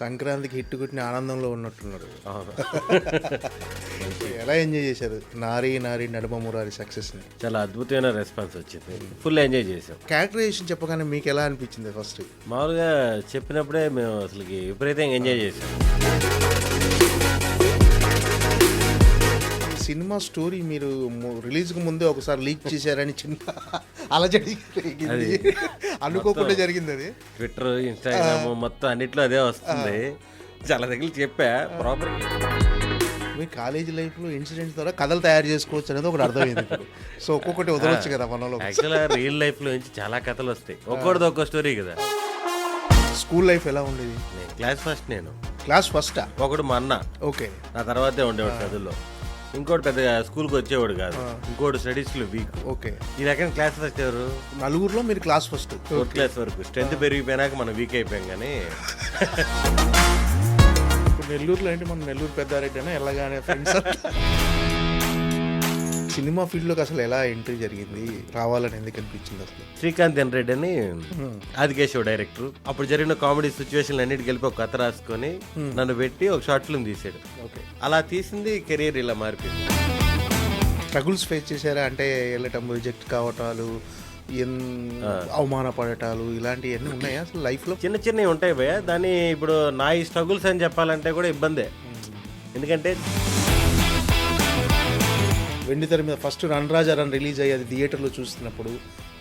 సంక్రాంతికి హిట్ కొట్టిన ఆనందంలో ఉన్నట్టున్నారు. అవును. ఎలా ఎంజాయ్ చేశారు నారీ నారీ నడుమ మురారి సక్సెస్ని? చాలా అద్భుతమైన రెస్పాన్స్ వచ్చింది. ఫుల్ ఎంజాయ్ చేసాం. క్యారెక్టరైజేషన్ చెప్పగానే మీకు ఎలా అనిపించింది ఫస్ట్? మామూలుగా చెప్పినప్పుడే మేము అసలుకి విపరీతంగా ఎంజాయ్ చేసాం. సినిమా స్టోరీ మీరు రిలీజ్కి ముందే ఒకసారి లీక్ చేశారని చిన్న అలజడి జరిగింది. అనుకోకుండా జరిగింది అది. ట్విట్టర్, ఇన్స్టాగ్రామ్ మొత్తం అన్నిట్లో అదే వస్తుంది. చాలా దగ్గర చెప్పా ప్రాపర్. మీ కాలేజీ లైఫ్లో ఇన్సిడెంట్స్ ద్వారా కథలు తయారు చేసుకోవచ్చు అనేది ఒకటి అర్థమైంది ఇప్పుడు. సో ఒక్కొక్కటి వదలొచ్చు కదా మనలో. యాక్చువల్గా రియల్ లైఫ్లో నుంచి చాలా కథలు వస్తాయి. ఒక్కొక్కటి ఒక్కో స్టోరీ కదా. స్కూల్ లైఫ్ ఎలా ఉండేది? క్లాస్ ఫస్ట్ నేను. క్లాస్ ఫస్టా? ఒకడు మా అన్న. ఓకే. నా తర్వాతే ఉండేవాడు చదువులో. ఇంకోటి పెద్దగా స్కూల్కి వచ్చేవాడు కాదు. ఇంకోటి స్టడీస్లో వీక్. ఓకే. ఈ రకం క్లాస్ ఫస్ట్ ఎవరు? నలుగురులో మీరు క్లాస్ ఫస్ట్. 4th క్లాస్ వరకు. స్ట్రెంత్ పెరిగిపోయినాక మనం వీక్ అయిపోయాం. కానీ ఇప్పుడు నెల్లూరులో ఏంటి, మన నెల్లూరు పెద్దారెడ్డి అయినా ఎలాగానే ఫ్రెండ్స్. సినిమా ఫీల్డ్లోకి అసలు ఎలా ఎంట్రీ జరిగింది, రావాలని ఎందుకు అనిపించింది అసలు? శ్రీకాంత్ ఎన్ రెడ్డి అని ఆదికేశవ్ డైరెక్టర్. అప్పుడు జరిగిన కామెడీ సిచ్యువేషన్ అన్నిటికి కలిపి ఒక కథ రాసుకొని నన్ను పెట్టి ఒక షార్ట్ ఫిల్మ్ తీసాడు. ఓకే. అలా తీసింది కెరీర్ ఇలా మారిపోయింది. స్ట్రగుల్స్ ఫేస్ చేశారా? అంటే వెళ్ళటం, రిజెక్ట్ కావటాలు, అవమానపడటాలు ఇలాంటివన్నీ ఉన్నాయా అసలు లైఫ్లో? చిన్న చిన్నవి ఉంటాయి భయ్య. దాన్ని ఇప్పుడు నా ఈ స్ట్రగుల్స్ అని చెప్పాలంటే కూడా ఇబ్బందే. ఎందుకంటే వెండితెర మీద ఫస్ట్ రన్ రాజా రన్ రిలీజ్ అయ్యేది థియేటర్లో చూస్తున్నప్పుడు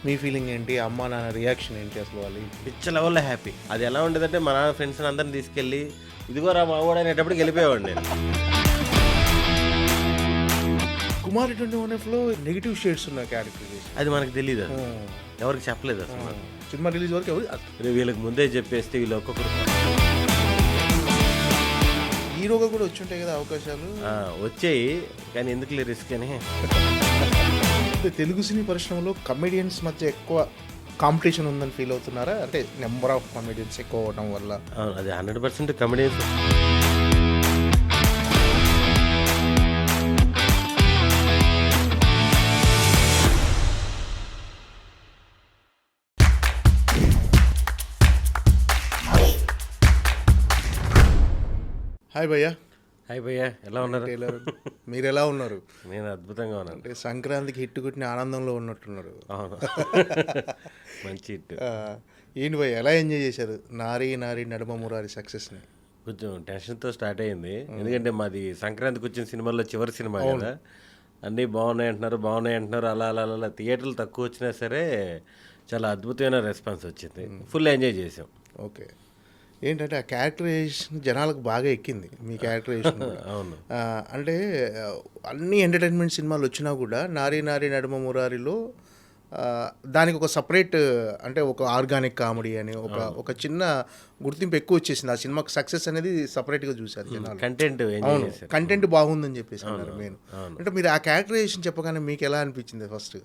మీ ఫీలింగ్ ఏంటి? అమ్మా నాన్న రియాక్షన్ ఏంటి అసలు? వాళ్ళు పిచ్చ లెవెల్లో హ్యాపీ. అది ఎలా ఉండేదంటే మా నాన్న ఫ్రెండ్స్ అందరిని తీసుకెళ్ళి ఇదిగో రా మా వాడు అనేటప్పటికి వెళ్ళిపోయేవాడు నేను. కుమారి 21లో నెగిటివ్ షేడ్స్ ఉన్న క్యారెక్టర్. అది మనకు తెలియదు, ఎవరికి చెప్పలేదు అసలు. సినిమా రిలీజ్ వరకు ఎవరు వీళ్ళకి ముందే చెప్పేస్తే వీళ్ళు ఒక్కొక్కరు హీరోగా కూడా వచ్చి ఉంటాయి కదా అవకాశాలు. వచ్చాయి కానీ ఎందుకు రిస్క్ అని. తెలుగు సినీ పరిశ్రమలో కమెడియన్స్ మధ్య ఎక్కువ కాంపిటీషన్ ఉందని ఫీల్ అవుతున్నారా? అంటే నెంబర్ ఆఫ్ కమెడియన్స్ ఎక్కువ అవడం వల్ల. అది 100% కమెడియన్స్. హాయ్ భయ్యా. హాయ్ భయ్యా, ఎలా ఉన్నారు? మీరు ఎలా ఉన్నారు? నేను అద్భుతంగా ఉన్నాను. అంటే సంక్రాంతికి హిట్ కొట్టిన ఆనందంలో ఉన్నట్టున్నారు. అవును. మంచి హిట్. ఏంటి భయ్య, ఎలా ఎంజాయ్ చేశారు నారీ నారీ నడుమ మురారి సక్సెస్ని? కొంచెం టెన్షన్తో స్టార్ట్ అయింది. ఎందుకంటే మాది సంక్రాంతికి వచ్చిన సినిమాల్లో చివరి సినిమా కదా. అన్నీ బాగున్నాయి అంటున్నారు. అలా అలా అలా థియేటర్లు తక్కువ వచ్చినా సరే చాలా అద్భుతమైన రెస్పాన్స్ వచ్చింది. ఫుల్ ఎంజాయ్ చేసాం. ఓకే. ఏంటంటే ఆ క్యారెక్టరైజేషన్ జనాలకు బాగా ఎక్కింది మీ క్యారెక్టరైజేషన్. అవును. అంటే అన్ని ఎంటర్టైన్మెంట్ సినిమాలు వచ్చినా కూడా నారీ నారీ నడుమ మురారిలో దానికి ఒక సపరేట్, అంటే ఒక ఆర్గానిక్ కామెడీ అని ఒక చిన్న గుర్తింపు ఎక్కువ వచ్చేసింది. ఆ సినిమాకి సక్సెస్ అనేది సపరేట్గా చూశారు జనాలు. కంటెంట్ బాగుందని చెప్పేసి అన్నారు మెయిన్. అంటే మీరు ఆ క్యారెక్టరైజేషన్ చెప్పగానే మీకు ఎలా అనిపించింది ఫస్ట్?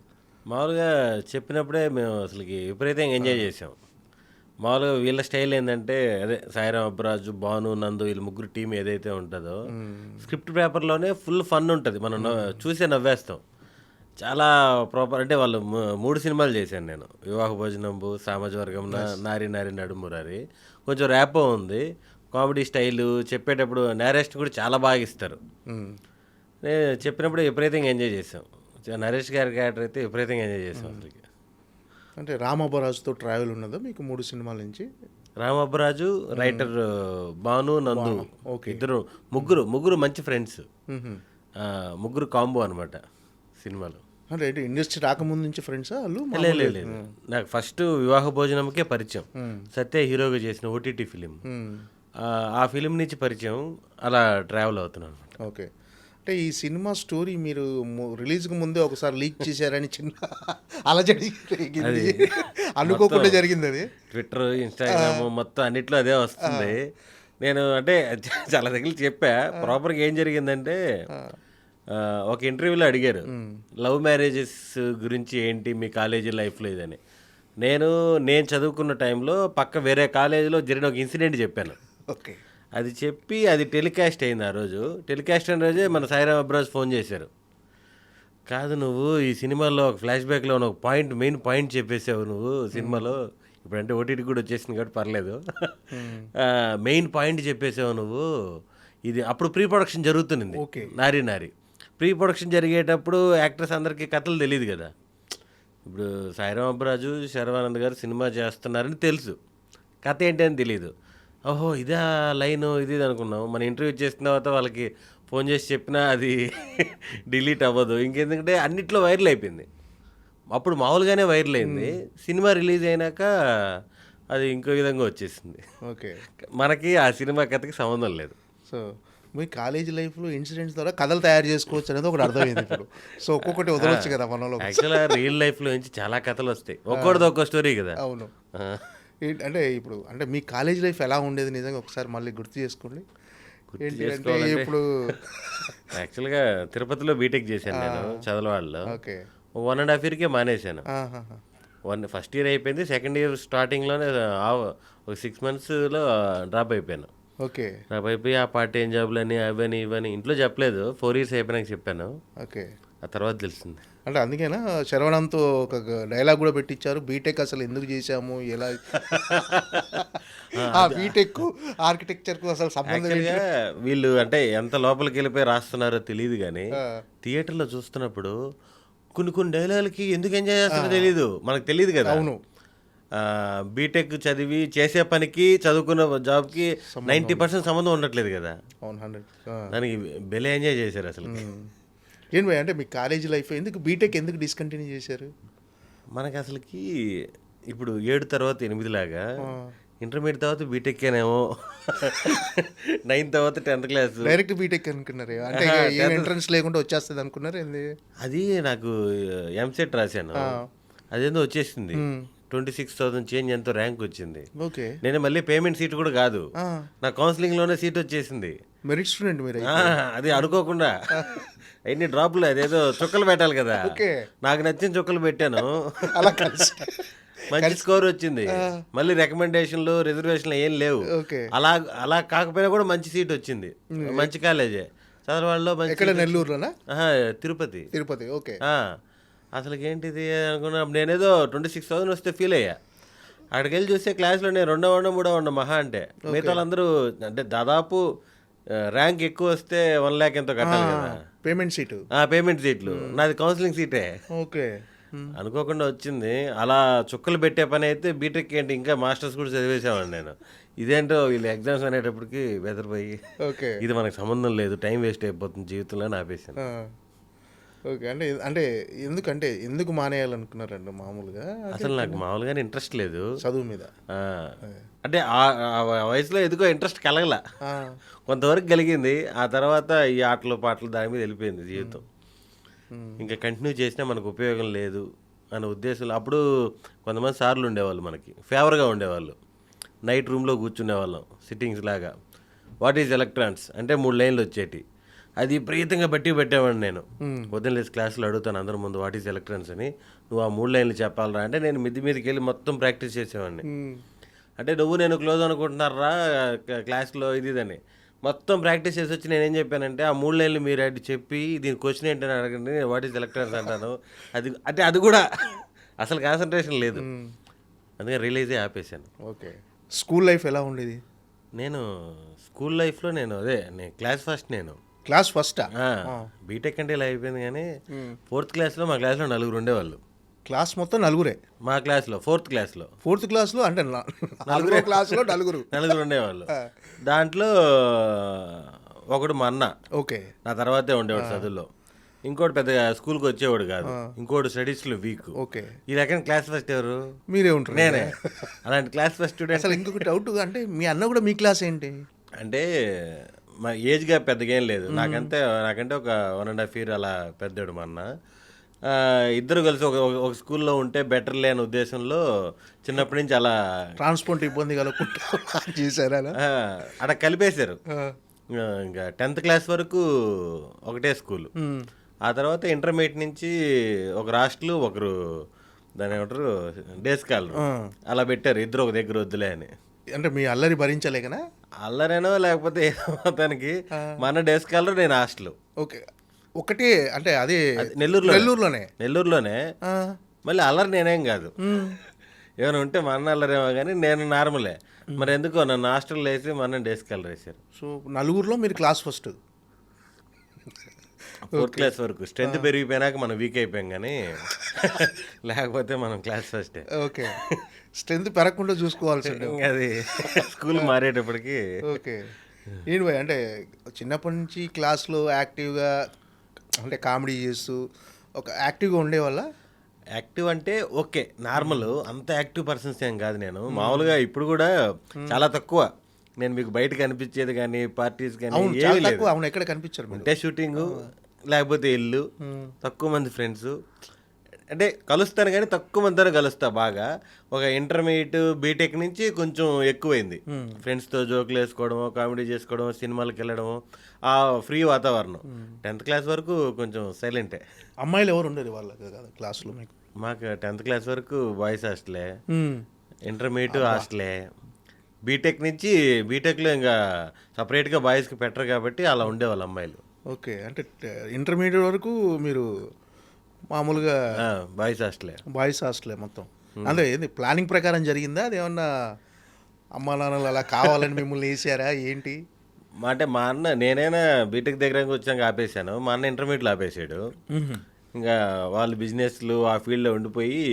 మామూలుగా చెప్పినప్పుడే మేము అసలుకి విపరీతంగా ఎంజాయ్ చేసాం. మామూలుగా వీళ్ళ స్టైల్ ఏంటంటే అదే సాయిరాం అబ్బరాజు, భాను, నందు వీళ్ళ ముగ్గురు టీం ఏదైతే ఉంటుందో స్క్రిప్ట్ పేపర్లోనే ఫుల్ ఫన్ ఉంటుంది. మనం చూసే నవ్వేస్తాం. చాలా ప్రాపర్. అంటే వాళ్ళు 3 సినిమాలు చేశాను నేను. వివాహ భోజనంబు, సామాజిక వర్గం, నారీ నారీ నడుమురారి. కొంచెం ర్యాపో ఉంది, కామెడీ స్టైలు, చెప్పేటప్పుడు నేరెస్ట్ కూడా చాలా బాగా ఇస్తారు. నేను చెప్పినప్పుడు విపరీతంగా ఎంజాయ్ చేసాం. నరేష్ గారి క్యారెక్టర్ అయితే విపరీతంగా ఎంజాయ్ చేసాం అసలుకి. అంటే రామబ్బరాజుతో ట్రావెల్ ఉన్నదో మీకు 3 సినిమాల నుంచి? రామబ్బరాజు, రైటర్ భాను, నందు, ఇద్దరు ముగ్గురు మంచి ఫ్రెండ్స్. ముగ్గురు కాంబో అనమాట సినిమాలో. అంటే ఇండస్ట్రీ రాకముందు నుంచి ఫ్రెండ్సా వాళ్ళు? లేదు, నాకు ఫస్ట్ వివాహ భోజనంకే పరిచయం. సత్య హీరోగా చేసిన ఓటీటీ ఫిలిం, ఆ ఫిలిం నుంచి పరిచయం. అలా ట్రావెల్ అవుతున్నాను అనమాట. ఓకే. అంటే ఈ సినిమా స్టోరీ మీరు రిలీజ్కి ముందే ఒకసారి లీక్ చేశారని చిన్న అలజడి జరిగింది. అనుకోకుండా జరిగింది అది. ట్విట్టర్, ఇన్స్టాగ్రామ్ మొత్తం అన్నిట్లో అదే వస్తుంది. నేను అంటే చాలా దగ్గర చెప్పా ప్రాపర్గా. ఏం జరిగిందంటే ఒక ఇంటర్వ్యూలో అడిగారు లవ్ మ్యారేజెస్ గురించి ఏంటి మీ కాలేజీ లైఫ్లో ఇదని. నేను చదువుకున్న టైంలో పక్క వేరే కాలేజీలో జరిగిన ఒక ఇన్సిడెంట్ చెప్పాను. ఓకే. అది చెప్పి అది టెలికాస్ట్ అయింది. ఆ రోజు టెలికాస్ట్ అయిన రోజే మన సాయిరాం అబ్రాజ్ ఫోన్ చేశారు. కాదు నువ్వు ఈ సినిమాలో ఒక ఫ్లాష్ బ్యాక్లో ఒక పాయింట్ మెయిన్ పాయింట్ చెప్పేసావు నువ్వు సినిమాలో. ఇప్పుడంటే ఓటీటీ కూడా వచ్చేసింది కాబట్టి పర్లేదు. మెయిన్ పాయింట్ చెప్పేసావు నువ్వు. ఇది అప్పుడు ప్రీ ప్రొడక్షన్ జరుగుతుంది ఓకే. నారి ప్రీ ప్రొడక్షన్ జరిగేటప్పుడు యాక్టర్స్ అందరికీ కథలు తెలియదు కదా. ఇప్పుడు సాయిరాం అబ్బరాజు శర్వానంద్ గారు సినిమా చేస్తున్నారని తెలుసు, కథ ఏంటి అని తెలియదు. ఓహో ఇదా లైన్ ఇది అనుకున్నాం. మన ఇంటర్వ్యూ చేసిన తర్వాత వాళ్ళకి ఫోన్ చేసి చెప్పినా అది డిలీట్ అవ్వదు. ఇంకెందుకంటే అన్నిట్లో వైరల్ అయిపోయింది. అప్పుడు మామూలుగానే వైరల్ అయింది, సినిమా రిలీజ్ అయినాక అది ఇంకో విధంగా వచ్చేసింది. ఓకే. మనకి ఆ సినిమా కథకి సంబంధం లేదు. సో మీ కాలేజ్ లైఫ్లో ఇన్సిడెంట్స్ ద్వారా కథలు తయారు చేసుకోవచ్చు అనేది ఒకటి అర్థమైంది ఇప్పుడు. సో ఒక్కొక్కటి వదలొచ్చు కదా మనలో. యాక్చువల్గా రియల్ లైఫ్లో నుంచి చాలా కథలు వస్తాయి, ఒక్కొక్కటి ఒక్కో స్టోరీ కదా. అవును. అంటే ఇప్పుడు అంటే మీ కాలేజ్ లైఫ్ ఎలా ఉండేది నిజంగా ఒకసారి మళ్ళీ గుర్తు చేసుకోండి. ఏంటి అంటే ఇప్పుడు యాక్చువల్గా తిరుపతిలో బీటెక్ చేశాను నేను చదలవాడలో. ఓకే. 1.5 ఇయర్కే మానేశాను. ఫస్ట్ ఇయర్ అయిపోయింది, సెకండ్ ఇయర్ స్టార్టింగ్లోనే ఒక 6 monthsలో డ్రాప్ అయిపోయాను. ఓకే. డ్రాప్ అయిపోయి ఆ పార్ట్ టైం జాబ్లని అవని ఇవని ఇంట్లో చెప్పలేదు. 4 years అయిపోయినాక చెప్పాను. ఓకే. ఆ తర్వాత తెలిసింది. అంటే అందుకేనా శరవణంతో ఒక డైలాగ్ కూడా పెట్టించారు, బీటెక్ అసలు ఎందుకు చేశాము ఎలా. ఆ బీటెక్ ఆర్కిటెక్చర్కు అసలు సంబంధం ఏంటి? యాక్చువల్గా వీళ్ళు అంటే ఎంత లోపలికి వెళ్ళిపోయి రాస్తున్నారో తెలియదు కానీ థియేటర్లో చూస్తున్నప్పుడు కొన్ని డైలాగులకి ఎందుకు ఎంజాయ్ చేస్తారో తెలియదు, మనకు తెలియదు కదా. అవును. బీటెక్ చదివి చేసే పనికి చదువుకున్న జాబ్కి 90% సంబంధం ఉండట్లేదు కదా. అవును 100. దానికి బెలే ఎంజాయ్ చేశారు అసలు. ఏం భయ్ అంటే మీ కాలేజ్ లైఫ్ ఎందుకు బీటెక్ ఎందుకు డిస్కంటిన్యూ చేశారు? మనకి అసలుకి ఇప్పుడు 7 తర్వాత 8 లాగా ఇంటర్మీడియట్ తర్వాత బీటెక్కేనేమో, 9th తర్వాత 10th క్లాస్ డైరెక్ట్ బీటెక్ అనుకున్నారు అంటే ఏం ఎంట్రన్స్ లేకుండా వచ్చేస్తుంది అనుకున్నారు ఏంది? అది నాకు ఎంసెట్ రాశాను, అదేందో వచ్చేసింది 26,000 చేంజ్ ఎంతో ర్యాంక్ వచ్చింది. ఓకే. నేను మళ్ళీ పేమెంట్ సీట్ కూడా కాదు, నా కౌన్సిలింగ్లోనే సీట్ వచ్చేసింది. మెరిట్ స్టూడెంట్ మీరు. అది అనుకోకుండా ఎన్ని డ్రాప్లు, అదేదో చుక్కలు పెట్టాలి కదా. ఓకే. నాకు నచ్చిన చుక్కలు పెట్టాను, అలా కలిసి మంచి స్కోర్ వచ్చింది. మళ్ళీ రికమెండేషన్లు రిజర్వేషన్లు ఏం లేవు. ఓకే. అలా కాకపోయినా కూడా మంచి సీట్ వచ్చింది, మంచి కాలేజే చదవాళ్ళలో. ఎక్కడ నెల్లూరులోనా? తిరుపతి. తిరుపతి. ఓకే. అసలుకి ఏంటిది అనుకున్నప్పుడు నేనేదో 26,000 వస్తే ఫీల్ అయ్యా. అక్కడికి వెళ్ళి చూస్తే క్లాస్లో నేను 2వ 3వ మహా అంటే, మిగతా వాళ్ళందరూ అంటే దాదాపు ర్యాంక్ ఎక్కువ వస్తే 1 lakh ఎంతో కట్టాలి కదా పేమెంట్ సీటు. పేమెంట్ సీట్లు, నాది కౌన్సిలింగ్ సీటే. ఓకే. అనుకోకుండా వచ్చింది. అలా చుక్కలు పెట్టే పని అయితే బీటెక్ ఏంటి ఇంకా మాస్టర్స్ కూడా చదివేసామండి నేను. ఇదేంటో వీళ్ళు ఎగ్జామ్స్ అనేటప్పటికి బెదరిపోయి ఓకే ఇది మనకు సంబంధం లేదు, టైం వేస్ట్ అయిపోతుంది జీవితంలో ఆపేసాను. ఓకే. అంటే ఎందుకంటే ఎందుకు మానేయాలనుకున్నారండి మామూలుగా? అసలు నాకు మామూలుగానే ఇంట్రెస్ట్ లేదు చదువు మీద. అంటే ఆ వయసులో ఎందుకో ఇంట్రెస్ట్ కలగల, కొంతవరకు కలిగింది. ఆ తర్వాత ఈ ఆటలు పాటలు దాని మీద వెళ్ళిపోయింది జీవితం. ఇంకా కంటిన్యూ చేసినా మనకు ఉపయోగం లేదు అనే ఉద్దేశంలో అప్పుడు కొంతమంది సార్లు ఉండేవాళ్ళు, మనకి ఫేవర్గా ఉండేవాళ్ళు. నైట్ రూమ్లో కూర్చునేవాళ్ళం సిట్టింగ్స్ లాగా. వాట్ ఈజ్ ఎలక్ట్రాన్స్ అంటే 3 లైన్లు వచ్చేటి, అది విపరీతంగా పెట్టేవాడిని నేను. పొద్దున్న లేచి క్లాసులో అడుగుతాను అందరి ముందు వాట్ ఈజ్ ఎలక్ట్రాన్స్ అని, నువ్వు ఆ 3 లైన్లు చెప్పాలరా అంటే నేను మిద్ది మీదకి వెళ్ళి మొత్తం ప్రాక్టీస్ చేసేవాడిని. అంటే నువ్వు నేను క్లోజ్ అనుకుంటున్నారా క్లాస్లో ఇదని మొత్తం ప్రాక్టీస్ చేసి వచ్చి నేనేం చెప్పానంటే ఆ 3 లైన్లు మీరు అటు చెప్పి దీని క్వశ్చన్ ఏంటని అడగండి, నేను వాట్ ఈజ్ ఎలక్ట్రాన్స్ అంటాను. అది కూడా అసలు కాన్సన్ట్రేషన్ లేదు, అందుకని రిలీజే ఆపేశాను. ఓకే. స్కూల్ లైఫ్ ఎలా ఉండేది? నేను స్కూల్ లైఫ్లో నేను క్లాస్ ఫస్ట్. నేను క్లాస్ ఫస్టా? బీటెక్ అంటే ఇలా అయిపోయింది కానీ 4th క్లాస్లో మా క్లాస్లో 4 ఉండేవాళ్ళు. క్లాస్ మొత్తం నలుగురే? మా క్లాస్లో 4th క్లాస్లో. 4th క్లాస్లో అంటే 4వ క్లాస్లో 4 ఉండేవాళ్ళు. దాంట్లో ఒకడు మా అన్న. ఓకే. నా తర్వాతే ఉండేవాడు చదువులో. ఇంకోటి పెద్దగా స్కూల్కి వచ్చేవాడు కాదు, ఇంకోటి స్టడీస్లో వీక్. ఓకే. ఈ రకం క్లాస్ ఫస్ట్ ఎవరు? మీరే ఉంటారు. నేనే అలాంటి క్లాస్ ఫస్ట్ స్టూడెంట్. అసలు ఇంకొక డౌట్, అంటే మీ అన్న కూడా మీ క్లాస్ ఏంటి? అంటే మా ఏజ్గా పెద్దగా ఏం లేదు, నాకంటే ఒక 1.5 year అలా పెద్దోడు మా అన్న. ఇద్దరు కలిసి ఒక స్కూల్లో ఉంటే బెటర్లే అనే ఉద్దేశంలో చిన్నప్పటి నుంచి అలా ట్రాన్స్పోర్ట్ ఇబ్బంది కలగకుండా చేశారా? అక్కడ కలిపేశారు. ఇంకా 10th క్లాస్ వరకు ఒకటే స్కూల్. ఆ తర్వాత ఇంటర్మీడియట్ నుంచి ఒకరు హాస్టల్, ఒకరు దాని ఏమంటారు డే స్కాలర్ అలా పెట్టారు. ఇద్దరు ఒక దగ్గర వద్దులే అని. అంటే మీ అల్లరి భరించలేకనా? అల్లరేనో లేకపోతే మొత్తానికి మన డే స్కాలర్, నేను హాస్టల్. ఓకే. ఒకటే అంటే అదే నెల్లూరులోనే నెల్లూరులోనే ఆ, మళ్ళీ అల్లరి నేనేం కాదు. ఉమ్. ఏమైనా ఉంటే మా అన్న అల్లరేమో కానీ నేను నార్మలే. మరి ఎందుకో నన్ను హాస్టల్లో వేసి మా అన్న డేస్కి వేసారు. సో నలుగురిలో మీరు క్లాస్ ఫస్ట్. 4th క్లాస్ వరకు స్ట్రెంత్ పెరిగిపోయినాక మనం వీక్ అయిపోయాం కానీ లేకపోతే మనం క్లాస్ ఫస్టే. ఓకే, స్ట్రెంత్ పెరగకుండా చూసుకోవాల్సి ఉంటుంది. అది స్కూల్ మారేటప్పటికి ఓకే, ఏంటి భయ్ అంటే చిన్నప్పటి నుంచి క్లాస్లో యాక్టివ్గా అంటే కామెడీ చేస్తూ ఒక యాక్టివ్గా ఉండేవాళ్ళ? యాక్టివ్ అంటే ఓకే నార్మల్, అంత యాక్టివ్ పర్సన్స్ ఏం కాదు నేను. మామూలుగా ఇప్పుడు కూడా చాలా తక్కువ నేను మీకు బయట కనిపించేది కానీ పార్టీస్ కానీ అవును, ఏమీ చాలా లేదు. తక్కువ. అవును, ఎక్కడ కనిపించారు మీరు? అంటే షూటింగ్ లేకపోతే ఇల్లు, తక్కువ మంది ఫ్రెండ్స్. అంటే కలుస్తాను కానీ తక్కువ మందితో కలుస్తా బాగా. ఒక ఇంటర్మీడియట్ బీటెక్ నుంచి కొంచెం ఎక్కువైంది ఫ్రెండ్స్తో జోకులు వేసుకోవడము, కామెడీ చేసుకోవడం, సినిమాలకు వెళ్ళడము, ఆ ఫ్రీ వాతావరణం. 10th క్లాస్ వరకు కొంచెం సైలెంటే. అమ్మాయిలు ఎవరు ఉండేది వాళ్ళ క్లాస్లో మీకు? మాకు 10th క్లాస్ వరకు బాయ్స్ హాస్టలే, ఇంటర్మీడియట్ హాస్టలే. బీటెక్ నుంచి బీటెక్లో ఇంకా సపరేట్గా బాయ్స్కి పెట్టరు కాబట్టి అలా ఉండేవాళ్ళు అమ్మాయిలు. ఓకే, అంటే ఇంటర్మీడియట్ వరకు మీరు మామూలుగా బాయ్స్ హాస్టలే. బాయ్స్ హాస్టలే మొత్తం. అంటే ఏంది ప్లానింగ్ ప్రకారం జరిగిందా? అది ఏమన్నా అమ్మా నాన్నలు అలా కావాలని మిమ్మల్ని వేసారా ఏంటి? అంటే మా అన్న, నేనైనా బీటెక్ దగ్గరకు వచ్చాక ఆపేశాను, మా అన్న ఇంటర్మీడియట్లో ఆపేసాడు. ఇంకా వాళ్ళు బిజినెస్లు ఆ ఫీల్డ్లో ఉండిపోయి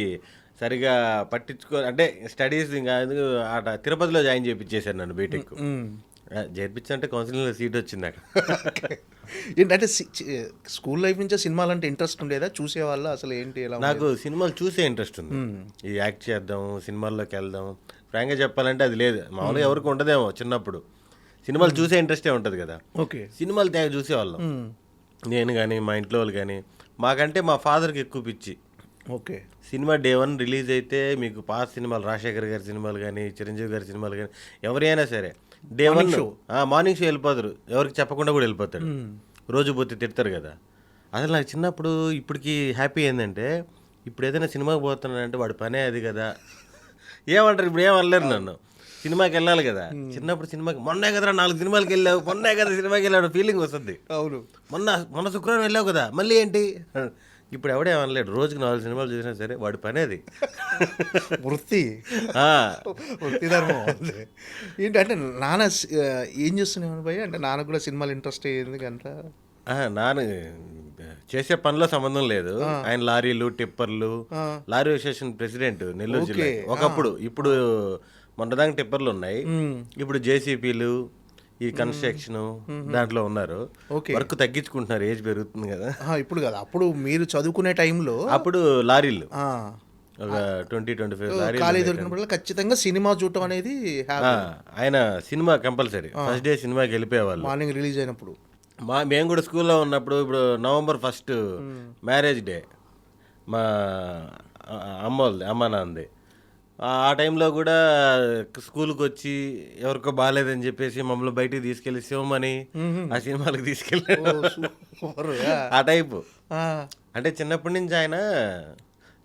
సరిగా అంటే స్టడీస్ ఇంకా అట తిరుపతిలో జాయిన్ చేయించేశారు నన్ను బీటెక్. చేర్పించంటే కౌన్సిలింగ్లో సీట్ వచ్చింది అక్కడ. ఏంటంటే స్కూల్ లైఫ్ నుంచే సినిమాలు అంటే ఇంట్రెస్ట్ ఉండేదా? చూసేవాళ్ళ అసలు ఏంటి? ఎలా నాకు సినిమాలు చూసే ఇంట్రెస్ట్ ఉంది. ఈ యాక్ట్ చేద్దాం, సినిమాల్లోకి వెళ్దాం, ఫ్రాంక్గా చెప్పాలంటే అది లేదు. మామూలుగా ఎవరికి ఉండదేమో చిన్నప్పుడు. సినిమాలు చూసే ఇంట్రెస్టే ఉంటుంది కదా. ఓకే, సినిమాలు తెగ చూసేవాళ్ళం నేను కానీ మా ఇంట్లో వాళ్ళు కానీ. మాకంటే మా ఫాదర్కి ఎక్కువ పిచ్చి. ఓకే, సినిమా డే 1 రిలీజ్ అయితే మీకు పాత సినిమాలు, రాజశేఖర్ గారి సినిమాలు కానీ, చిరంజీవి గారి సినిమాలు కానీ, ఎవరైనా సరే డే 1 మార్నింగ్ షో వెళ్ళిపోతారు. ఎవరికి చెప్పకుండా కూడా వెళ్ళిపోతాడు. రోజు పోతే తిడతారు కదా. అసలు నాకు చిన్నప్పుడు ఇప్పటికి హ్యాపీ ఏంటంటే, ఇప్పుడు ఏదైనా సినిమాకి పోతున్నానంటే వాడి పనే అది కదా. ఏమంటారు ఇప్పుడు? ఏమనలేరు నన్ను. సినిమాకి వెళ్ళాలి కదా. చిన్నప్పుడు సినిమాకి మొన్నే కదరా 4 సినిమాలకి వెళ్ళావు, మొన్నే కదా సినిమాకి వెళ్ళాడు ఫీలింగ్ వస్తుంది. అవును, మొన్న శుక్రవారం వెళ్ళావు కదా మళ్ళీ ఏంటి. ఇప్పుడు ఎవడేమనలేడు. రోజుకి 4 సినిమాలు చూసినా సరే వాడి పని అది. వృత్తి ధర్మం. ఏంటంటే నాన్న ఏం చేస్తున్నాను భయ్య అంటే నాన్నకు కూడా సినిమాలు ఇంట్రెస్ట్ అయ్యింది కంట? నాన్న చేసే పనిలో సంబంధం లేదు. ఆయన లారీలు, టిప్పర్లు, లారీ అసోసియేషన్ ప్రెసిడెంట్ నెల్లూరు జిల్లా ఒకప్పుడు. ఇప్పుడు మొన్నదాకా టిప్పర్లు ఉన్నాయి, ఇప్పుడు జేసీపీలు, ఈ కన్స్ట్రక్షన్ దాంట్లో ఉన్నారు. వర్క్ తగ్గించుకుంటున్నారు, ఏజ్ పెరుగుతుంది కదా. ఇప్పుడు కదా, అప్పుడు మీరు చదువుకునే టైంలో అప్పుడు లారీలు ఒక 20-25 లారీలు కాలేజ్ దొరికినప్పుడు ఖచ్చితంగా సినిమా చూడటం అనేది. ఆయన సినిమా కంపల్సరీ ఫస్ట్ డే సినిమాకి వెళ్ళిపోయేవాళ్ళు మార్నింగ్ రిలీజ్ అయినప్పుడు. మేము కూడా స్కూల్లో ఉన్నప్పుడు, ఇప్పుడు November 1 మ్యారేజ్ డే మా అమ్మ నాన్నది, ఆ టైంలో కూడా స్కూల్కి వచ్చి ఎవరికో బాగాలేదని చెప్పేసి మమ్మల్ని బయటికి తీసుకెళ్ళి శివమని ఆ సినిమాలకు తీసుకెళ్ళాడు. ఆ టైపు. అంటే చిన్నప్పటి నుంచి ఆయన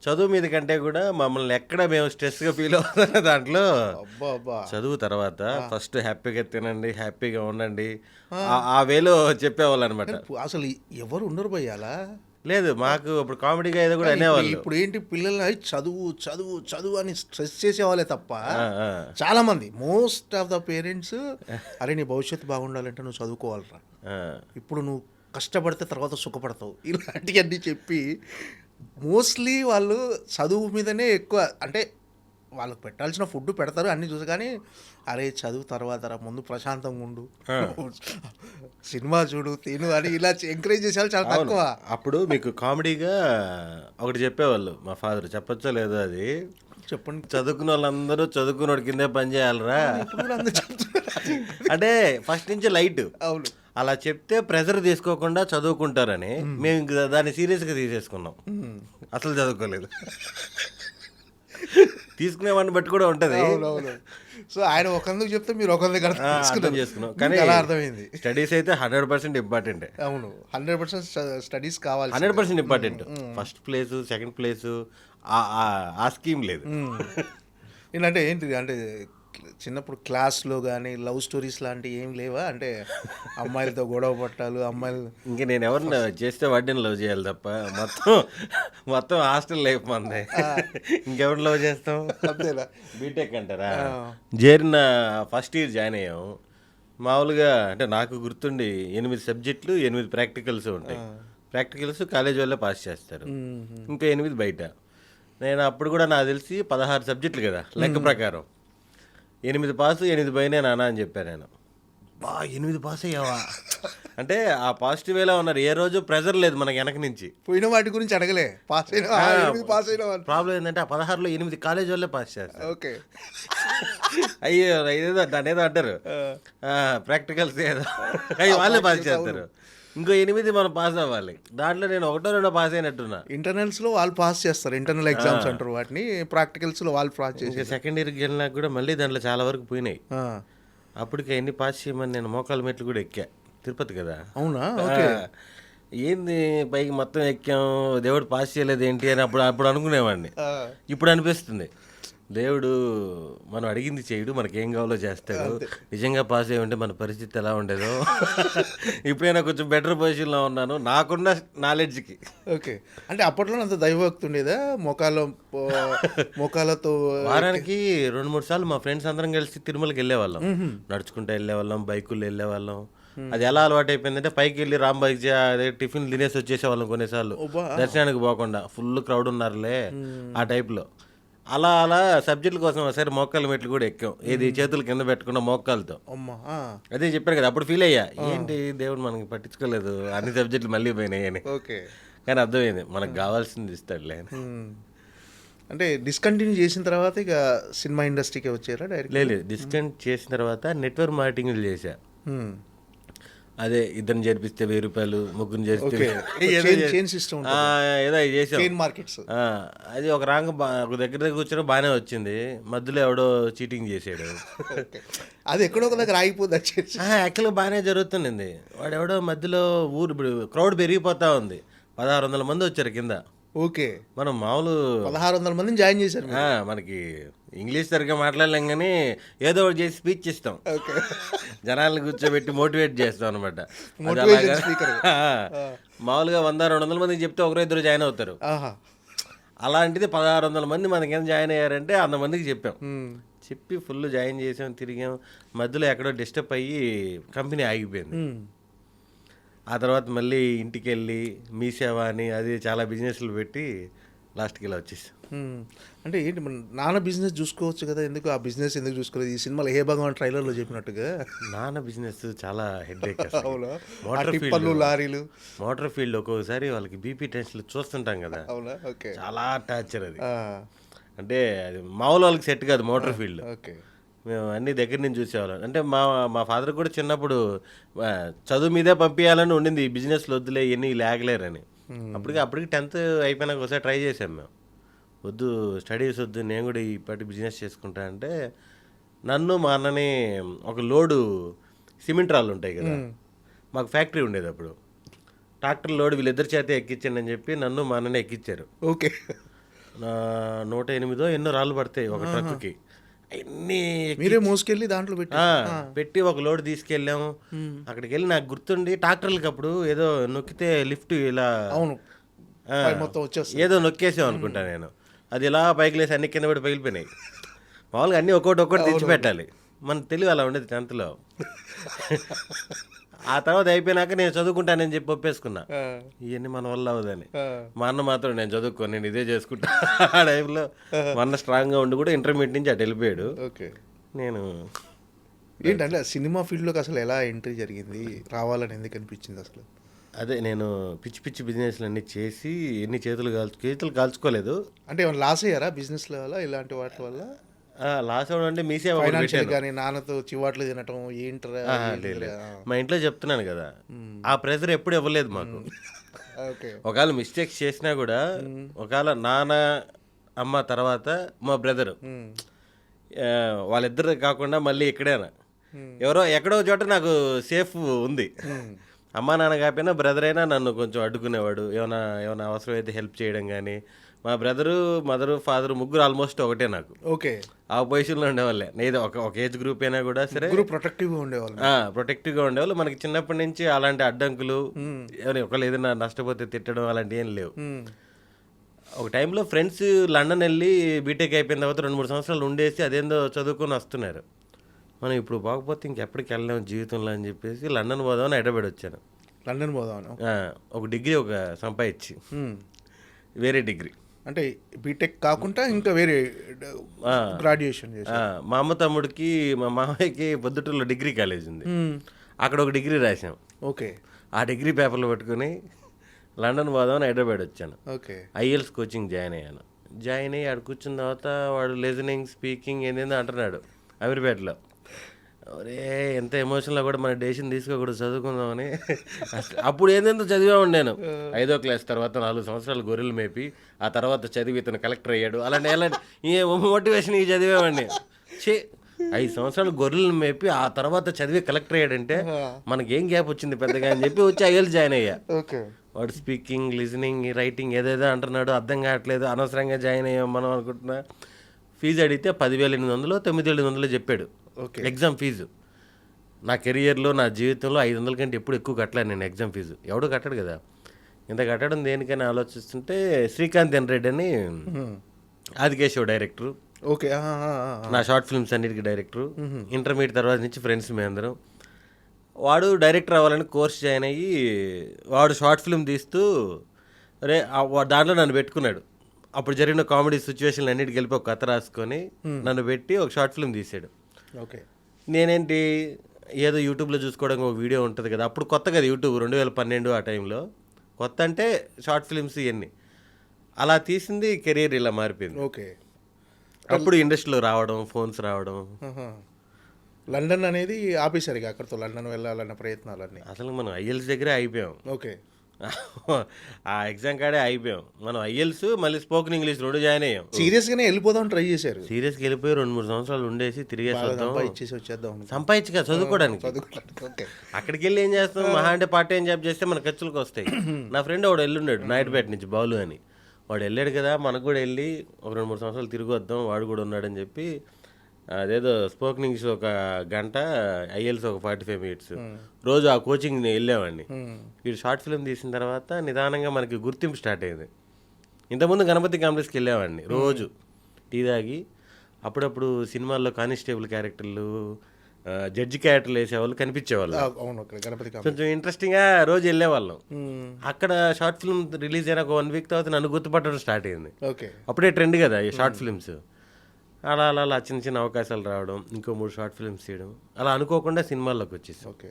చదువు మీద కంటే కూడా మమ్మల్ని ఎక్కడ మేము స్ట్రెస్గా ఫీల్ అవుతున్న దాంట్లో చదువు తర్వాత ఫస్ట్ హ్యాపీగా తినండి, హ్యాపీగా ఉండండి, ఆ వేలో చెప్పేవాళ్ళు అనమాట. అసలు ఎవరు ఉండరు భయ్యాలా? లేదు, మాకు అప్పుడు కామెడీగా ఏదో కూడా అనేవాళ్ళు. ఇప్పుడు ఏంటి పిల్లల్ని చదువు చదువు చదువు అని స్ట్రెస్ చేసేవాళ్ళే తప్ప చాలా మంది, మోస్ట్ ఆఫ్ ద పేరెంట్స్, అరే నీ భవిష్యత్తు బాగుండాలంటే నువ్వు చదువుకోవాలరా, ఇప్పుడు నువ్వు కష్టపడితే తర్వాత సుఖపడతావు, ఇలాంటివన్నీ చెప్పి మోస్ట్లీ వాళ్ళు చదువు మీదనే ఎక్కువ. అంటే వాళ్ళకి పెట్టాల్సిన ఫుడ్ పెడతారు అన్నీ చూసి, కానీ అరే చదువు తర్వాత ముందు ప్రశాంతంగా ఉండు, సినిమా చూడు, తిను అని ఇలా ఎంకరేజ్ చేసేవాళ్ళు చాలా తక్కువ. అప్పుడు మీకు కామెడీగా ఒకటి చెప్పేవాళ్ళు మా ఫాదర్, చెప్పచ్చో లేదో అది చెప్పండి. చదువుకున్న వాళ్ళందరూ చదువుకున్నోడి కిందే పని చేయాలరా అంటే ఫస్ట్ నుంచి లైట్. అవును, అలా చెప్తే ప్రెజర్ తీసుకోకుండా చదువుకుంటారని మేము దాన్ని సీరియస్గా తీసేసుకున్నాం. అసలు చదువుకోలేదు, తీసుకునేవాడిని బట్టి కూడా ఉంటుంది. సో ఆయన ఒకందుకు చెప్తే మీరు ఒకందుకు అర్థం చేసుకున్నాం. కానీ అలా అర్థమైంది. స్టడీస్ అయితే 100% ఇంపార్టెంట్. అవును, 100% స్టడీస్ కావాలి, 100% important. First place, second place ఆ స్కీమ్ లేదు. ఏంటంటే ఏంటిది అంటే చిన్నప్పుడు క్లాస్లో కానీ లవ్ స్టోరీస్ లాంటివి ఏం లేవా? అంటే అమ్మాయిలతో గొడవ పట్టాలు, అమ్మాయిలు ఇంక నేను ఎవరిని చేస్తే వాడిని లవ్ చేయాలి తప్ప మొత్తం మొత్తం హాస్టల్ లైఫ్ మంది. ఇంకెవరిని లవ్ చేస్తాం? అంతేనా? బీటెక్ అంటారా? చేరిన ఫస్ట్ ఇయర్ జాయిన్ అయ్యాం. మామూలుగా అంటే నాకు గుర్తుండి 8 సబ్జెక్టులు 8 ప్రాక్టికల్స్ ఉంటాయి. ప్రాక్టికల్స్ కాలేజ్ వాళ్ళే పాస్ చేస్తారు, ఇంకా 8 బయట. నేను అప్పుడు కూడా నాకు తెలిసి 16 సబ్జెక్టులు కదా లెక్క ప్రకారం. 8 పాసు 8 బయనే నాన్న అని చెప్పాను నేను. 8 పాస్ అయ్యావా అంటే ఆ పాజిటివ్ వేలో ఉన్నారు. ఏ రోజు ప్రెజర్ లేదు మనకి వెనక నుంచి. పోయిన వాటి గురించి అడగలే, పాస్ అయినా పాస్ అయినా. ప్రాబ్లం ఏంటంటే ఆ 16లో 8 కాలేజ్ వాళ్ళే పాస్ చేస్తారు. ఓకే. అయ్యో ఇదేదో దాని ఏదో అంటారు ప్రాక్టికల్స్ ఏదో అయ్యి వాళ్ళే పాస్ చేస్తారు. ఇంకో 8 మనం పాస్ అవ్వాలి. దాంట్లో నేను 1-2 పాస్ అయినట్టున్నా. ఇంటర్నల్స్లో వాళ్ళు పాస్ చేస్తారు, ఇంటర్నల్ ఎగ్జామ్స్ అంటారు వాటిని. ప్రాక్టికల్స్లో వాళ్ళు పాస్ చేసి ఇంకా సెకండ్ ఇయర్కి వెళ్ళినాక కూడా మళ్ళీ దాంట్లో చాలా వరకు పోయినాయి. అప్పటికి ఎన్ని పాస్ చేయమని నేను మోకాల మెట్లు కూడా ఎక్కా. తిరుపతి కదా. అవునా? ఏంది పైకి మొత్తం ఎక్కాం, దేవుడు పాస్ చేయలేదు ఏంటి అని అప్పుడు అనుకునేవాడిని. ఇప్పుడు అనిపిస్తుంది దేవుడు మనం అడిగింది చేయడు, మనకేం కావాలో చేస్తాడు. నిజంగా పాస్ అయ్యి ఉంటే మన పరిస్థితి ఎలా ఉండేదో. ఇప్పుడైనా కొంచెం బెటర్ పొజిషన్లో ఉన్నాను నాకున్న నాలెడ్జ్కి. ఓకే. అంటే అప్పట్లో అంత దైవభక్తి ఉండేదా? మోకాలతో వారానికి 2-3 సార్లు మా ఫ్రెండ్స్ అందరం కలిసి తిరుమలకి వెళ్ళేవాళ్ళం. నడుచుకుంటూ వెళ్ళేవాళ్ళం, బైకుల్లో వెళ్ళేవాళ్ళం. అది ఎలా అలవాటు అయిపోయిందంటే పైకి వెళ్ళి రాంబాగ్ అదే టిఫిన్ తినేసి వచ్చేసేవాళ్ళం కొన్నిసార్లు, దర్శనానికి పోకుండా. ఫుల్ క్రౌడ్ ఉన్నారులే ఆ టైప్లో. అలా అలా సబ్జెక్టుల కోసం సరే మోకాళ్ళ మెట్లు కూడా ఎక్కాం. ఏది చేతులు కింద పెట్టకుండా మోకాలతో. అదే చెప్పాను కదా, అప్పుడు ఫీల్ అయ్యా ఏంటి దేవుడు మనకి పట్టించుకోలేదు, అన్ని సబ్జెక్టులు మళ్ళీ పోయినాయి అని. ఓకే. కానీ అర్థమైంది మనకు కావాల్సింది ఇస్తాడులే. అంటే డిస్కంటిన్యూ చేసిన తర్వాత ఇక సినిమా ఇండస్ట్రీకి వచ్చారా డైరెక్ట్? లేదు, డిస్కంటిన్యూ చేసిన తర్వాత నెట్వర్క్ మార్కెటింగ్లు చేశా. అదే ఇద్దరిని చేర్పిస్తే 1000 రూపాయలు, ముగ్గురిని చేస్తే ఏదో చేసాం. అది ఒక ఒక దగ్గర కూర్చొని బాగానే వచ్చింది. మధ్యలో ఎవడో చీటింగ్ చేసాడు. అది ఎక్కడో ఒక దగ్గర ఆగిపోద్ది. యాక్చువల్గా బాగానే జరుగుతుంది. వాడు ఎవడో మధ్యలో ఇప్పుడు క్రౌడ్ పెరిగిపోతా ఉంది. 1600 మంది వచ్చారు కింద. ఓకే. మనం మామూలు 1600 మందిని జాయిన్ చేశారు. మనకి ఇంగ్లీష్ సరిగ్గా మాట్లాడలేం కానీ ఏదో ఒకటి చేసి స్పీచ్ ఇస్తాం, జనాలను కూర్చోబెట్టి మోటివేట్ చేస్తాం అనమాట. మామూలుగా 100-200 మందికి చెప్తే 1-2 జాయిన్ అవుతారు. అలాంటిది 1600 మంది మనకి ఎంత జాయిన్ అయ్యారంటే 100 మందికి చెప్పాం. చెప్పి ఫుల్ జాయిన్ చేసాం, తిరిగాం. మధ్యలో ఎక్కడో డిస్టర్బ్ అయ్యి కంపెనీ ఆగిపోయింది. ఆ తర్వాత మళ్ళీ ఇంటికి వెళ్ళి మీ సేవ అని అది చాలా బిజినెస్లు పెట్టి లాస్ట్కి ఇలా వచ్చేసి. అంటే ఏంటి మన నాన్న బిజినెస్ చూసుకోవచ్చు కదా, ఎందుకు ఆ బిజినెస్ ఎందుకు చూసుకోలేదు? ఈ సినిమాలో హే భగవాన్ ట్రైలర్లో చెప్పినట్టుగా నాన్న బిజినెస్ చాలా హెడ్ఏక్. లారీలు మోటార్ ఫీల్డ్ ఒక్కొక్కసారి వాళ్ళకి బీపీ టెన్షన్లు చూస్తుంటాం కదా, చాలా టార్చర్ అది. అంటే అది మామూలు వాళ్ళకి సెట్ కాదు మోటార్ ఫీల్డ్. మేము అన్ని దగ్గర నుంచి చూసేవాళ్ళం. అంటే మా ఫాదర్ కూడా చిన్నప్పుడు చదువు మీదే పంపించాలని ఉండింది, ఈ బిజినెస్లు వద్దులే ఇవన్నీ లేకలేరని. అప్పటికి 10th అయిపోయినాక ఒకసారి ట్రై చేసాం మేము. వద్దు స్టడీస్ వద్దు, నేను కూడా ఇప్పటి బిజినెస్ చేసుకుంటా అంటే నన్ను మా అన్నని ఒక లోడు సిమెంట్ రాళ్ళు ఉంటాయి కదా, మాకు ఫ్యాక్టరీ ఉండేది అప్పుడు. ట్రాక్టర్ లోడ్ వీళ్ళిద్దరి చేత ఎక్కించండి అని చెప్పి నన్ను మా అన్నని ఎక్కించారు. ఓకే. 108 ఎన్నో రాళ్ళు పడతాయి ఒక ట్రక్కి. అన్నీ మీరే మోసుకెళ్ళి దాంట్లో పెట్టి ఒక లోడ్ తీసుకెళ్ళాము. అక్కడికి వెళ్ళి నాకు గుర్తుండి ట్రాక్టర్లకి అప్పుడు ఏదో నొక్కితే లిఫ్ట్ ఇలా ఏదో నొక్కేసాం అనుకుంటా నేను. అది ఇలా పైకి లేసి అన్ని కింద పడి పగిలిపోయినాయి. మామూలుగా అన్నీ ఒక్కొక్కటి తెచ్చిపెట్టాలి, మన తెలివి అలా ఉండేది 10thలో. ఆ తర్వాత అయిపోయినాక నేను చదువుకుంటానని చెప్పి ఒప్పేసుకున్నా, ఇవన్నీ మన వల్ల అవ్వదని. మా అన్న మాత్రం నేను చదువుకోను, నేను ఇదే చేసుకుంటా. ఆ టైంలో మా అన్న స్ట్రాంగ్గా ఉండి కూడా ఇంటర్మీడియట్ నుంచి అటు వెళ్ళిపోయాడు. నేను ఏంటంటే సినిమా ఫీల్డ్లోకి అసలు ఎలా ఎంట్రీ జరిగింది, రావాలని ఎందుకు అనిపించింది అసలు? అదే నేను పిచ్చి పిచ్చి బిజినెస్లు అన్నీ చేసి ఎన్ని చేతులు కాల్చుకోలేదు. అంటే ఏమైనా లాస్ అయ్యారా బిజినెస్ల వల్ల, ఇలాంటి వాటి వల్ల? లాస్ అవడం అంటే మీ సేవ కానీ నాన్నతో చివాట్లు తినటం ఏంటరా? మా ఇంట్లో చెప్తున్నాను కదా, ఆ ప్రెజర్ ఎప్పుడు ఇవ్వలేదు మాకు. ఒకవేళ మిస్టేక్స్ చేసినా కూడా ఒకవేళ నాన్న అమ్మ తర్వాత మా బ్రదరు, వాళ్ళిద్దరు కాకుండా మళ్ళీ ఎక్కడైనా ఎక్కడో చోట నాకు సేఫ్ ఉంది. అమ్మా నాన్న కాకపోయినా బ్రదర్ అయినా నన్ను కొంచెం అడ్డుకునేవాడు. ఏమైనా అవసరం అయితే హెల్ప్ చేయడం కానీ, మా బ్రదరు, మదరు, ఫాదరు ముగ్గురు ఆల్మోస్ట్ ఒకటే నాకు. ఓకే. ఆ పొజిషన్లో ఉండేవాళ్ళే. ఏదో ఒక ఏజ్ గ్రూప్ అయినా కూడా సరే ముగ్గురు ప్రొటెక్టివ్గా ఉండేవాళ్ళు. ప్రొటెక్టివ్గా ఉండేవాళ్ళు. మనకి చిన్నప్పటి నుంచి అలాంటి అడ్డంకులు, ఒకళ్ళు ఏదైనా నష్టపోతే తిట్టడం అలాంటివి ఏం లేవు. ఒక టైంలో ఫ్రెండ్స్ లండన్ వెళ్ళి బీటెక్ అయిపోయిన తర్వాత 2-3 సంవత్సరాలు ఉండేసి అదేందో చదువుకొని వస్తున్నారు. మనం ఇప్పుడు పోకపోతే ఇంకెప్పటికి వెళ్ళలేము జీవితంలో అని చెప్పేసి లండన్ పోదామని హైదరాబాద్ వచ్చాను. లండన్ పోదాం. ఒక డిగ్రీ సంపాదించి వేరే డిగ్రీ అంటే బీటెక్ కాకుండా ఇంకా వేరే గ్రాడ్యుయేషన్ చేసి. మా అమ్మ తమ్ముడికి మా మామయ్యకి పొద్దుటూరులో డిగ్రీ కాలేజ్ ఉంది, అక్కడ ఒక డిగ్రీ రాసాం. ఓకే. ఆ డిగ్రీ పేపర్లు పట్టుకుని లండన్ పోదామని హైదరాబాద్ వచ్చాను. ఓకే. ఐఎల్స్ కోచింగ్ జాయిన్ అయ్యాను. జాయిన్ అయ్యి ఆడ కూర్చున్న తర్వాత వాడు లిజనింగ్, స్పీకింగ్ ఏందేందో అంటున్నాడు అమీర్పేటలో. ఒరే ఎంత ఎమోషన్లో కూడా మన డెసిషన్ తీసుకోకూడదు చదువుకుందామని. అప్పుడు ఏంటంటే చదివామండి నేను 5వ క్లాస్ తర్వాత 4 సంవత్సరాలు గొర్రెలు మేపి ఆ తర్వాత చదివి ఇతను కలెక్టర్ అయ్యాడు అలాంటి ఏ మోటివేషన్ ఇవి చదివామండి. 5 సంవత్సరాలు గొర్రెలు మేపి ఆ తర్వాత చదివి కలెక్టర్ అయ్యాడంటే మనకేం గ్యాప్ వచ్చింది పెద్దగా అని చెప్పి వచ్చి ఐఎల్స్ జాయిన్ అయ్యా. వాడు స్పీకింగ్, లిజనింగ్, రైటింగ్ ఏదేదో అంటున్నాడు, అర్థం కావట్లేదు, అనవసరంగా జాయిన్ అయ్యాం మనం అనుకుంటున్నా. ఫీజు అడిగితే 10,800 9,700 చెప్పాడు ఎగ్జామ్ ఫీజు. నా కెరియర్లో నా జీవితంలో 500 కంటే ఎప్పుడు ఎక్కువ కట్టలేదు నేను ఎగ్జామ్ ఫీజు. ఎవడు కట్టాడు కదా, ఇంత కట్టడం దేనికైనా ఆలోచిస్తుంటే శ్రీకాంత్ ఎన్ రెడ్డి అని ఆదికేశవ్ డైరెక్టరు, ఓకే, నా షార్ట్ ఫిల్మ్స్ అన్నిటికీ డైరెక్టరు. ఇంటర్మీడియట్ తర్వాత నుంచి ఫ్రెండ్స్ మేము అందరం. వాడు డైరెక్టర్ అవ్వాలని కోర్స్ జాయిన్ అయ్యి వాడు షార్ట్ ఫిల్మ్ తీస్తూ దాంట్లో నన్ను పెట్టుకున్నాడు. అప్పుడు జరిగిన కామెడీ సిచ్యువేషన్లు అన్నిటికి వెళ్ళి ఒక కథ రాసుకొని నన్ను పెట్టి ఒక షార్ట్ ఫిల్మ్ తీసాడు. ఓకే. నేనేంటి ఏదో యూట్యూబ్లో చూసుకోవడానికి ఒక వీడియో ఉంటుంది కదా, అప్పుడు కొత్త కదా యూట్యూబ్, 2012 ఆ టైంలో కొత్త అంటే షార్ట్ ఫిల్మ్స్ ఇవన్నీ. అలా తీసింది కెరీర్ ఇలా మారిపోయింది. ఓకే. అప్పుడు ఇండస్ట్రీలో రావడం, ఫోన్స్ రావడం. లండన్ అనేది ఆపేసరిగా అక్కడితో లండన్ వెళ్ళాలన్న ప్రయత్నాలన్నీ అసలు మనం ఐఎల్స్ దగ్గరే అయిపోయాం. ఓకే. ఆ ఎగ్జామ్ కాడే అయిపోయాం మనం. ఐఎల్స్ మళ్ళీ స్పోకెన్ ఇంగ్లీష్ 2 జాయిన్ అయ్యాం. సీరియస్గానే వెళ్ళిపోదాం ట్రై చేశారు. సీరియస్గా వెళ్ళిపోయి 2-3 సంవత్సరాలు ఉండేసి తిరిగేసి వచ్చేద్దాం. సంపాదించగా చదువుకోవడానికి. అక్కడికి వెళ్ళి ఏం చేస్తాం, మహా అంటే పార్ట్ టైం జాబ్ చేస్తే మన ఖర్చులకు వస్తాయి. నా ఫ్రెండ్ వాడు వెళ్ళున్నాడు నాయుడుపేట నుంచి, బాలు అని. వాడు వెళ్ళాడు కదా, మనకు కూడా వెళ్ళి ఒక 2-3 సంవత్సరాలు తిరిగి వద్దాం, వాడు కూడా ఉన్నాడని చెప్పి అదేదో స్పోకెన్ ఇంగ్లీష్ 1 గంట, ఐఎల్స్ ఒక 45 minutes రోజు ఆ కోచింగ్ వెళ్ళామండి. వీడు షార్ట్ ఫిల్మ్ తీసిన తర్వాత నిదానంగా మనకి గుర్తింపు స్టార్ట్ అయింది. ఇంతకుముందు గణపతి కాంప్లెక్స్కి వెళ్ళామండి రోజు టీ తాగి. అప్పుడప్పుడు సినిమాల్లో కానిస్టేబుల్ క్యారెక్టర్లు, జడ్జి క్యారెక్టర్లు వేసేవాళ్ళు కనిపించేవాళ్ళు. కొంచెం ఇంట్రెస్టింగ్గా రోజు వెళ్ళేవాళ్ళం. అక్కడ షార్ట్ ఫిల్మ్ రిలీజ్ అయిన ఒక 1 week తర్వాత నన్ను గుర్తుపట్టడం స్టార్ట్ అయింది. అప్పుడే ట్రెండ్ కదా ఈ షార్ట్ ఫిల్మ్స్. అలా అలా అలా చిన్న చిన్న అవకాశాలు రావడం, ఇంకో 3 షార్ట్ ఫిల్మ్స్ చేయడం, అలా అనుకోకుండా సినిమాల్లోకి వచ్చేసి. ఓకే.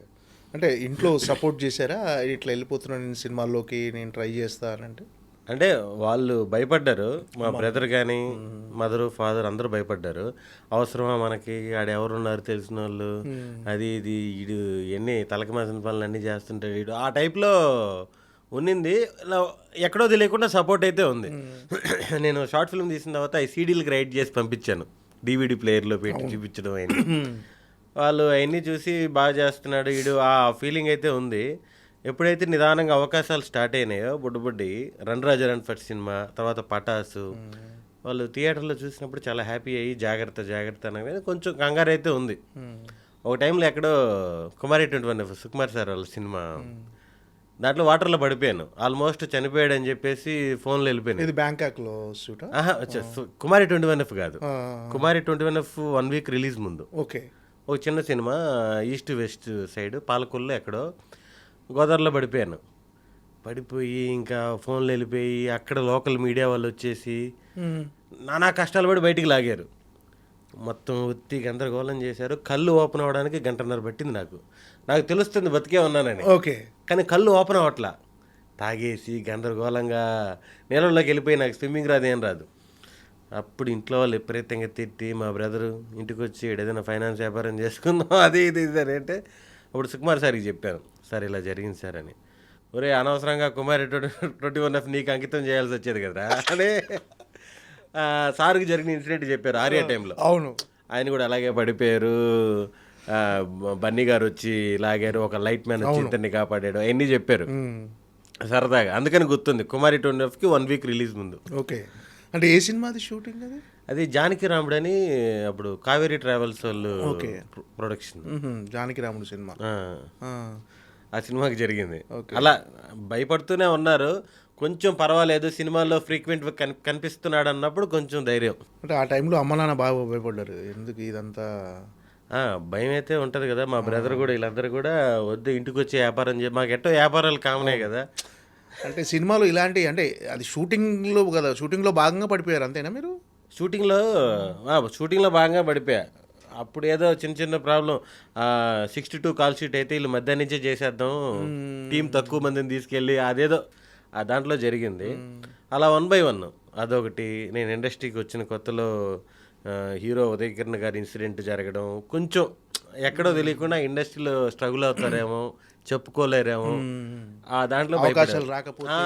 అంటే ఇంట్లో సపోర్ట్ చేశారా, ఇట్లా వెళ్ళిపోతున్నాను నేను సినిమాల్లోకి, నేను ట్రై చేస్తానంటే? అంటే వాళ్ళు భయపడ్డారు, మా బ్రదర్ కానీ మదరు, ఫాదర్ అందరూ భయపడ్డారు. అవసరమా మనకి, ఆడెవరున్నారు తెలిసిన వాళ్ళు, అది ఇది వీడు ఎన్ని తలకమాసిన పనులు అన్నీ చేస్తుంటాడు వీడు, ఆ టైప్లో ఉన్నింది. ఎక్కడో తెలియకుండా సపోర్ట్ అయితే ఉంది. నేను షార్ట్ ఫిల్మ్ తీసిన తర్వాత ఈ సీడీలకు రైట్ చేసి పంపించాను, DVD ప్లేయర్లో పెట్టి చూపించడం అయింది. వాళ్ళు అవన్నీ చూసి బాగా చేస్తున్నాడు వీడు, ఆ ఫీలింగ్ అయితే ఉంది. ఎప్పుడైతే నిదానంగా అవకాశాలు స్టార్ట్ అయినాయో బుడ్డి రన్ రాజా రన్ ఫస్ట్ సినిమా, తర్వాత పటాసు, వాళ్ళు థియేటర్లో చూసినప్పుడు చాలా హ్యాపీ అయ్యి జాగ్రత్త జాగ్రత్త అనేది కొంచెం కంగారు అయితే ఉంది. ఒక టైంలో ఎక్కడో కుమారి 21 సుకుమార్ సార్ వాళ్ళ సినిమా, దాంట్లో వాటర్లో పడిపోయాను, ఆల్మోస్ట్ చనిపోయాడు అని చెప్పేసి ఫోన్లో వెళ్ళిపోయాను. ఇది బ్యాంకాక్లో షూట్? కుమారి 21 కాదు, కుమారి 21 1 week రిలీజ్ ముందు. ఓకే. ఒక చిన్న సినిమా ఈస్ట్ వెస్ట్ సైడ్ పాలకొల్లో ఎక్కడో గోదావరిలో పడిపోయాను. పడిపోయి ఇంకా ఫోన్లో వెళ్ళిపోయి అక్కడ లోకల్ మీడియా వాళ్ళు వచ్చేసి నానా కష్టాలు పడి బయటికి లాగారు. మొత్తం ఉత్తి గందరగోళం చేశారు. కళ్ళు ఓపెన్ అవ్వడానికి 1.5 గంట పట్టింది. నాకు తెలుస్తుంది బతికే ఉన్నానని. ఓకే. కానీ కళ్ళు ఓపెన్ అవ్వట్లా. తాగేసి గందరగోళంగా నీళ్ళలోకి వెళ్ళిపోయి నాకు స్విమ్మింగ్ రాదు, ఏం రాదు. అప్పుడు ఇంట్లో వాళ్ళు విపరీతంగా తిట్టి, మా బ్రదరు ఇంటికి వచ్చి ఏదైనా ఫైనాన్స్ వ్యాపారం చేసుకుందాం అది ఇది ఇది అంటే, అప్పుడు సుకుమార్ సార్కి చెప్పాను, సార్ ఇలా జరిగింది సార్ అని. ఒరే అనవసరంగా కుమారి 21 నీకు అంకితం చేయాల్సి వచ్చేది కదా అదే సార్కి జరిగిన ఇన్సిడెంట్ చెప్పారు ఆర్యా టైంలో. అవును, ఆయన కూడా అలాగే పడిపోయారు. బన్నీ గారు వచ్చి లాగారు, ఒక లైట్ మ్యాన్ వచ్చి ఇతన్ని కాపాడాడు, అవన్నీ చెప్పారు. సరదాగా అందుకని గుర్తుంది. కుమారి 20కి 1 వీక్ రిలీజ్ ముందు. ఓకే. అంటే ఏ సినిమాది షూటింగ్ అది? అది జానకి రాముడు అని అప్పుడు కావేరీ ట్రావెల్స్ వాళ్ళు ఓకే. ప్రొడక్షన్. జానకి రాముడు సినిమా. ఆ, ఆ సినిమాకి జరిగింది. ఓకే. అలా భయపడుతూనే ఉన్నారు. కొంచెం పర్వాలేదు సినిమాల్లో ఫ్రీక్వెంట్ కనిపిస్తున్నాడు అన్నప్పుడు కొంచెం ధైర్యం. అంటే ఆ టైంలో అమ్మ నాన్న బాగా భయపడ్డారు, ఎందుకు ఇదంతా. భయం అయితే ఉంటుంది కదా. మా బ్రదర్ కూడా వీళ్ళందరూ కూడా వద్దు ఇంటికి వచ్చి వ్యాపారం మాకు ఎట్టో వ్యాపారాలు కామనే కదా. అంటే సినిమాలో ఇలాంటి అంటే అది షూటింగ్లో కదా, షూటింగ్లో భాగంగా పడిపోయారు అంతేనా మీరు? షూటింగ్లో భాగంగా పడిపోయా. అప్పుడు ఏదో చిన్న చిన్న ప్రాబ్లం, 62 కాల్ షీట్ అయితే వీళ్ళు మధ్యాహ్నం నుంచే చేసేద్దాం, టీం తక్కువ మందిని తీసుకెళ్ళి అదేదో దాంట్లో జరిగింది. అలా 1 by 1 అదొకటి. నేను ఇండస్ట్రీకి వచ్చిన కొత్తలో హీరో ఉదయ్ కిరణ్ గారి ఇన్సిడెంట్ జరగడం, కొంచెం ఎక్కడో తెలియకుండా ఇండస్ట్రీలో స్ట్రగుల్ అవుతారేమో, చెప్పుకోలేరేమో, ఆ దాంట్లో అవకాశాలు రాకపోతే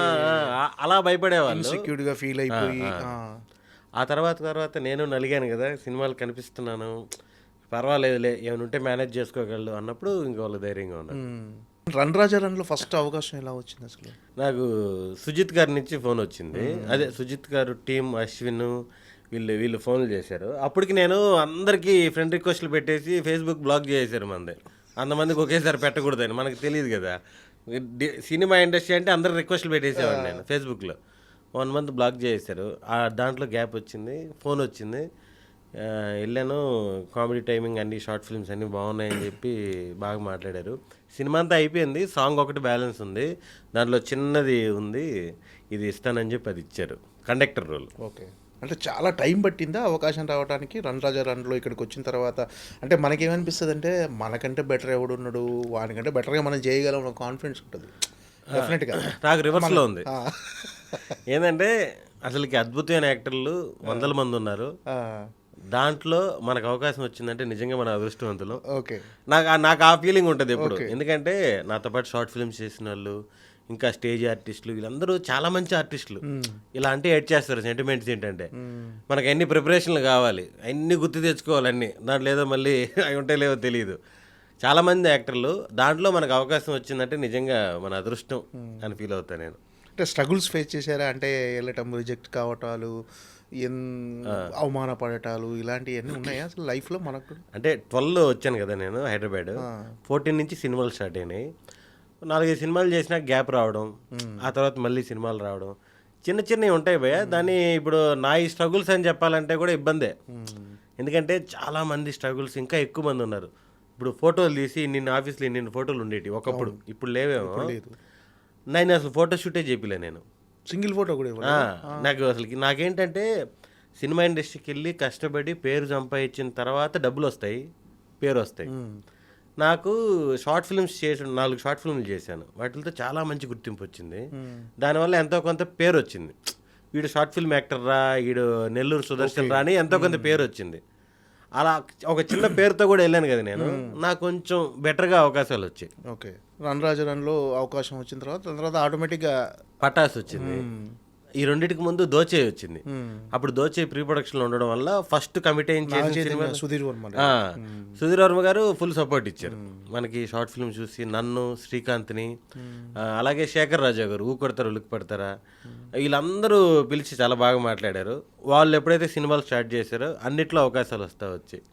అలా భయపడేవాళ్ళు. ఇన్సెక్యూర్డ్గా ఫీల్ అయిపోయి. ఆ తర్వాత నేను నలిగాను కదా, సినిమాలు కనిపిస్తున్నాను, పర్వాలేదులే ఏమైనా ఉంటే మేనేజ్ చేసుకోగలడు అన్నప్పుడు ఇంక వాళ్ళు ధైర్యంగా ఉన్నారు. రన్ రాజా రన్లో ఫస్ట్ అవకాశం ఎలా వచ్చింది అసలు? నాకు సుజిత్ గారి నుంచి ఫోన్ వచ్చింది. అదే సుజిత్ గారు టీం అశ్విన్ వీళ్ళు ఫోన్లు చేశారు. అప్పటికి నేను అందరికీ ఫ్రెండ్ రిక్వెస్ట్లు పెట్టేసి ఫేస్బుక్ బ్లాక్ చేశారు. మంది అంతమందికి ఒకేసారి పెట్టకూడదని మనకు తెలియదు కదా. సినిమా ఇండస్ట్రీ అంటే అందరు రిక్వెస్ట్లు పెట్టేసేవాడిని నేను ఫేస్బుక్లో. 1 month బ్లాక్ చేశారు. దాంట్లో గ్యాప్ వచ్చింది, ఫోన్ వచ్చింది, వెళ్ళాను. కామెడీ టైమింగ్ అన్ని షార్ట్ ఫిల్మ్స్ అన్నీ బాగున్నాయని చెప్పి బాగా మాట్లాడారు. సినిమా అంతా అయిపోయింది, సాంగ్ ఒకటి బ్యాలెన్స్ ఉంది, దాంట్లో చిన్నది ఉంది, ఇది ఇస్తానని చెప్పి అది ఇచ్చారు, కండక్టర్ రోల్. ఓకే. అంటే చాలా టైం పట్టిందా అవకాశం రావడానికి రన్ రాజా రన్లో ఇక్కడికి వచ్చిన తర్వాత? అంటే మనకేమనిపిస్తుంది అంటే మనకంటే బెటర్ ఎవడున్నాడు, వానికంటే బెటర్గా మనం చేయగలం కాన్ఫిడెన్స్ ఉంటుంది డెఫినెట్గా. నాకు రివర్స్లో ఉంది. ఏంటంటే అసలుకి అద్భుతమైన యాక్టర్లు 100 మంది ఉన్నారు. దాంట్లో మనకు అవకాశం వచ్చిందంటే నిజంగా మన అదృష్టవంతులు. ఓకే. నాకు ఆ ఫీలింగ్ ఉంటుంది ఎప్పుడు. ఎందుకంటే నాతో పాటు షార్ట్ ఫిల్మ్స్ చేసిన వాళ్ళు, ఇంకా స్టేజ్ ఆర్టిస్టులు, వీళ్ళందరూ చాలా మంచి ఆర్టిస్టులు. ఇలా అంటే యాడ్ చేస్తారు. సెంటిమెంట్స్ ఏంటంటే మనకు ఎన్ని ప్రిపరేషన్లు కావాలి, అన్ని గుర్తు తెచ్చుకోవాలి, అన్ని దాంట్లో ఏదో మళ్ళీ అవి ఉంటే లేవో తెలియదు. చాలామంది యాక్టర్లు, దాంట్లో మనకు అవకాశం వచ్చిందంటే నిజంగా మన అదృష్టం అని ఫీల్ అవుతాను నేను. అంటే స్ట్రగుల్స్ ఫేస్ చేశారా? అంటే వెళ్ళటం, రిజెక్ట్ కావటాలు, అవమానపడటాలు ఇలాంటివన్నీ ఉన్నాయా అసలు లైఫ్లో మనకు? అంటే 12లో వచ్చాను కదా నేను హైదరాబాద్. 14 నుంచి సినిమాలు స్టార్ట్ అయినాయి. 4-5 సినిమాలు చేసినా గ్యాప్ రావడం, ఆ తర్వాత మళ్ళీ సినిమాలు రావడం, చిన్న చిన్నవి ఉంటాయి భయ్య. దాన్ని ఇప్పుడు నా ఈ స్ట్రగుల్స్ అని చెప్పాలంటే కూడా ఇబ్బందే. ఎందుకంటే చాలామంది స్ట్రగుల్స్ ఇంకా ఎక్కువ మంది ఉన్నారు. ఇప్పుడు ఫోటోలు తీసి నిన్న ఆఫీస్లో ఇన్ని ఫోటోలు ఉండేవి ఒకప్పుడు, ఇప్పుడు లేవేమో. నేను అసలు ఫోటో షూటే చెప్పలే నేను, సింగిల్ ఫోటో కూడా. నాకు అసలుకి నాకేంటంటే సినిమా ఇండస్ట్రీకి వెళ్ళి కష్టపడి పేరు సంపాదించిన తర్వాత డబ్బులు వస్తాయి, పేరు వస్తాయి. నాకు షార్ట్ ఫిల్మ్స్ 4 షార్ట్ ఫిల్మ్లు చేశాను, వాటితో చాలా మంచి గుర్తింపు వచ్చింది. దానివల్ల ఎంతో కొంత పేరు వచ్చింది. వీడు షార్ట్ ఫిల్మ్ యాక్టర్ రా, వీడు నెల్లూరు సుదర్శన్ రా అని ఎంతో కొంత పేరు వచ్చింది. అలా ఒక చిన్న పేరుతో కూడా వెళ్ళాను కదా నేను, నాకు కొంచెం బెటర్గా అవకాశాలు వచ్చాయి. ఓకే. రన్ రాజా రన్లో అవకాశం వచ్చిన తర్వాత ఆటోమేటిక్గా పటాస్ వచ్చింది. ఈ రెండింటికి ముందు దోచే వచ్చింది. అప్పుడు దోచే ప్రీ ప్రొడక్షన్లో ఉండడం వల్ల ఫస్ట్ కమిట్ సుధీర్ వర్మ గారు ఫుల్ సపోర్ట్ ఇచ్చారు మనకి. షార్ట్ ఫిల్మ్ చూసి నన్ను, శ్రీకాంత్ని, అలాగే శేఖర్ రాజా గారు ఊకొడతారు ఉలికి పడతారా, వీళ్ళందరూ పిలిచి చాలా బాగా మాట్లాడారు. వాళ్ళు ఎప్పుడైతే సినిమాలు స్టార్ట్ చేశారో అన్నిట్లో అవకాశాలు వచ్చాయి.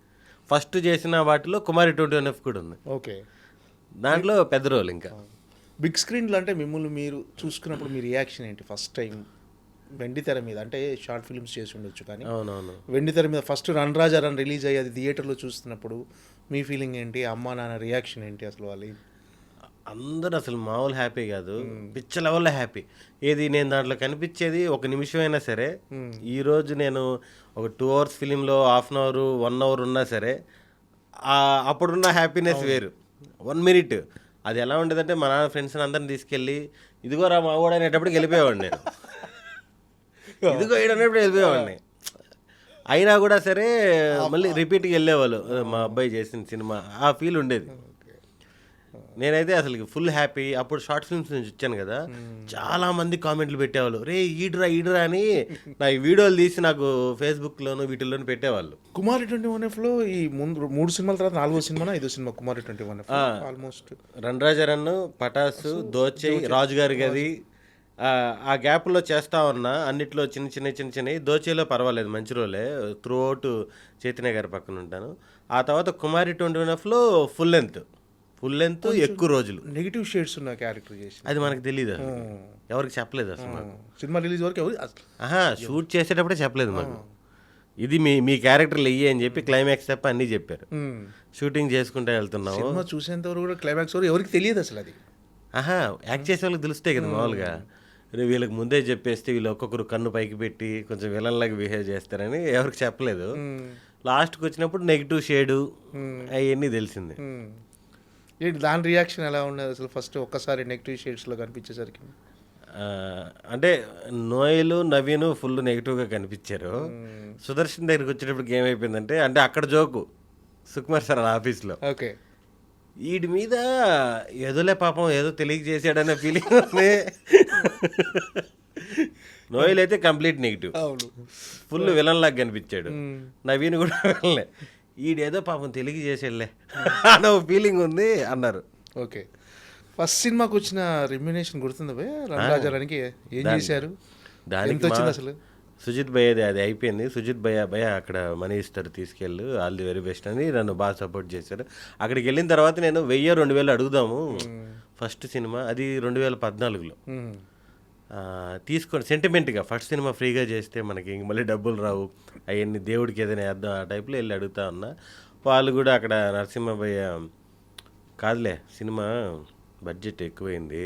ఫస్ట్ చేసిన వాటిలో కుమారి 21F కూడా ఉంది. ఓకే. దాంట్లో పెద్ద రోల్. ఇంకా బిగ్ స్క్రీన్లో అంటే మిమ్మల్ని మీరు చూసుకున్నప్పుడు మీ రియాక్షన్ ఏంటి? ఫస్ట్ టైం వెండి తెర మీద, అంటే షార్ట్ ఫిల్మ్స్ చేసి ఉండొచ్చు కానీ అవునవును, వెండి తెర మీద ఫస్ట్ రన్ రాజా రన్ రిలీజ్ అయ్యి అది థియేటర్లో చూస్తున్నప్పుడు మీ ఫీలింగ్ ఏంటి? అమ్మ నాన్న రియాక్షన్ ఏంటి? అసలు వాళ్ళు అందరూ అసలు మామూలు హ్యాపీ కాదు, పిచ్చ లెవెల్లో హ్యాపీ. ఏది నేను దాంట్లో కనిపించేది 1 నిమిషం అయినా సరే, ఈరోజు నేను ఒక 2 hours ఫిలింలో 1/2 hour 1 hour ఉన్నా సరే అప్పుడున్న హ్యాపీనెస్ వేరు. 1 minute అది ఎలా ఉండేదంటే మా నాన్న ఫ్రెండ్స్ని అందరిని తీసుకెళ్ళి ఇదిగో రా మా వాడు అనేటప్పటికి వెళ్ళిపోయేవాడిని నేను. ఇదిగో ఏడనేప్పుడు వెళ్ళిపోయేవాడిని. అయినా కూడా సరే మళ్ళీ రిపీట్గా వెళ్ళేవాళ్ళు, మా అబ్బాయి చేసిన సినిమా, ఆ ఫీల్ ఉండేది. నేనైతే అసలు ఫుల్ హ్యాపీ. అప్పుడు షార్ట్ ఫిల్మ్స్ నుంచి వచ్చాను కదా, చాలా మంది కామెంట్లు పెట్టేవాళ్ళు, రే ఈడ్రా అని నా ఈ వీడియోలు తీసి నాకు ఫేస్బుక్లోను వీటిల్లోనూ పెట్టేవాళ్ళు. కుమారి 21Fలో ఈ ముందు 3 సినిమాల తర్వాత 4వ సినిమా 5వ సినిమా కుమారి 21F ఆల్మోస్ట్. రన్ రాజా రన్, పటాసు, దోచే, రాజుగారి గది, ఆ గ్యాప్లో చేస్తా ఉన్నా అన్నిట్లో చిన్న దోచేలో పర్వాలేదు మంచి రోలే త్రూ అవుట్ చైతన్య గారి పక్కన ఉంటాను. ఆ తర్వాత కుమారి 21Fలో ఫుల్ లెంత్ ఎక్కువ రోజులు. నెగిటివ్ షేడ్స్ ఉన్న క్యారెక్టర్ చేసి అది మనకు తెలియదు అసలు, ఎవరికి చెప్పలేదు అసలు మాకు. సినిమా రిలీజ్ వరకు ఎవరు షూట్ చేసేటప్పుడే చెప్పలేదు మాకు. ఇది మీ క్యారెక్టర్లు వెయ్యి అని చెప్పి క్లైమాక్స్ తప్ప అన్నీ చెప్పారు. షూటింగ్ చేసుకుంటూ వెళ్తున్నాము. సినిమా చూసేంత వరకు కూడా క్లైమాక్స్ వరకు ఎవరికి తెలియదు అసలు అది. యాక్ట్ చేసే వాళ్ళకి తెలుస్తాయి కదా మామూలుగా. వీళ్ళకి ముందే చెప్పేస్తే వీళ్ళు ఒక్కొక్కరు కన్ను పైకి పెట్టి కొంచెం విలన్లాగా బిహేవ్ చేస్తారని ఎవరికి చెప్పలేదు. లాస్ట్కి వచ్చినప్పుడు నెగిటివ్ షేడు అవన్నీ తెలిసింది. ఏంటి దాని రియాక్షన్ ఎలా ఉండదు అసలు ఫస్ట్ ఒక్కసారి నెగిటివ్ షేడ్స్లో కనిపించేసరికి? అంటే నోయలు నవీను ఫుల్ నెగిటివ్గా కనిపించారు. సుదర్శన్ దగ్గరికి వచ్చేటప్పటికి ఏమైపోయిందంటే, అంటే అక్కడ జోకు సుకుమార్ సార్ ఆఫీస్లో ఓకే వీడి మీద ఏదోలే పాపం ఏదో తెలియజేసాడనే ఫీలింగ్ ఉంది. నోయల్ అయితే కంప్లీట్ నెగిటివ్, ఫుల్ విలన్ లాగా కనిపించాడు. నవీన్ కూడా విలనే, ఈడేదో పాపం తెలియజేసాడులే అన్న ఫీలింగ్ ఉంది అన్నారు. ఓకే, ఫస్ట్ సినిమాకి వచ్చిన రెమ్యునేషన్ గుర్తుందా భయ్య? రంగరాజానికి ఏం చేశారు? దానికి వచ్చింది అసలు? సుజిత్ భయ్యది అది అయిపోయింది. సుజిత్ భయ్య అక్కడ మనీ ఇస్తారు తీసుకెళ్ళు, ఆల్ ది వెరీ బెస్ట్ అని నన్ను బాగా సపోర్ట్ చేశారు. అక్కడికి వెళ్ళిన తర్వాత నేను 1000-2000 అడుగుదాము ఫస్ట్ సినిమా, అది 2014లో తీసుకోండి సెంటిమెంట్గా. ఫస్ట్ సినిమా ఫ్రీగా చేస్తే మనకి మళ్ళీ డబ్బులు రావు, అవన్నీ దేవుడికి ఏదైనా వేద్దాం ఆ టైప్లో వెళ్ళి అడుగుతా ఉన్నా. వాళ్ళు కూడా అక్కడ నరసింహ భయ్య కాదులే సినిమా బడ్జెట్ ఎక్కువైంది,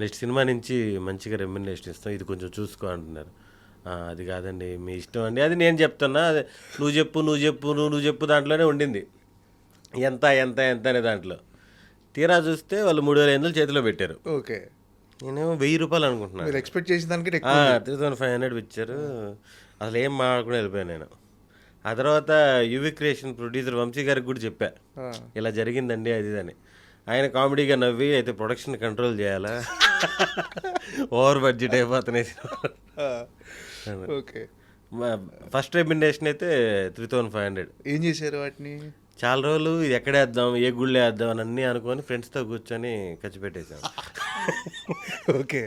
నెక్స్ట్ సినిమా నుంచి మంచిగా రెమ్యునరేషన్ ఇస్తాం, ఇది కొంచెం చూసుకో అంటున్నారు. అది కాదండి మీ ఇష్టం అండి, అది నేను చెప్తున్నా, అదే నువ్వు చెప్పు దాంట్లోనే ఉండింది ఎంత అనే దాంట్లో. తీరా చూస్తే వాళ్ళు 3500 చేతిలో పెట్టారు. ఓకే, నేనేమో 1000 రూపాయలు అనుకుంటున్నాను. మీరు ఎక్స్పెక్ట్ చేసిన దానికి 3500 ఇచ్చారు. అసలు ఏం మాట్లాడుకుని వెళ్ళిపోయాను నేను. ఆ తర్వాత యువి క్రియేషన్ ప్రొడ్యూసర్ వంశీ గారికి కూడా చెప్పా ఇలా జరిగిందండి అది అని. ఆయన కామెడీగా నవ్వి అయితే ప్రొడక్షన్ కంట్రోల్ చేయాలా, ఓవర్ బడ్జెట్ అయిపోతున్నాయి. ఓకే, ఫస్ట్ రెమ్యునరేషన్ అయితే 3500. ఏం చేశారు వాటిని? చాలా రోజులు ఇది ఎక్కడ వేద్దాం, ఏ గుళ్ళో వేద్దాం అని అన్నీ అనుకొని ఫ్రెండ్స్తో కూర్చొని ఖర్చు పెట్టేశాం. ఓకే,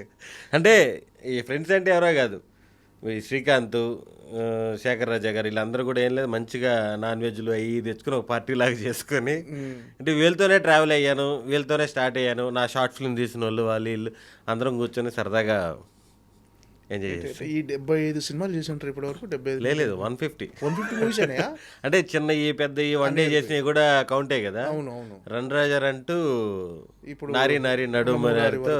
అంటే ఈ ఫ్రెండ్స్ అంటే ఎవరో కాదు, ఈ శ్రీకాంత్, శేఖర్ రాజా గారు వీళ్ళందరూ కూడా ఏం లేదు మంచిగా నాన్ వెజ్లు అవి తెచ్చుకొని ఒక పార్టీ లాగా చేసుకొని, అంటే వీళ్ళతోనే ట్రావెల్ అయ్యాను, వీళ్ళతోనే స్టార్ట్ అయ్యాను. నా షార్ట్ ఫిల్మ్ తీసిన వాళ్ళు వీళ్ళు అందరం కూర్చొని సరదాగా ఎంజాయ్ చేస్తాం. ఈ 75 సినిమాలు చేసి ఉంటారు ఇప్పటి వరకు? 75 లేదు 150 మూవీస్ అయినాయా? అంటే చిన్నవి పెద్దవి వన్ డే చేసినవి కూడా కౌంటే కదా. అవును అవును. రణరాజర్ అంటూ ఇప్పుడు నారీ నడుమతో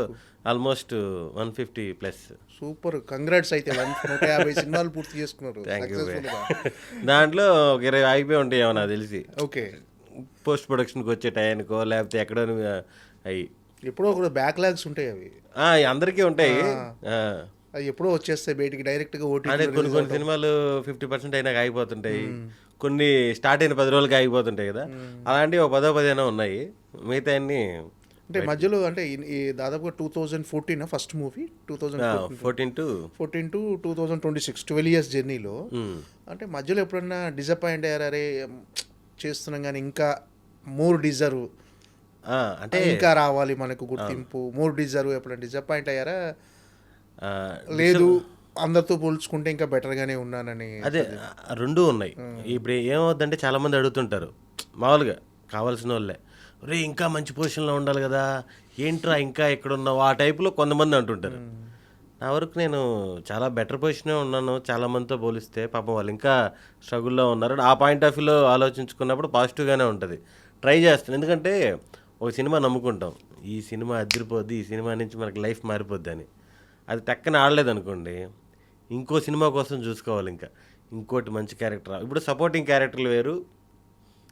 ఆల్మోస్ట్ 150+. Super, congrats. అయితే 150 సినిమాలు పూర్తి చేసుకున్నారు. దాంట్లో ఒక 20 ఆగిపోయి ఉంటాయి ఏమో నాకు తెలిసి. ఓకే, పోస్ట్ ప్రొడక్షన్కి వచ్చే టైంకో లేకపోతే ఎక్కడో అవి ఎప్పుడో కూడా బ్యాక్లాగ్స్ ఉంటాయి. అవి అందరికీ ఉంటాయి. అవి ఎప్పుడో వచ్చేస్తాయి బయటికి డైరెక్ట్గా. అంటే కొన్ని సినిమాలు 50% అయినాక ఆగిపోతుంటాయి, కొన్ని స్టార్ట్ అయిన 10 రోజులకి ఆగిపోతుంటాయి కదా. అలాంటివి ఒక 10-15 ఉన్నాయి, మిగతా అన్ని అంటే మధ్యలో. అంటే ఈ దాదాపుగా 2014 ఫస్ట్ మూవీ, 2014 to 2026 12 years జర్నీలో. అంటే మధ్యలో ఎప్పుడన్నా డిసప్పాయింట్ అయ్యారా? అరే చేస్తున్నాం కానీ ఇంకా మోర్ డిజర్వ్, అంటే ఇంకా రావాలి మనకు గుర్తింపు, మోర్ డిజర్వ్, ఎప్పుడన్నా డిసప్పాయింట్ అయ్యారా? లేదు అందరితో పోల్చుకుంటే ఇంకా బెటర్గానే ఉన్నానని. అదే రెండూ ఉన్నాయి. ఇప్పుడు ఏమవుద్దంటే చాలామంది అడుగుతుంటారు మామూలుగా కావాల్సిన వాళ్ళే, రే ఇంకా మంచి పొజిషన్లో ఉండాలి కదా, ఏంట్రా ఇంకా ఎక్కడున్నావు ఆ టైప్లో కొంతమంది అంటుంటారు. నా వరకు నేను చాలా బెటర్ పొజిషనే ఉన్నాను చాలామందితో పోలిస్తే. పాపం వాళ్ళు ఇంకా స్ట్రగుల్లో ఉన్నారు. ఆ పాయింట్ ఆఫ్ వ్యూలో ఆలోచించుకున్నప్పుడు పాజిటివ్గానే ఉంటుంది. ట్రై చేస్తాను, ఎందుకంటే ఒక సినిమా నమ్ముకుంటాం, ఈ సినిమా అదిరిపోద్ది, ఈ సినిమా నుంచి మనకి లైఫ్ మారిపోద్ది అని. అది టక్కన ఆడలేదనుకోండి, ఇంకో సినిమా కోసం చూసుకోవాలి, ఇంకా ఇంకోటి మంచి క్యారెక్టర్. ఇప్పుడు సపోర్టింగ్ క్యారెక్టర్లు వేరు,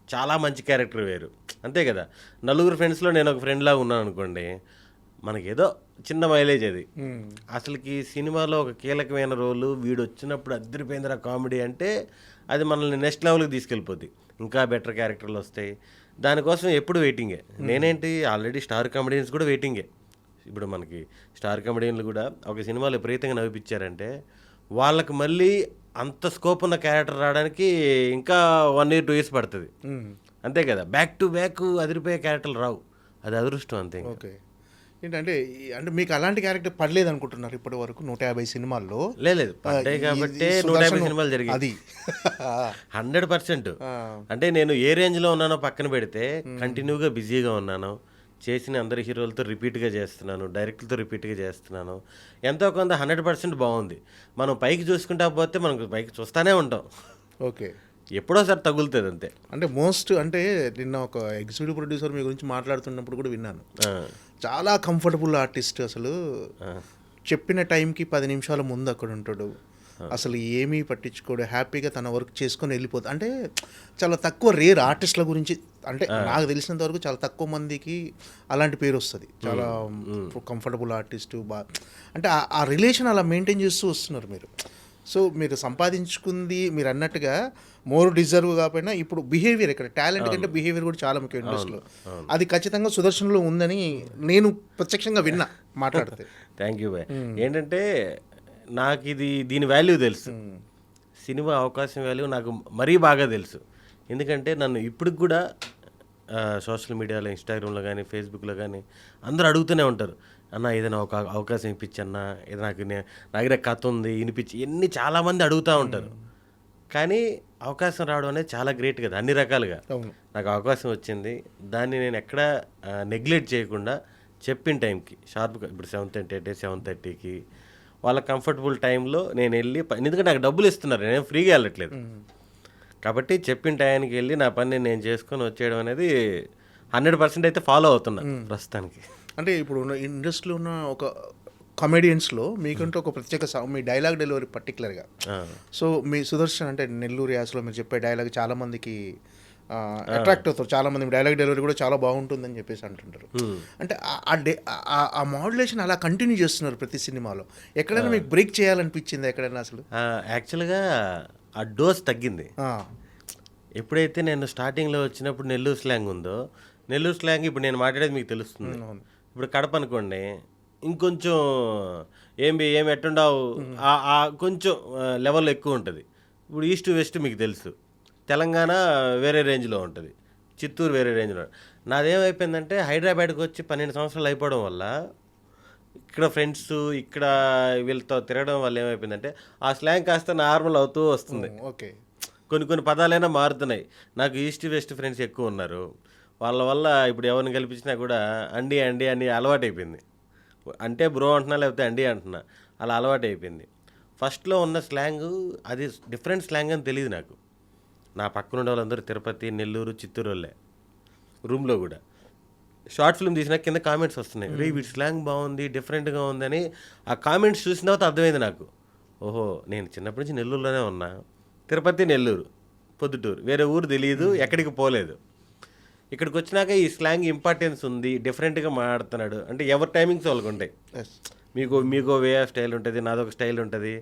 చాలా మంచి క్యారెక్టర్ వేరు, అంతే కదా. నలుగురు ఫ్రెండ్స్లో నేను ఒక ఫ్రెండ్ లాగా ఉన్నాను అనుకోండి, మనకేదో చిన్న మైలేజ్ అది. అసలుకి సినిమాలో ఒక కీలకమైన రోలు వీడు వచ్చినప్పుడు అద్దరిపోయిందిరా కామెడీ అంటే అది మనల్ని నెక్స్ట్ లెవెల్కి తీసుకెళ్ళిపోద్ది. ఇంకా బెటర్ క్యారెక్టర్లు వస్తాయి, దానికోసం ఎప్పుడు వెయిటింగే. నేనేంటి ఆల్రెడీ స్టార్ కామెడియన్స్ కూడా వెయిటింగే. ఇప్పుడు మనకి స్టార్ కామెడియన్లు కూడా ఒక సినిమాలో విపరీతంగా నవ్విపించారంటే వాళ్ళకి మళ్ళీ అంత స్కోప్ ఉన్న క్యారెక్టర్ రావడానికి ఇంకా 1 year 2 years పడుతుంది, అంతే కదా. బ్యాక్ టు బ్యాక్ అదిరిపోయే క్యారెక్టర్లు రావు, అది అదృష్టం అంతే. ఓకే, ఏంటంటే అంటే మీకు అలాంటి క్యారెక్టర్ పడలేదు అనుకుంటున్నారు ఇప్పటి వరకు 150 సినిమాల్లో లేదు పడ్డాయి కాబట్టి 150 సినిమాలు జరిగాయి అది 100%. అంటే నేను ఏ రేంజ్లో ఉన్నానో పక్కన పెడితే కంటిన్యూగా బిజీగా ఉన్నాను, చేసిన అందరి హీరోలతో రిపీట్గా చేస్తున్నాను, డైరెక్టర్తో రిపీట్గా చేస్తున్నాను, ఎంతో కొంత 100% బాగుంది. మనం పైకి చూసుకుంటా పోతే మనం పైకి చూస్తూనే ఉంటాం, ఓకే. ఎప్పుడోసారి తగులుతుంది అంతే. అంటే మోస్ట్ అంటే నిన్న ఒక ఎగ్జిక్యూటివ్ ప్రొడ్యూసర్ మీ గురించి మాట్లాడుతున్నప్పుడు కూడా విన్నాను, చాలా కంఫర్టబుల్ ఆర్టిస్ట్, అసలు చెప్పిన టైంకి 10 నిమిషాల ముందు అక్కడ ఉంటాడు, అసలు ఏమీ పట్టించుకోడు, హ్యాపీగా తన వర్క్ చేసుకొని వెళ్ళిపోతుంది. అంటే చాలా తక్కువ రేర్ ఆర్టిస్టుల గురించి, అంటే నాకు తెలిసినంత వరకు చాలా తక్కువ మందికి అలాంటి పేరు వస్తుంది, చాలా కంఫర్టబుల్ ఆర్టిస్టు అంటే ఆ రిలేషన్ అలా మెయింటైన్ చేస్తూ వస్తున్నారు మీరు. సో మీరు సంపాదించుకుంది మీరు అన్నట్టుగా మోర్ డిజర్వ్ కాకపోయినా ఇప్పుడు బిహేవియర్, ఇక్కడ టాలెంట్ కంటే బిహేవియర్ కూడా చాలా ముఖ్యం ఇండస్ట్రీలో, అది ఖచ్చితంగా సుదర్శన్లో ఉందని నేను ప్రత్యక్షంగా విన్నా మాట్లాడితే. Thank you bye. ఏంటంటే నాకు దీని వాల్యూ తెలుసు, సినిమా అవకాశం వాల్యూ నాకు మరీ బాగా తెలుసు. ఎందుకంటే నన్ను ఇప్పటికి కూడా సోషల్ మీడియాలో, ఇన్స్టాగ్రామ్లో కానీ ఫేస్బుక్లో కానీ అందరూ అడుగుతూనే ఉంటారు, అన్న ఏదైనా ఒక అవకాశం ఇప్పించన్నా, ఇది నాకు దగ్గర కథ ఉంది వినిపించి, ఇవన్నీ చాలామంది అడుగుతూ ఉంటారు. కానీ అవకాశం రావడం అనేది చాలా గ్రేట్ కదా, అన్ని రకాలుగా. నాకు అవకాశం వచ్చింది, దాన్ని నేను ఎక్కడా నెగ్లెక్ట్ చేయకుండా చెప్పిన టైంకి షార్ప్గా, ఇప్పుడు 7:30 అంటే 7:30కి వాళ్ళ కంఫర్టబుల్ టైంలో నేను వెళ్ళి, ఎందుకంటే నాకు డబ్బులు ఇస్తున్నారు, నేను ఫ్రీగా వెళ్ళట్లేదు కాబట్టి చెప్పిన టైంకి వెళ్ళి నా పని నేను చేసుకొని వచ్చేయడం అనేది 100% అయితే ఫాలో అవుతున్నా ప్రస్తుతానికి. అంటే ఇప్పుడు ఉన్న ఇండస్ట్రీలో ఉన్న ఒక కమెడియన్స్లో మీకంటూ ఒక ప్రత్యేక మీ డైలాగ్ డెలివరీ పర్టికులర్గా, సో మీ సుదర్శన్ అంటే నెల్లూరు యాసలో మీరు చెప్పే డైలాగ్ చాలామందికి అట్రాక్ట్ అవుతారు, చాలామంది డైలాగ్ డెలివరీ కూడా చాలా బాగుంటుందని చెప్పేసి అంటుంటారు. అంటే ఆ మాడ్యులేషన్ అలా కంటిన్యూ చేస్తున్నారు ప్రతి సినిమాలో, ఎక్కడైనా మీకు బ్రేక్ చేయాలనిపించింది ఎక్కడైనా? అసలు యాక్చువల్గా ఆ డోస్ తగ్గింది. ఎప్పుడైతే నేను స్టార్టింగ్లో వచ్చినప్పుడు నెల్లూరు స్లాంగ్ ఉందో, నెల్లూరు స్లాంగ్ ఇప్పుడు నేను మాట్లాడేది మీకు తెలుస్తుంది. ఇప్పుడు కడప అనుకోండి, ఇంకొంచెం ఏమి ఎట్టుండవు, కొంచెం లెవెల్ ఎక్కువ ఉంటుంది. ఇప్పుడు ఈస్ట్ వెస్ట్ మీకు తెలుసు, తెలంగాణ వేరే రేంజ్లో ఉంటుంది, చిత్తూరు వేరే రేంజ్లో. నాదేమైపోయిందంటే హైదరాబాద్కి వచ్చి 12 సంవత్సరాలు అయిపోవడం వల్ల, ఇక్కడ ఫ్రెండ్స్ ఇక్కడ వీళ్ళతో తిరగడం వల్ల ఏమైపోయిందంటే ఆ స్లాంగ్ కాస్త నార్మల్ అవుతూ వస్తుంది. ఓకే, కొన్ని పదాలైనా మారుతున్నాయి. నాకు ఈస్ట్ వెస్ట్ ఫ్రెండ్స్ ఎక్కువ ఉన్నారు, వాళ్ళ వల్ల ఇప్పుడు ఎవరిని కల్పించినా కూడా అండి అని అలవాటు అయిపోయింది. అంటే బ్రో అంటున్నా, లేకపోతే అండి అంటున్నా, అలా అలవాటు అయిపోయింది. ఫస్ట్లో ఉన్న స్లాంగ్ అది డిఫరెంట్ స్లాంగ్ అని తెలియదు నాకు. నా పక్కన ఉండే వాళ్ళందరూ తిరుపతి, నెల్లూరు, చిత్తూరు వాళ్ళే. రూమ్లో కూడా షార్ట్ ఫిల్మ్ తీసినా కింద కామెంట్స్ వస్తున్నాయి, రే వీడి స్లాంగ్ బాగుంది, డిఫరెంట్గా ఉందని. ఆ కామెంట్స్ చూసిన తర్వాత అర్థమైంది నాకు, ఓహో నేను చిన్నప్పటి నుంచి నెల్లూరులోనే ఉన్నా, తిరుపతి, నెల్లూరు, పొద్దుటూరు, వేరే ఊరు తెలియదు, ఎక్కడికి పోలేదు. ఇక్కడికి వచ్చినాక ఈ స్లాంగ్ ఇంపార్టెన్స్ ఉంది, డిఫరెంట్గా మాట్లాడుతున్నాడు అంటే ఎవరి టైమింగ్స్ వాళ్ళకు ఉంటాయి. మీకు వే ఆఫ్ స్టైల్ ఉంటుంది, నాదొక స్టైల్ ఉంటుంది.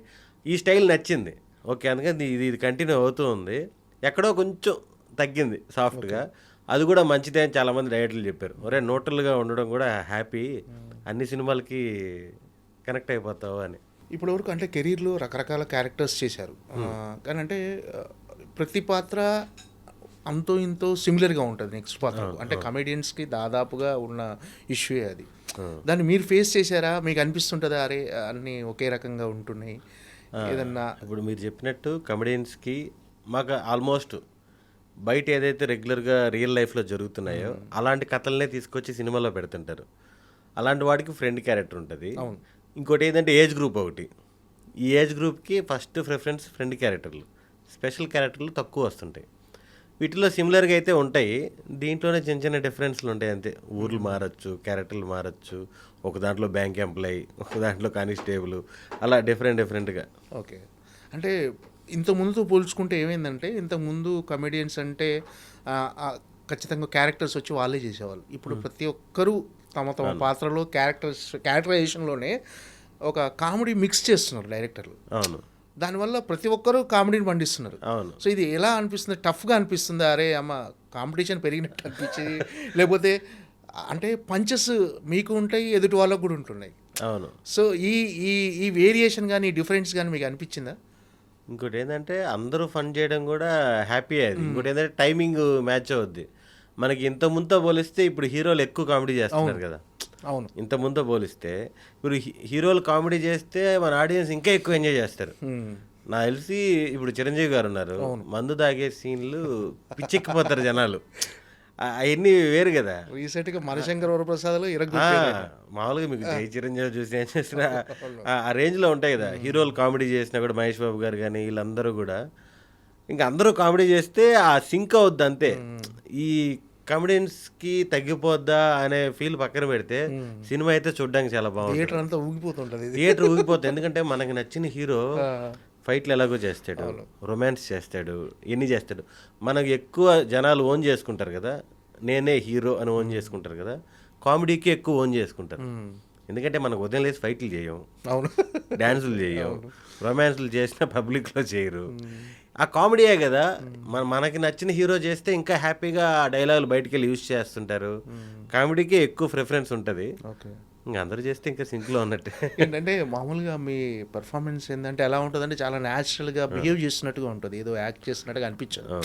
ఈ స్టైల్ నచ్చింది, ఓకే, అందుకని ఇది కంటిన్యూ అవుతూ ఉంది. ఎక్కడో కొంచెం తగ్గింది సాఫ్ట్గా, అది కూడా మంచిదే అని చాలామంది డైరెక్టర్లు చెప్పారు. ఒరే న్యూట్రల్గా ఉండడం కూడా హ్యాపీ, అన్ని సినిమాలకి కనెక్ట్ అయిపోతావు అని. ఇప్పటి వరకు అంటే కెరీర్లో రకరకాల క్యారెక్టర్స్ చేశారు, కానీ అంటే ప్రతి పాత్ర అంతో ఇంతో సిమిలర్గా ఉంటుంది నెక్స్ట్ పాత్ర. అంటే కమెడియన్స్కి దాదాపుగా ఉన్న ఇష్యూ అది. దాన్ని మీరు ఫేస్ చేశారా? మీకు అనిపిస్తుంటుందా అరే అన్నీ ఒకే రకంగా ఉంటున్నాయి ఏదన్నా? ఇప్పుడు మీరు చెప్పినట్టు కమెడియన్స్కి మాకు ఆల్మోస్ట్ బయట ఏదైతే రెగ్యులర్గా రియల్ లైఫ్లో జరుగుతున్నాయో అలాంటి కథలనే తీసుకొచ్చి సినిమాలో పెడుతుంటారు. అలాంటి వాడికి ఫ్రెండ్ క్యారెక్టర్ ఉంటుంది. ఇంకోటి ఏంటంటే ఏజ్ గ్రూప్ ఒకటి. ఈ ఏజ్ గ్రూప్కి ఫస్ట్ ప్రిఫరెన్స్ ఫ్రెండ్ క్యారెక్టర్లు, స్పెషల్ క్యారెక్టర్లు తక్కువ వస్తుంటాయి. వీటిలో సిమిలర్గా అయితే ఉంటాయి, దీంట్లోనే చిన్న డిఫరెన్స్లు ఉంటాయి అంతే. ఊర్లు మారచ్చు, క్యారెక్టర్లు మారచ్చు, ఒక దాంట్లో బ్యాంక్ ఎంప్లాయీ, ఒక దాంట్లో కానిస్టేబుల్, అలా డిఫరెంట్గా. ఓకే, అంటే ఇంతకుముందుతో పోల్చుకుంటే ఏమైందంటే ఇంతకుముందు కమెడియన్స్ అంటే ఖచ్చితంగా క్యారెక్టర్స్ వచ్చి వాళ్ళే చేసేవాళ్ళు. ఇప్పుడు ప్రతి ఒక్కరూ తమ పాత్రలో క్యారెక్టరైజేషన్లోనే ఒక కామెడీ మిక్స్ చేస్తున్నారు డైరెక్టర్లు. అవును, దానివల్ల ప్రతి ఒక్కరూ కామెడీని పండిస్తున్నారు. అవును. సో ఇది ఎలా అనిపిస్తుంది? టఫ్గా అనిపిస్తుందా? అరే అమ్మ కాంపిటీషన్ పెరిగినట్టు అనిపించేది, లేకపోతే అంటే పంచెస్ మీకు ఉంటాయి, ఎదుటి వాళ్ళకు కూడా ఉంటున్నాయి. అవును. సో ఈ వేరియేషన్ కానీ డిఫరెన్స్ కానీ మీకు అనిపించిందా? ఇంకోటి ఏంటంటే అందరూ ఫన్ చేయడం కూడా హ్యాపీ అది. ఇంకోటి ఏంటంటే టైమింగ్ మ్యాచ్ అవుద్ది. మనకి ఇంత ముందుతో పోలిస్తే ఇప్పుడు హీరోలు ఎక్కువ కామెడీ చేస్తున్నారు కదా. అవును. ఇంతకుముందుతో పోలిస్తే ఇప్పుడు హీరోలు కామెడీ చేస్తే మన ఆడియన్స్ ఇంకా ఎక్కువ ఎంజాయ్ చేస్తారు. నాకు తెలిసి ఇప్పుడు చిరంజీవి గారు ఉన్నారు, మందు తాగే సీన్లు పిచ్చెక్కిపోతారు జనాలు. అవన్నీ వేరు కదా. రీసెంట్గా మనశంకర్ వరప్రసాద్లో మామూలుగా మీకు జై చిరంజీవి చూసి ఏం చేసినా ఆ రేంజ్లో ఉంటాయి కదా. హీరోలు కామెడీ చేసినా కూడా మహేష్ బాబు గారు కానీ వీళ్ళందరూ కూడా ఇంకా అందరూ కామెడీ చేస్తే ఆ సింక్ అవుద్ది అంతే. ఈ కామెడియన్స్కి తగ్గిపోద్దా అనే ఫీల్ పక్కన పెడితే సినిమా అయితే చూడడానికి చాలా బాగుంటుంది. థియేటర్ అంతా ఊగిపోతుంటుంది. థియేటర్ ఊగిపోతుంది. ఎందుకంటే మనకి నచ్చిన హీరో ఫైట్లు ఎలాగో చేస్తాడు, రొమాన్స్ చేస్తాడు, ఎన్ని చేస్తాడు. మనకు ఎక్కువ జనాలు ఓన్ చేసుకుంటారు కదా, నేనే హీరో అని ఓన్ చేసుకుంటారు కదా. కామెడీకి ఎక్కువ ఓన్ చేసుకుంటారు. ఎందుకంటే మనకు ఉదయం లేసి ఫైట్లు చేయం, అవును, డ్యాన్సులు చేయం, రొమాన్స్లు చేసినా పబ్లిక్లో చేయరు. ఆ కామెడీయే కదా. మనకి నచ్చిన హీరో చేస్తే ఇంకా హ్యాపీగా ఆ డైలాగులు బయటికి వెళ్ళి యూజ్ చేస్తుంటారు. కామెడీకి ఎక్కువ ప్రిఫరెన్స్ ఉంటుంది. ఓకే, ఇంకా అందరూ చేస్తే ఇంకా సింక్లో ఉన్నట్టే. ఏంటంటే మామూలుగా మీ పర్ఫార్మెన్స్ ఏంటంటే ఎలా ఉంటుందంటే చాలా న్యాచురల్గా బిహేవ్ చేస్తున్నట్టుగా ఉంటుంది, ఏదో యాక్ట్ చేస్తున్నట్టుగా అనిపించదు.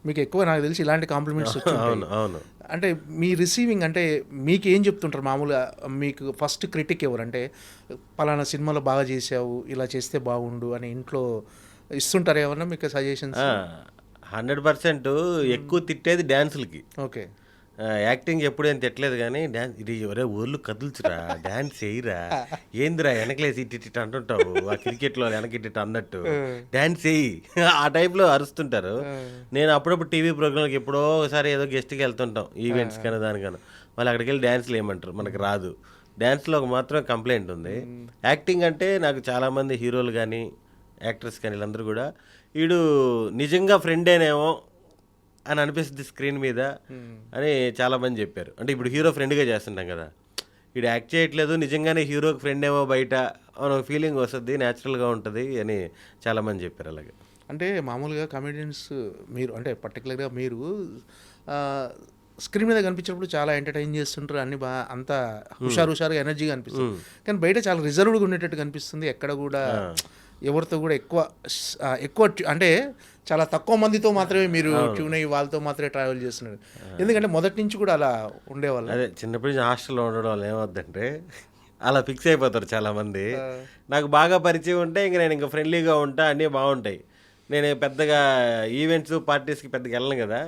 మీకు ఎక్కువ నాకు తెలిసి ఇలాంటి కాంప్లిమెంట్స్ అవును అవును. అంటే మీ రిసీవింగ్ అంటే మీకు ఏం చెప్తుంటారు మామూలుగా? మీకు ఫస్ట్ క్రిటిక్ ఎవరు? అంటే పలానా సినిమాలో బాగా చేసావు, ఇలా చేస్తే బాగుండు అని ఇంట్లో ఇస్తుంటారు ఏమన్నా మీకు సజెషన్స్? 100% ఎక్కువ తిట్టేది డ్యాన్సులకి. ఓకే, యాక్టింగ్ ఎప్పుడేం తిట్టలేదు కానీ డ్యాన్స్ ఇది ఎవరే ఊళ్ళు కదులుచురా, డ్యాన్స్ చేయరా, ఏందిరా వెనకలేసి ఇట్టి అంటుంటావు, ఆ క్రికెట్లో వెనకిట్టి అన్నట్టు డ్యాన్స్ చేయి ఆ టైప్లో అరుస్తుంటారు. నేను అప్పుడప్పుడు టీవీ ప్రోగ్రామ్కి ఎప్పుడో ఒకసారి ఏదో గెస్ట్కి వెళ్తుంటాం, ఈవెంట్స్ కానీ దానికన్నా. వాళ్ళు అక్కడికి వెళ్ళి డ్యాన్స్లు ఏమంటారు, మనకు రాదు. డ్యాన్స్లో మాత్రం కంప్లైంట్ ఉంది. యాక్టింగ్ అంటే నాకు చాలామంది హీరోలు కానీ యాక్టర్స్ కానీ వీళ్ళందరూ కూడా వీడు నిజంగా ఫ్రెండేనేమో అని అనిపిస్తుంది స్క్రీన్ మీద అని చాలామంది చెప్పారు. అంటే ఇప్పుడు హీరో ఫ్రెండ్గా చేస్తుంటాం కదా, వీడు యాక్ట్ చేయట్లేదు, నిజంగానే హీరోకి ఫ్రెండ్ ఏమో బయట అని ఒక ఫీలింగ్ వస్తుంది, న్యాచురల్గా ఉంటుంది అని చాలామంది చెప్పారు. అలాగే అంటే మామూలుగా కమెడియన్స్ మీరు అంటే పర్టికులర్గా మీరు స్క్రీన్ మీద కనిపించినప్పుడు చాలా ఎంటర్టైన్ చేస్తుంటారు, అన్ని బాగా అంతా హుషారుగా ఎనర్జీగా అనిపిస్తుంది. కానీ బయట చాలా రిజర్వ్డ్గా ఉండేటట్టు కనిపిస్తుంది. ఎక్కడ కూడా ఎవరితో కూడా ఎక్కువ అంటే చాలా తక్కువ మందితో మాత్రమే మీరు ట్యూన్ అయ్యి వాళ్ళతో మాత్రమే ట్రావెల్ చేస్తున్నారు. ఎందుకంటే మొదటి నుంచి కూడా అలా ఉండేవాళ్ళు. అదే చిన్నప్పటి నుంచి హాస్టల్లో ఉండడం వల్ల ఏమవుద్దంటే అలా ఫిక్స్ అయిపోతారు చాలామంది. నాకు బాగా పరిచయం ఉంటే నేను ఇంకా ఫ్రెండ్లీగా ఉంటా, అన్నీ బాగుంటాయి. నేను పెద్దగా ఈవెంట్స్ పార్టీస్కి పెద్దగా వెళ్ళను కదా,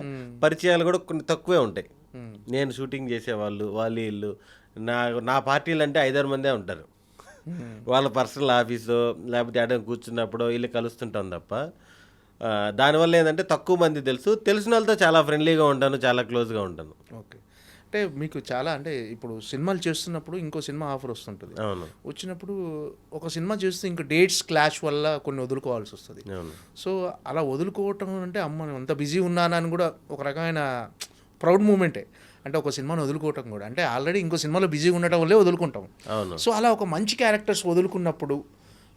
పరిచయాలు కూడా కొన్ని తక్కువే ఉంటాయి. నేను షూటింగ్ చేసేవాళ్ళు వీళ్ళు నా పార్టీలు అంటే 5-6 మందే ఉంటారు. వాళ్ళ పర్సనల్ ఆఫీసు లేకపోతే ఎక్కడ కూర్చున్నప్పుడు వీళ్ళు కలుస్తుంటాం తప్ప దానివల్ల ఏంటంటే తక్కువ మంది తెలిసిన వాళ్ళతో చాలా ఫ్రెండ్లీగా ఉంటాను, చాలా క్లోజ్గా ఉంటాను. ఓకే, అంటే మీకు చాలా అంటే ఇప్పుడు సినిమాలు చేస్తున్నప్పుడు ఇంకో సినిమా ఆఫర్ వస్తుంటుంది. అవును, వచ్చినప్పుడు ఒక సినిమా చేస్తే ఇంకో డేట్స్ క్లాష్ వల్ల కొన్ని వదులుకోవాల్సి వస్తుంది. అవును. సో అలా వదులుకోవటం అంటే అమ్మ అంత బిజీ ఉన్నానని కూడా ఒక రకమైన ప్రౌడ్ మూమెంటే. అంటే ఒక సినిమాని వదులుకోవటం కూడా అంటే ఆల్రెడీ ఇంకో సినిమాలో బిజీగా ఉండటం వల్లే వదులుకుంటాం. అవును. సో అలా ఒక మంచి క్యారెక్టర్స్ వదులుకున్నప్పుడు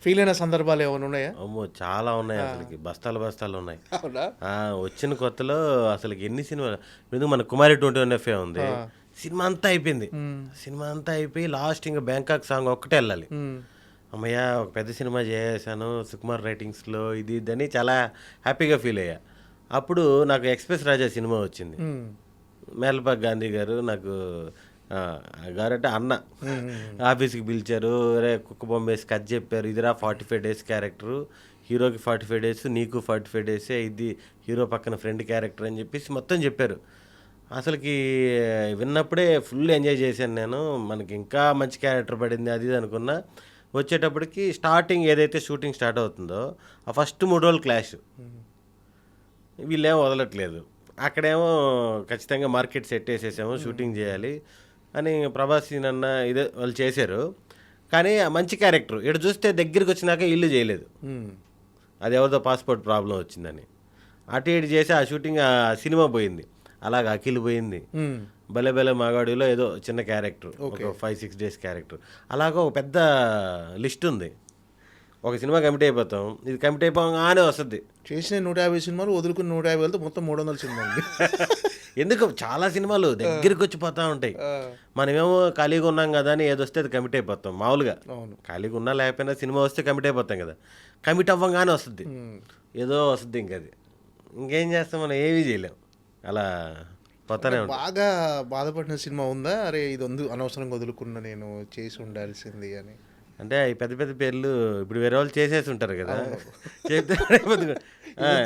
ఫీల్ అయిన సందర్భాలు ఏమైనా ఉన్నాయా? అమ్మో చాలా ఉన్నాయి, అసలుకి బస్తాలు ఉన్నాయి. అవునా? వచ్చిన కొత్తలో అసలుకి ఎన్ని సినిమాలు, ఎందుకు మన కుమారి 21FA ఉంది, సినిమా అంతా అయిపోయింది. సినిమా అంతా అయిపోయి లాస్ట్ ఇంకా బ్యాంకాక్ సాంగ్ ఒక్కటే వెళ్ళాలి. అమ్మయ్య ఒక పెద్ద సినిమా చేశాను సుకుమార్ రైటింగ్స్లో ఇది అని చాలా హ్యాపీగా ఫీల్ అయ్యా. అప్పుడు నాకు ఎక్స్ప్రెస్ రాజా సినిమా వచ్చింది. మేల్పాక్ గాంధీ గారు నాకు గారంటే అన్న ఆఫీస్కి పిలిచారు, రే కుక్క బొమ్మ వేసి కథ చెప్పారు, ఇదిరా 45 days క్యారెక్టరు, హీరోకి 45 days, నీకు 45 days, ఇది హీరో పక్కన ఫ్రెండ్ క్యారెక్టర్ అని చెప్పేసి మొత్తం చెప్పారు. అసలుకి విన్నప్పుడే ఫుల్ ఎంజాయ్ చేశాను నేను. మనకి ఇంకా మంచి క్యారెక్టర్ పడింది అది ఇది అనుకున్నా. వచ్చేటప్పటికి స్టార్టింగ్ ఏదైతే షూటింగ్ స్టార్ట్ అవుతుందో ఆ ఫస్ట్ 3 రోజులు క్లాష్, వీళ్ళేమో వదలట్లేదు. అక్కడేమో ఖచ్చితంగా మార్కెట్ సెట్ వేసేసాము, షూటింగ్ చేయాలి అని ప్రభాస్ అన్న ఇదే వాళ్ళు చేశారు. కానీ ఆ మంచి క్యారెక్టర్ ఇక్కడ చూస్తే దగ్గరికి వచ్చినాక ఇల్లు చేయలేదు, అది ఎవరిదో పాస్పోర్ట్ ప్రాబ్లం వచ్చిందని అటు ఇటు చేసి ఆ షూటింగ్ ఆ సినిమా పోయింది. అలాగ అఖిల్ పోయింది, భలే మాగాడిలో ఏదో చిన్న క్యారెక్టర్, ఒక 5-6 days క్యారెక్టర్. అలాగ ఒక పెద్ద లిస్ట్ ఉంది. ఒక సినిమా కమిట్ అయిపోతాం, ఇది కమిట్ అయిపోగానే వస్తుంది. చేసిన 150 సినిమాలు వదులుకుని 150 మొత్తం 300 సినిమాలు. ఎందుకు చాలా సినిమాలు దగ్గరికి వచ్చిపోతూ ఉంటాయి. మనమేమో ఖాళీగా ఉన్నాం కదా అని ఏదొస్తే అది కమిట్ అయిపోతాం. మామూలుగా ఖాళీగా ఉన్నా లేకపోయినా సినిమా వస్తే కమిట్ అయిపోతాం కదా, కమిట్ అవ్వగానే వస్తుంది, ఏదో వస్తుంది. ఇంకది ఇంకేం చేస్తాం, మనం ఏమీ చేయలేం. అలా పోతానే ఉంటాయి. బాగా బాధపడిన సినిమా ఉందా? అరే ఇది అనవసరంగా వదులుకున్నా నేను, చేసి ఉండాల్సింది అని. అంటే అవి పెద్ద పెద్ద పేర్లు ఇప్పుడు వేరే వాళ్ళు చేసేసి ఉంటారు కదా, చెప్తే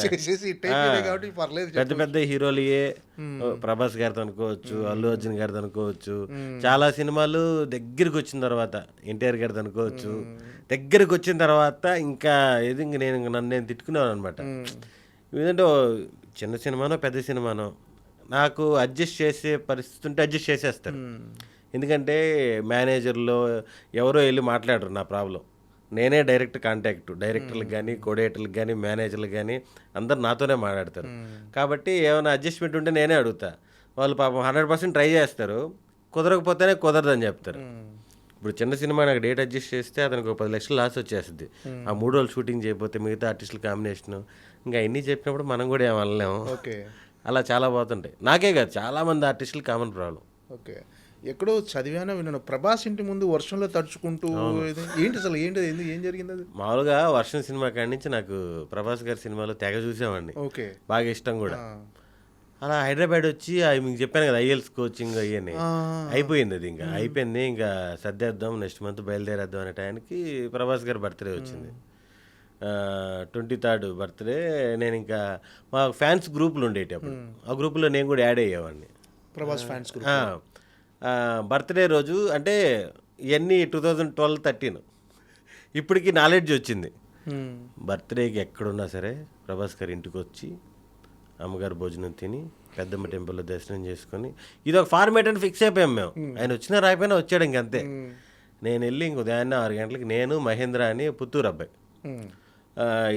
చేసేసి హిట్ అయిపోయినాయి కాబట్టి పర్లేదు. పెద్ద పెద్ద హీరోలయే ప్రభాస్ గారితో అనుకోవచ్చు, అల్లు అర్జున్ గారితో అనుకోవచ్చు, చాలా సినిమాలు దగ్గరికి వచ్చిన తర్వాత ఎన్టీఆర్ గారితో అనుకోవచ్చు, దగ్గరికి వచ్చిన తర్వాత ఇంకా ఏది ఇంక నన్ను నేను తిట్టుకునేవాను అనమాట. ఎందుకంటే చిన్న సినిమానో పెద్ద సినిమానో నాకు అడ్జస్ట్ చేసే పరిస్థితి ఉంటే అడ్జస్ట్ చేసేస్తారు. ఎందుకంటే మేనేజర్లో ఎవరో వెళ్ళి మాట్లాడరు నా ప్రాబ్లం, నేనే డైరెక్ట్ కాంటాక్ట్, డైరెక్టర్లకు కానీ కోడేటర్లకు కానీ మేనేజర్లకు కానీ అందరు నాతోనే మాట్లాడతారు. కాబట్టి ఏమైనా అడ్జస్ట్మెంట్ ఉంటే నేనే అడుగుతా. వాళ్ళు పాపం 100% ట్రై చేస్తారు, కుదరకపోతేనే కుదరదని చెప్తారు. ఇప్పుడు చిన్న సినిమా నాకు డేట్ అడ్జస్ట్ చేస్తే అతనికి 10 లక్షలు లాస్ వచ్చేస్తుంది. ఆ 3 రోజులు షూటింగ్ చేయకపోతే మిగతా ఆర్టిస్టుల కాంబినేషన్ ఇంకా అన్నీ చెప్పినప్పుడు మనం కూడా ఏం అనలేము. ఓకే, అలా చాలా పోతుంటాయి. నాకే కాదు చాలామంది ఆర్టిస్టులు కామన్ ప్రాబ్లం. ఓకే. ఎక్కడో చదివానో విన్నాను, ప్రభాస్ ఇంటి ముందు వర్షంలో తడుచుకుంటూ ఏంటి అసలు ఏంటి ఏం జరిగింది అది? మామూలుగా వర్షం సినిమా కాడి నుంచి నాకు ప్రభాస్ గారి సినిమాలో తెగ చూసేవాడిని, ఓకే, బాగా ఇష్టం కూడా. అలా హైదరాబాద్ వచ్చి అవి మీకు చెప్పాను కదా ఐఎల్స్ కోచింగ్ అయ్యని అయిపోయింది. అది ఇంకా అయిపోయింది, ఇంకా సర్దేద్దాం నెక్స్ట్ మంత్ బయలుదేరేద్దాం అనే టైంకి ప్రభాస్ గారి బర్త్డే వచ్చింది. 23rd birthday. నేను ఇంకా మా ఫ్యాన్స్ గ్రూపులు ఉండేవి అప్పుడు, ఆ గ్రూపులో నేను కూడా యాడ్ అయ్యేవాడిని. ప్రభాస్ ఫ్యాన్స్ బర్త్డే రోజు అంటే ఇవన్నీ 2012-13 ఇప్పటికి నాలెడ్జ్ వచ్చింది. బర్త్డేకి ఎక్కడున్నా సరే ప్రభాస్ గారి ఇంటికి వచ్చి అమ్మగారు భోజనం తిని పెద్దమ్మ టెంపుల్లో దర్శనం చేసుకొని ఇది ఒక ఫార్మేట్ అని ఫిక్స్ అయిపోయాం మేము. ఆయన వచ్చినా రాయిపోయినా వచ్చాడు ఇంకంతే. నేను వెళ్ళి ఇంక ఉదయాన్నే 6 గంటలకి నేను మహేంద్ర అని పుత్తూరు అబ్బాయి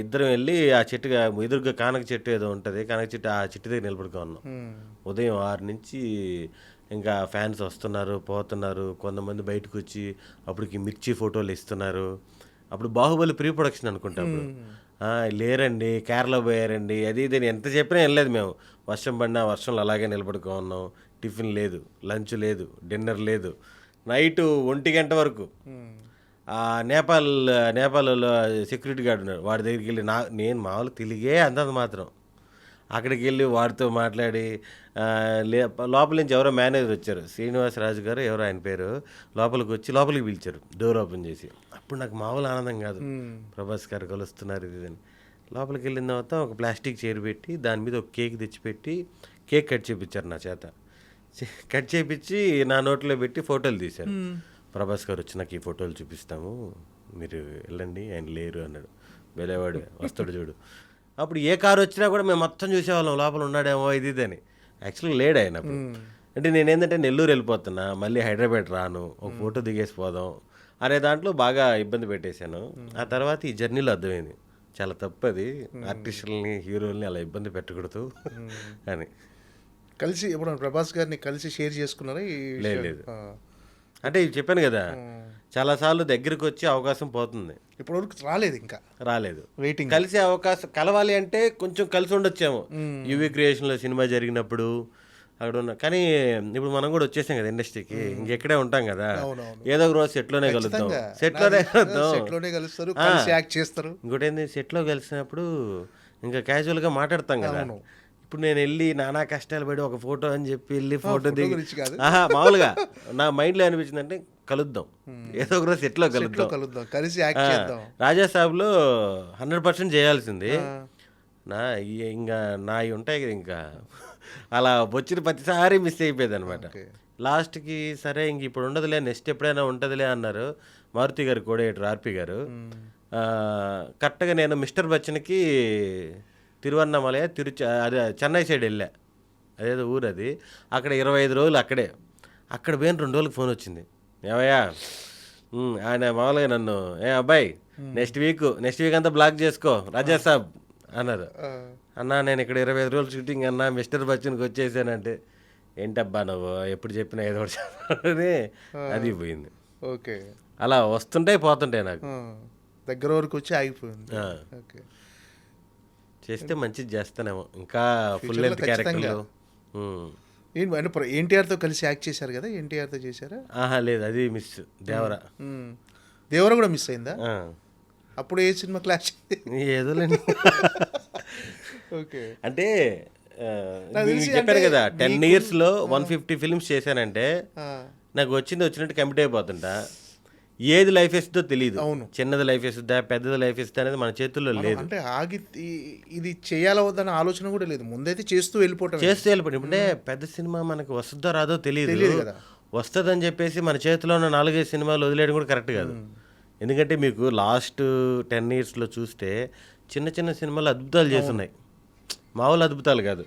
ఇద్దరం వెళ్ళి ఆ చెట్టుగా ఎదురుగా కానక చెట్టు ఏదో ఉంటుంది, కానక చెట్టు ఆ చెట్టు దగ్గర నిలబడుకో ఉన్నాం. ఉదయం 6 నుంచి ఇంకా ఫ్యాన్స్ వస్తున్నారు పోతున్నారు, కొంతమంది బయటకు వచ్చి అప్పటికి మిర్చి ఫోటోలు ఇస్తున్నారు. అప్పుడు బాహుబలి ప్రీ ప్రొడక్షన్ అనుకుంటా. అప్పుడు లేరండి కేరళ పోయారండి అది ఇది ఎంత చెప్పినా వెళ్ళలేదు మేము. వర్షం పడినా వర్షంలో అలాగే నిలబడుకో ఉన్నాం. టిఫిన్ లేదు, లంచ్ లేదు, డిన్నర్ లేదు. నైటు 1 గంట వరకు నేపాల్లో సెక్యూరిటీ గార్డ్ ఉన్నాడు, వాడి దగ్గరికి వెళ్ళి నేను మామూలు తెలిగే అంతంత మాత్రం అక్కడికి వెళ్ళి వాడితో మాట్లాడి లోపల నుంచి ఎవరో మేనేజర్ వచ్చారు, శ్రీనివాసరాజు గారు ఎవరో ఆయన పేరు, లోపలికి పిలిచారు డోర్ ఓపెన్ చేసి. అప్పుడు నాకు మామూలు ఆనందం కాదు, ప్రభాస్ గారు కలుస్తున్నారు ఇది అని. లోపలికి వెళ్ళిన తర్వాత ఒక ప్లాస్టిక్ చైర్ పెట్టి దాని మీద ఒక కేక్ తెచ్చిపెట్టి కేక్ కట్ చేయించారు నా చేత. కట్ చేయించి నా నోట్లో పెట్టి ఫోటోలు తీశారు. ప్రభాస్ గారు వచ్చి నాకు ఈ ఫోటోలు చూపిస్తాము మీరు వెళ్ళండి ఆయన లేరు అన్నాడు. వెళ్ళేవాడు వస్తాడు చూడు. అప్పుడు ఏ కారు వచ్చినా కూడా మేము మొత్తం చూసేవాళ్ళం లోపల ఉన్నాడేమో ఇది అని. యాక్చువల్గా లేడు ఆయన అప్పుడు. అంటే నేనేంటంటే నెల్లూరు వెళ్ళిపోతున్నా, మళ్ళీ హైదరాబాద్ రాను, ఒక ఫోటో దిగేసి పోదాం అనే దాంట్లో బాగా ఇబ్బంది పెట్టేశాను. ఆ తర్వాత ఈ జర్నీలో అర్థమైంది చాలా తప్పది, ఆర్టిస్టులని హీరోల్ని అలా ఇబ్బంది పెట్టకూడదు అని. కలిసి ఎప్పుడు ప్రభాస్ గారిని కలిసి షేర్ చేసుకున్నారా? లేదు అంటే చెప్పాను కదా చాలాసార్లు దగ్గరికి వచ్చే అవకాశం పోతుంది, ఇప్పటివరకు రాలేదు, ఇంకా రాలేదు. వెయిటింగ్ కలిసే అవకాశం కలవాలి అంటే కొంచెం కలిసి ఉండొచ్చేమో. యూవీ క్రియేషన్లో సినిమా జరిగినప్పుడు అక్కడ ఉన్న, కానీ ఇప్పుడు మనం కూడా వచ్చేసాం కదా ఇండస్ట్రీకి, ఇంకెక్కడే ఉంటాం కదా, ఏదో ఒక రోజు సెట్లోనే కలుద్దాం. సెట్లోనే కలుస్తారు, యాక్ట్ చేస్తారు. ఇంకోటి ఏంది, సెట్లో కలిసినప్పుడు ఇంకా క్యాజువల్గా మాట్లాడతాం కదా. ఇప్పుడు నేను వెళ్ళి నానా కష్టాలు పడి ఒక ఫోటో అని చెప్పి వెళ్ళి ఫోటో దిగి మామూలుగా నా మైండ్లో అనిపించింది అంటే కలుద్దాం, ఏదో ఒక రోజు సెట్లో కలుద్దాం, కలిసి యాక్ట్ చేద్దాం. రాజాసాబ్లో 100% చేయాల్సింది ఇంకా నాయి ఉంటాయి కదా, ఇంకా అలా వచ్చిన ప్రతిసారి మిస్ అయిపోయేది అనమాట. లాస్ట్కి సరే ఇంక ఇప్పుడు ఉండదులే, నెక్స్ట్ ఎప్పుడైనా ఉంటుందిలే అన్నారు మారుతి గారు కోడేటర్ ఆర్పి గారు. కరెక్ట్గా నేను మిస్టర్ బచ్చన్కి తిరువన్నమలై అదే చెన్నై సైడ్ వెళ్ళా, అదేదో ఊరు అది, అక్కడ 25 రోజులు అక్కడ పోయిన 2 రోజులకు ఫోన్ వచ్చింది, ఏవయ్యా ఆయన మామూలుగా నన్ను అబ్బాయి నెక్స్ట్ వీక్ అంతా బ్లాక్ చేసుకో రాజాసాబ్ అన్నారు. అన్నా నేను ఇక్కడ 25 రోజులు షూటింగ్ అన్నా మిస్టర్ బచ్చన్కి వచ్చేసానంటే ఏంటబ్బా నువ్వు ఎప్పుడు చెప్పినా ఏదో ఒకటి అది పోయింది. ఓకే, అలా వస్తుంటాయి పోతుంటాయి, నాకు దగ్గర వరకు వచ్చి ఆగిపోయింది. ఓకే, చేస్తే మంచిది చేస్తానేమో, ఇంకా ఫుల్ లెంత్ క్యారెక్టర్లు. అంటే ఎన్టీఆర్తో కలిసి యాక్ట్ చేశారు కదా, ఎన్టీఆర్తో చేశారా? లేదు అది మిస్. దేవరా కూడా మిస్ అయిందా? అప్పుడు ఏ సినిమా క్లాష్? ఏదోలేండి. ఓకే, అంటే నాకు మీకు తెలిసి చెప్పాను అంటే కదా 10 ఇయర్స్లో 150 ఫిల్మ్స్ చేశానంటే ఆ, నాకు వచ్చినట్టు కమిట్ అయిపోతుంటా. ఏది లైఫ్ ఇస్తుందో తెలియదు. అవును. చిన్నది లైఫ్ ఇస్తుందా, పెద్దది లైఫ్ ఇస్తుందా అనేది మన చేతుల్లో లేదు. అంటే ఆగి ఇది చేయాలా వద్దన్న ఆలోచన కూడా లేదు, ముందైతే చేస్తూ వెళ్ళిపోవటం. చేస్తే వెళ్ళిపోయి అంటే పెద్ద సినిమా మనకు వస్తుందో రాదో తెలియదు తెలియదు కదా. వస్తుందని చెప్పేసి మన చేతిలో ఉన్న 4-5 సినిమాలు వదిలేయడం కూడా కరెక్ట్ కాదు. ఎందుకంటే మీకు లాస్ట్ 10 ఇయర్స్లో చూస్తే చిన్న చిన్న సినిమాలు అద్భుతాలు చేస్తున్నాయి. మామూలు అద్భుతాలు కాదు.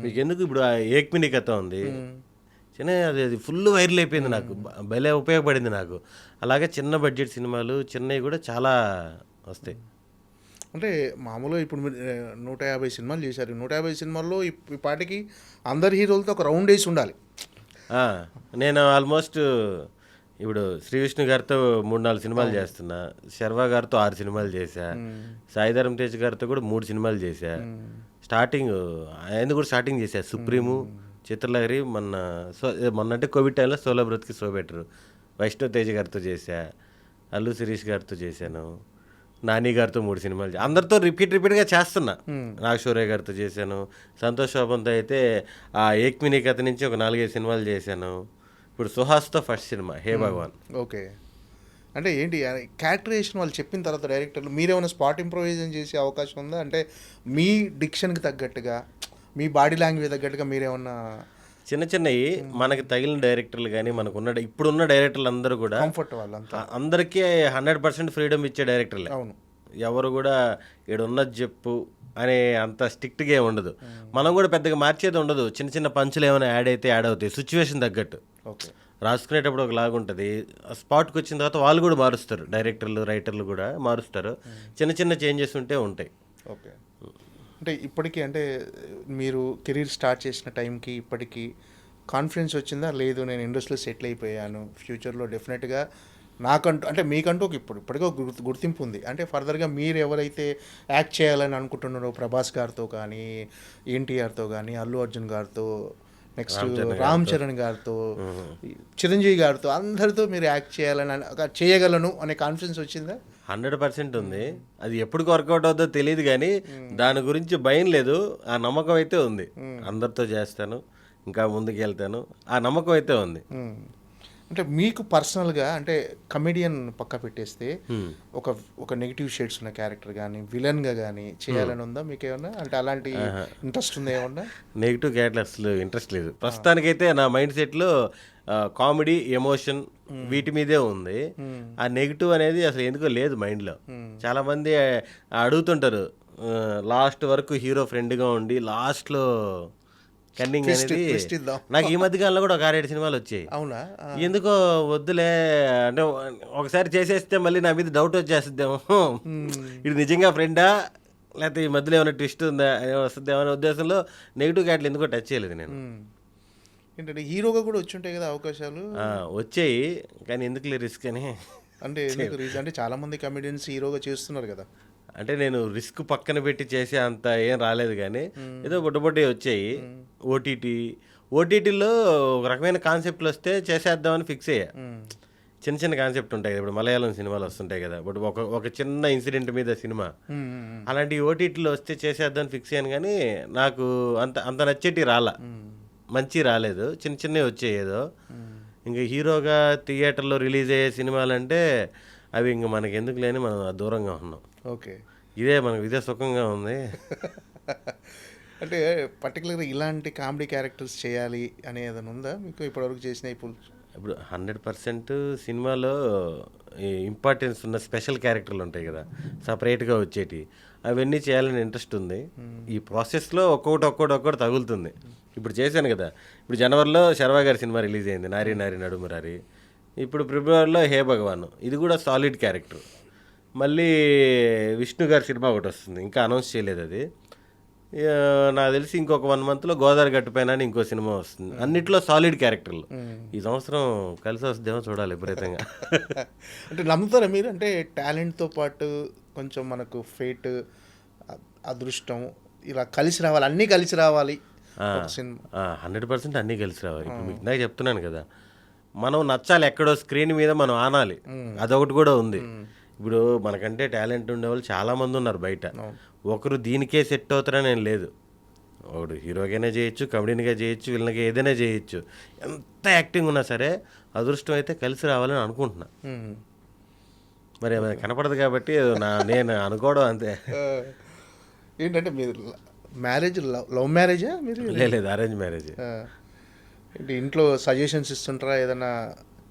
మీకు ఎందుకు ఇప్పుడు ఆ ఏక్మిని కథ ఉంది, చిన్న అది ఫుల్ వైరల్ అయిపోయింది, నాకు భలే ఉపయోగపడింది నాకు. అలాగే చిన్న బడ్జెట్ సినిమాలు చిన్నవి కూడా చాలా వస్తాయి. అంటే మామూలుగా ఇప్పుడు మీరు 150 సినిమాలు చేశారు. 150 సినిమాల్లో ఈ పాటికి అందరి హీరోలతో ఒక రౌండ్ వేసి ఉండాలి. ఆ, నేను ఆల్మోస్ట్ ఇప్పుడు శ్రీ విష్ణు గారితో 3-4 సినిమాలు చేస్తున్నా, శర్వా గారితో 6 సినిమాలు చేశా, సాయిధరం తేజ్ గారితో కూడా 3 సినిమాలు చేశా. స్టార్టింగ్ ఆయన కూడా స్టార్టింగ్ చేశా, సుప్రీము, చిత్రలహరి, మొన్న అంటే కోవిడ్ టైంలో solo Brathuke so better, Vaishnav Tej గారితో చేశా, అల్లు శిరీష్ గారితో చేశాను, నాని గారితో 3 సినిమాలు అందరితో రిపీట్గా చేస్తున్నా. నాగశౌర్య గారితో చేశాను, సంతోష్ శోభన్తో అయితే ఆ ఏక్మిని కథ నుంచి ఒక 4-5 సినిమాలు చేశాను. ఇప్పుడు సుహాస్తో ఫస్ట్ సినిమా హే భగవాన్. ఓకే. అంటే ఏంటి క్యారెక్టరైజేషన్ వాళ్ళు చెప్పిన తర్వాత డైరెక్టర్లు మీరేమైనా స్పాట్ ఇంప్రూవైజేషన్ చేసే అవకాశం ఉందా? అంటే మీ డిక్షన్కి తగ్గట్టుగా, మీ బాడీ లాంగ్వేజ్ తగ్గట్టుగా మీరేమన్నా చిన్న చిన్నవి మనకి తగిలిన డైరెక్టర్లు కానీ ఇప్పుడున్న డైరెక్టర్లు అందరూ కూడా కంఫర్ట్ వాళ్ళంతా? అందరికీ 100% ఫ్రీడమ్ ఇచ్చే డైరెక్టర్లే. అవును. ఎవరు కూడా ఈడున్నది చెప్పు అనే అంత స్ట్రిక్ట్గా ఏమి ఉండదు. మనం కూడా పెద్దగా మార్చేది ఉండదు. చిన్న చిన్న పంచులు ఏమైనా యాడ్ అవుతాయి సిచ్యువేషన్ తగ్గట్టు. ఓకే. రాసుకునేటప్పుడు ఒక లాగా ఉంటుంది, స్పాట్కి వచ్చిన తర్వాత వాళ్ళు కూడా మారుస్తారు, డైరెక్టర్లు రైటర్లు కూడా మారుస్తారు. చిన్న చిన్న చేంజెస్ ఉంటాయి. ఓకే. అంటే ఇప్పటికీ అంటే మీరు కెరీర్ స్టార్ట్ చేసిన టైంకి ఇప్పటికీ కాన్ఫిడెన్స్ వచ్చిందా? లేదు నేను ఇండస్ట్రీలో సెటిల్ అయిపోయాను, ఫ్యూచర్లో డెఫినెట్గా నాకంటూ అంటే మీకంటూ ఇప్పటికీ ఒక గుర్తింపు ఉంది, అంటే ఫర్దర్గా మీరు ఎవరైతే యాక్ట్ చేయాలని అనుకుంటున్నారో ప్రభాస్ గారితో కానీ, ఎన్టీఆర్తో కానీ, అల్లు అర్జున్ గారితో, నెక్స్ట్ రామ్ చరణ్ గారితో, చిరంజీవి గారితో, అందరితో మీరు యాక్ట్ చేయాలని చేయగలను అనే కాన్ఫిడెన్స్ వచ్చిందా? 100% ఉంది. అది ఎప్పుడు వర్కౌట్ అవుతుందో తెలియదు కానీ దాని గురించి భయం లేదు, ఆ నమ్మకం అయితే ఉంది. అందరితో చేస్తాను, ఇంకా ముందుకు వెళ్తాను, ఆ నమ్మకం అయితే ఉంది. అంటే మీకు పర్సనల్గా అంటే కమెడియన్ పక్క పెట్టేస్తే ఒక నెగిటివ్ షేడ్స్ ఉన్న క్యారెక్టర్ కానీ విలన్గా కానీ చేయాలని ఉందా మీకు ఏమన్నా? అంటే అలాంటి ఇంట్రెస్ట్ ఉందా ఏమన్నా? నెగిటివ్ క్యారెక్టర్స్ ఇంట్రెస్ట్ లేదు ప్రస్తుతానికైతే. నా మైండ్ సెట్లో కామెడీ, ఎమోషన్ వీటి మీదే ఉంది. ఆ నెగిటివ్ అనేది అసలు ఎందుకో లేదు మైండ్లో. చాలామంది అడుగుతుంటారు లాస్ట్ వరకు హీరో ఫ్రెండ్గా ఉండి లాస్ట్లో కన్నింగ్ అనేది. నాకు ఈ మధ్యకాలంలో కూడా ఒక 6-7 సినిమాలు వచ్చాయి. అవునా? ఎందుకో వద్దులే అంటే ఒకసారి చేసేస్తే మళ్ళీ నా మీద డౌట్ వచ్చేస్తుందేమో, ఇది నిజంగా ఫ్రెండా లేకపోతే ఈ మధ్యలో ఏమైనా ట్విస్ట్ ఉందా వస్తుందేమో అనే ఉద్దేశంలో నెగిటివ్ క్యారెక్టర్లు ఎందుకో టచ్ చేయలేదు నేను. ఏంటంటే హీరోగా కూడా వచ్చి ఉంటాయి కదా అవకాశాలు. వచ్చాయి కానీ ఎందుకు రిస్క్ అని. అంటే ఎందుకు రీజన్ అంటే చాలామంది కమెడియన్స్ హీరోగా చేస్తున్నారు కదా. అంటే నేను రిస్క్ పక్కన పెట్టి చేసే అంత ఏం రాలేదు కానీ ఏదో బొట్టబొట్టి వచ్చాయి. ఓటీటీలో ఒక రకమైన కాన్సెప్ట్లు వస్తే చేసేద్దామని ఫిక్స్ అయ్యా. చిన్న చిన్న కాన్సెప్ట్ ఉంటాయి ఇప్పుడు మలయాళం సినిమాలు వస్తుంటాయి కదా, బట్ ఒక చిన్న ఇన్సిడెంట్ మీద సినిమా, అలాంటి ఓటీటీలో వస్తే చేసేద్దామని ఫిక్స్ అయ్యాను కానీ నాకు అంత నచ్చేటి మంచి రాలేదు. చిన్న చిన్నవి వచ్చాయి ఏదో. ఇంకా హీరోగా థియేటర్లో రిలీజ్ అయ్యే సినిమాలంటే అవి ఇంక మనకి ఎందుకు లేని మనం దూరంగా ఉన్నాం. ఓకే. మనకి ఇదే సుఖంగా ఉంది. అంటే పర్టికులర్గా ఇలాంటి కామెడీ క్యారెక్టర్స్ చేయాలి అనే ఏదైనా ఉందా మీకు ఇప్పటివరకు చేసిన? ఇప్పుడు 100% సినిమాలో ఇంపార్టెన్స్ ఉన్న స్పెషల్ క్యారెక్టర్లు ఉంటాయి కదా, సపరేట్గా వచ్చేటి, అవన్నీ చేయాలని ఇంట్రెస్ట్ ఉంది. ఈ ప్రాసెస్లో ఒక్కొక్కటి తగులుతుంది. ఇప్పుడు చేశాను కదా, ఇప్పుడు జనవరిలో శర్వా గారి సినిమా రిలీజ్ అయింది, నారీ నారీ నడుమురారి. ఇప్పుడు ఫిబ్రవరిలో హే భగవాన్, ఇది కూడా సాలిడ్ క్యారెక్టర్. మళ్ళీ విష్ణు గారి సినిమా ఒకటి వస్తుంది, ఇంకా అనౌన్స్ చేయలేదు అది. నాకు తెలిసి ఇంకొక 1 monthలో గోదావరి గట్టుపైన అని ఇంకో సినిమా వస్తుంది. అన్నిట్లో సాలిడ్ క్యారెక్టర్లు. ఈ సంవత్సరం కలిసి వస్తుందేమో చూడాలి విపరీతంగా. అంటే నమ్ముతారా మీరు? అంటే టాలెంట్తో పాటు కొంచెం మనకు ఫేట్, అదృష్టం ఇలా కలిసి రావాలి, అన్నీ కలిసి రావాలి సినిమా. 100% అన్నీ కలిసి రావాలి. ఇప్పుడు మీకు ఇందాక చెప్తున్నాను కదా, మనం నచ్చాలి, ఎక్కడో స్క్రీన్ మీద మనం ఆనాలి, అదొకటి కూడా ఉంది. ఇప్పుడు మనకంటే టాలెంట్ ఉండేవాళ్ళు చాలామంది ఉన్నారు బయట. ఒకరు దీనికే సెట్ అవుతారని నేను లేదు. ఒకడు హీరోగానే చేయొచ్చు, కమెడీనిగా చేయొచ్చు, విలన్గా ఏదైనా చేయొచ్చు. ఎంత యాక్టింగ్ ఉన్నా సరే అదృష్టం అయితే కలిసి రావాలని అనుకుంటున్నా. మరి అది కనపడదు కాబట్టి నేను అనుకోవడం అంతే. ఏంటంటే మీరు మ్యారేజ్ లవ్ మ్యారేజా మీరు? లేదు, అరేంజ్ మ్యారేజ్. ఏంటి ఇంట్లో సజెషన్స్ ఇస్తుంటారా ఏదైనా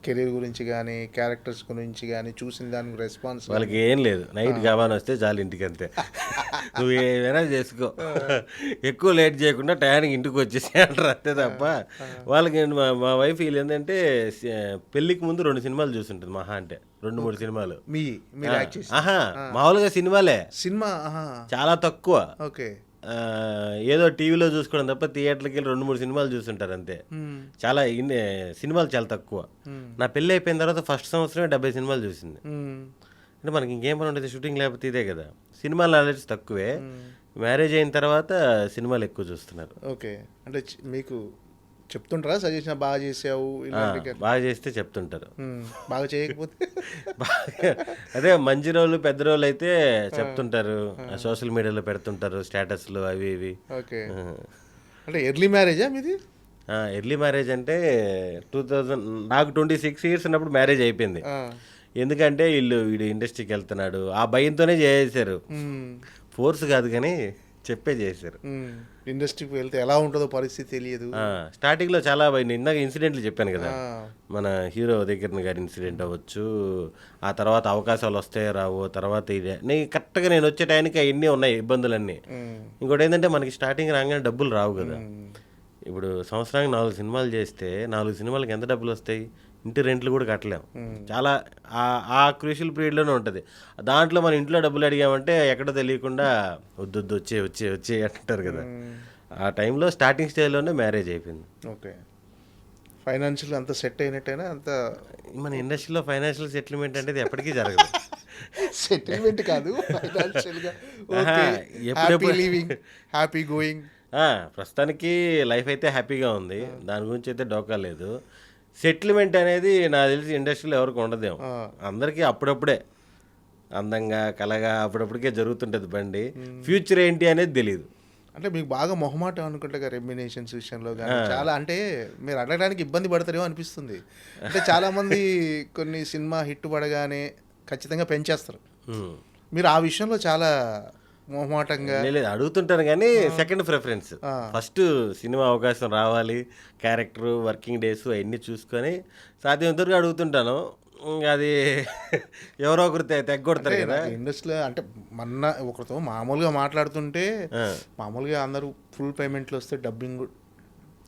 కెరీర్ గురించి కానీ క్యారెక్టర్స్ గురించి కానీ చూసిన దానికి రెస్పాన్స్? వాళ్ళకి ఏం లేదు, నైట్ గవాన్ వస్తే చాలు ఇంటికి, అంతే. నువ్వు ఏమైనా చేసుకో, ఎక్కువ లేట్ చేయకుండా టయానికి ఇంటికి వచ్చేసి అంటారు అంతే తప్ప. వాళ్ళకి మా వైఫ్ వీళ్ళు ఏంటంటే పెళ్ళికి ముందు 2 సినిమాలు చూస్తుంటుంది మహా అంటే, 2-3 సినిమాలు. మీరు యాక్ట్ చేసి మామూలుగా సినిమాలే, సినిమా చాలా తక్కువ. ఓకే. ఏదో టీవీలో చూసుకోవడం తప్ప థియేటర్కి వెళ్ళి 2-3 సినిమాలు చూస్తుంటారు అంతే. చాలా సినిమాలు చాలా తక్కువ. నా పెళ్ళి అయిపోయిన తర్వాత ఫస్ట్ సంవత్సరమే 70 సినిమాలు చూసింది. అంటే మనకి ఇంకేం పని ఉంటుంది, షూటింగ్ లేకపోతే ఇదే కదా. సినిమాలు నాలెడ్జ్ తక్కువే. మ్యారేజ్ అయిన తర్వాత సినిమాలు ఎక్కువ చూస్తున్నారు. ఓకే. అంటే మీకు చెప్తుంటారా సజెషన్, బాగా చేసావు బాగా చేస్తే చెప్తుంటారు, బాగా చేయకపోతే అదే మంచి రోజులు పెద్ద రోజులు అయితే చెప్తుంటారు, సోషల్ మీడియాలో పెడుతుంటారు స్టేటస్లు అవి ఇవి. ఓకే. అంటే ఎర్లీ మ్యారేజా మీది? ఎర్లీ మ్యారేజ్ అంటే 2000, నాకు 26 ఇయర్స్ ఉన్నప్పుడు మ్యారేజ్ అయిపోయింది. ఎందుకంటే వీడు ఇండస్ట్రీకి వెళ్తున్నాడు ఆ భయంతోనే చేసేసారు, ఫోర్స్ కాదు కానీ చెప్పే చేశారు. ఇండస్ట్రీకి వెళ్తే ఎలా ఉంటుందో పరిస్థితి తెలియదు. స్టార్టింగ్లో చాలా ఇందాక ఇన్సిడెంట్లు చెప్పాను కదా, మన హీరో దగ్గర గారి ఇన్సిడెంట్ అవ్వచ్చు, ఆ తర్వాత అవకాశాలు వస్తాయో రావో, తర్వాత ఇదే కరెక్ట్గా నేను వచ్చే టైంకి అవన్నీ ఉన్నాయి ఇబ్బందులన్నీ. ఇంకోటి ఏంటంటే మనకి స్టార్టింగ్ రాగానే డబ్బులు రావు కదా. ఇప్పుడు సంవత్సరానికి 4 సినిమాలు చేస్తే 4 సినిమాలకి ఎంత డబ్బులు వస్తాయి? ఇంటి రెంట్లు కూడా కట్టలేము. చాలా ఆ క్రూషియల్ పీరియడ్లోనే ఉంటుంది. దాంట్లో మన ఇంట్లో డబ్బులు అడిగామంటే ఎక్కడో తెలియకుండా వద్దు వచ్చే అంటారు కదా. ఆ టైంలో స్టార్టింగ్ స్టేజ్లోనే మ్యారేజ్ అయిపోయింది. ఓకే. ఫైనాన్షియల్ అంత సెట్ అయినట్టయినా అంత మన ఇండస్ట్రీలో ఫైనాన్షియల్ సెటిల్మెంట్ అనేది ఎప్పటికీ జరగదు. సెటిల్మెంట్ కాదు, ఫైనాన్షియల్గా హ్యాపీ లివింగ్, హ్యాపీ గోయింగ్. ప్రస్తుతానికి లైఫ్ అయితే హ్యాపీగా ఉంది, దాని గురించి అయితే డోకా లేదు. సెటిల్మెంట్ అనేది నాకు తెలిసి ఇండస్ట్రీలో ఎవరికి ఉండదేమో. అందరికీ అప్పుడప్పుడే అందంగా కలగా అప్పుడప్పుడికే జరుగుతుంటుంది బండి. ఫ్యూచర్ ఏంటి అనేది తెలియదు. అంటే మీకు బాగా మొహమాటం అనుకుంటే రెమ్యునేషన్స్ విషయంలో కానీ చాలా, అంటే మీరు అడగడానికి ఇబ్బంది పడతారేమో అనిపిస్తుంది. అంటే చాలామంది కొన్ని సినిమా హిట్ పడగానే ఖచ్చితంగా పెంచేస్తారు, మీరు ఆ విషయంలో చాలా మొహమాటంగా? లేదు, అడుగుతుంటాను కానీ సెకండ్ ప్రిఫరెన్స్. ఫస్ట్ సినిమా అవకాశం రావాలి, క్యారెక్టర్, వర్కింగ్ డేస్ అవన్నీ చూసుకొని సాధ్యమంతవరకు అడుగుతుంటాను. అది ఎవరో ఒకరు తెగొడతారు కదా ఇండస్ట్రీలో. అంటే మొన్న ఒకరితో మామూలుగా మాట్లాడుతుంటే, మామూలుగా అందరూ ఫుల్ పేమెంట్లు వస్తే డబ్బింగ్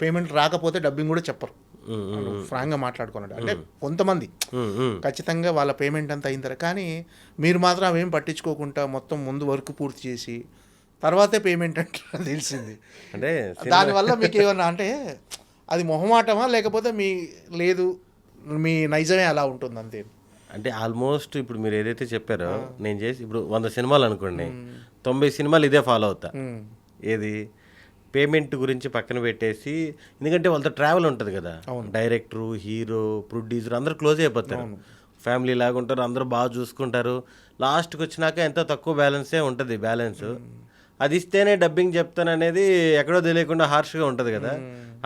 పేమెంట్ రాకపోతే డబ్బింగ్ కూడా చెప్పరు, ఫ్రాంక్గా మాట్లాడుకున్నాడు. అంటే కొంతమంది ఖచ్చితంగా వాళ్ళ పేమెంట్ అంతా అయిన తర్వాత, కానీ మీరు మాత్రం అవేం పట్టించుకోకుండా మొత్తం ముందు వర్క్ పూర్తి చేసి తర్వాతే పేమెంట్ అంటారు తెలిసింది. అంటే దానివల్ల మీకు ఏమన్నా అంటే అది మొహమాటమా, లేకపోతే లేదు మీ నైజమే అలా ఉంటుంది అంతే? అంటే ఆల్మోస్ట్ ఇప్పుడు మీరు ఏదైతే చెప్పారో, నేను చేసి ఇప్పుడు 100 సినిమాలు అనుకోండి, 90 సినిమాలు ఇదే ఫాలో అవుతా. ఏది పేమెంట్ గురించి పక్కన పెట్టేసి, ఎందుకంటే వాళ్ళతో ట్రావెల్ ఉంటుంది కదా, డైరెక్టరు, హీరో, ప్రొడ్యూసర్ అందరూ క్లోజ్ అయిపోతారు, ఫ్యామిలీ లాగా ఉంటారు, అందరూ బాగా చూసుకుంటారు. లాస్ట్కి వచ్చినాక ఎంతో తక్కువ బ్యాలెన్సే ఉంటుంది. బ్యాలెన్స్ అది ఇస్తేనే డబ్బింగ్ చెప్తాను అనేది ఎక్కడో తెలియకుండా హార్ష్గా ఉంటుంది కదా.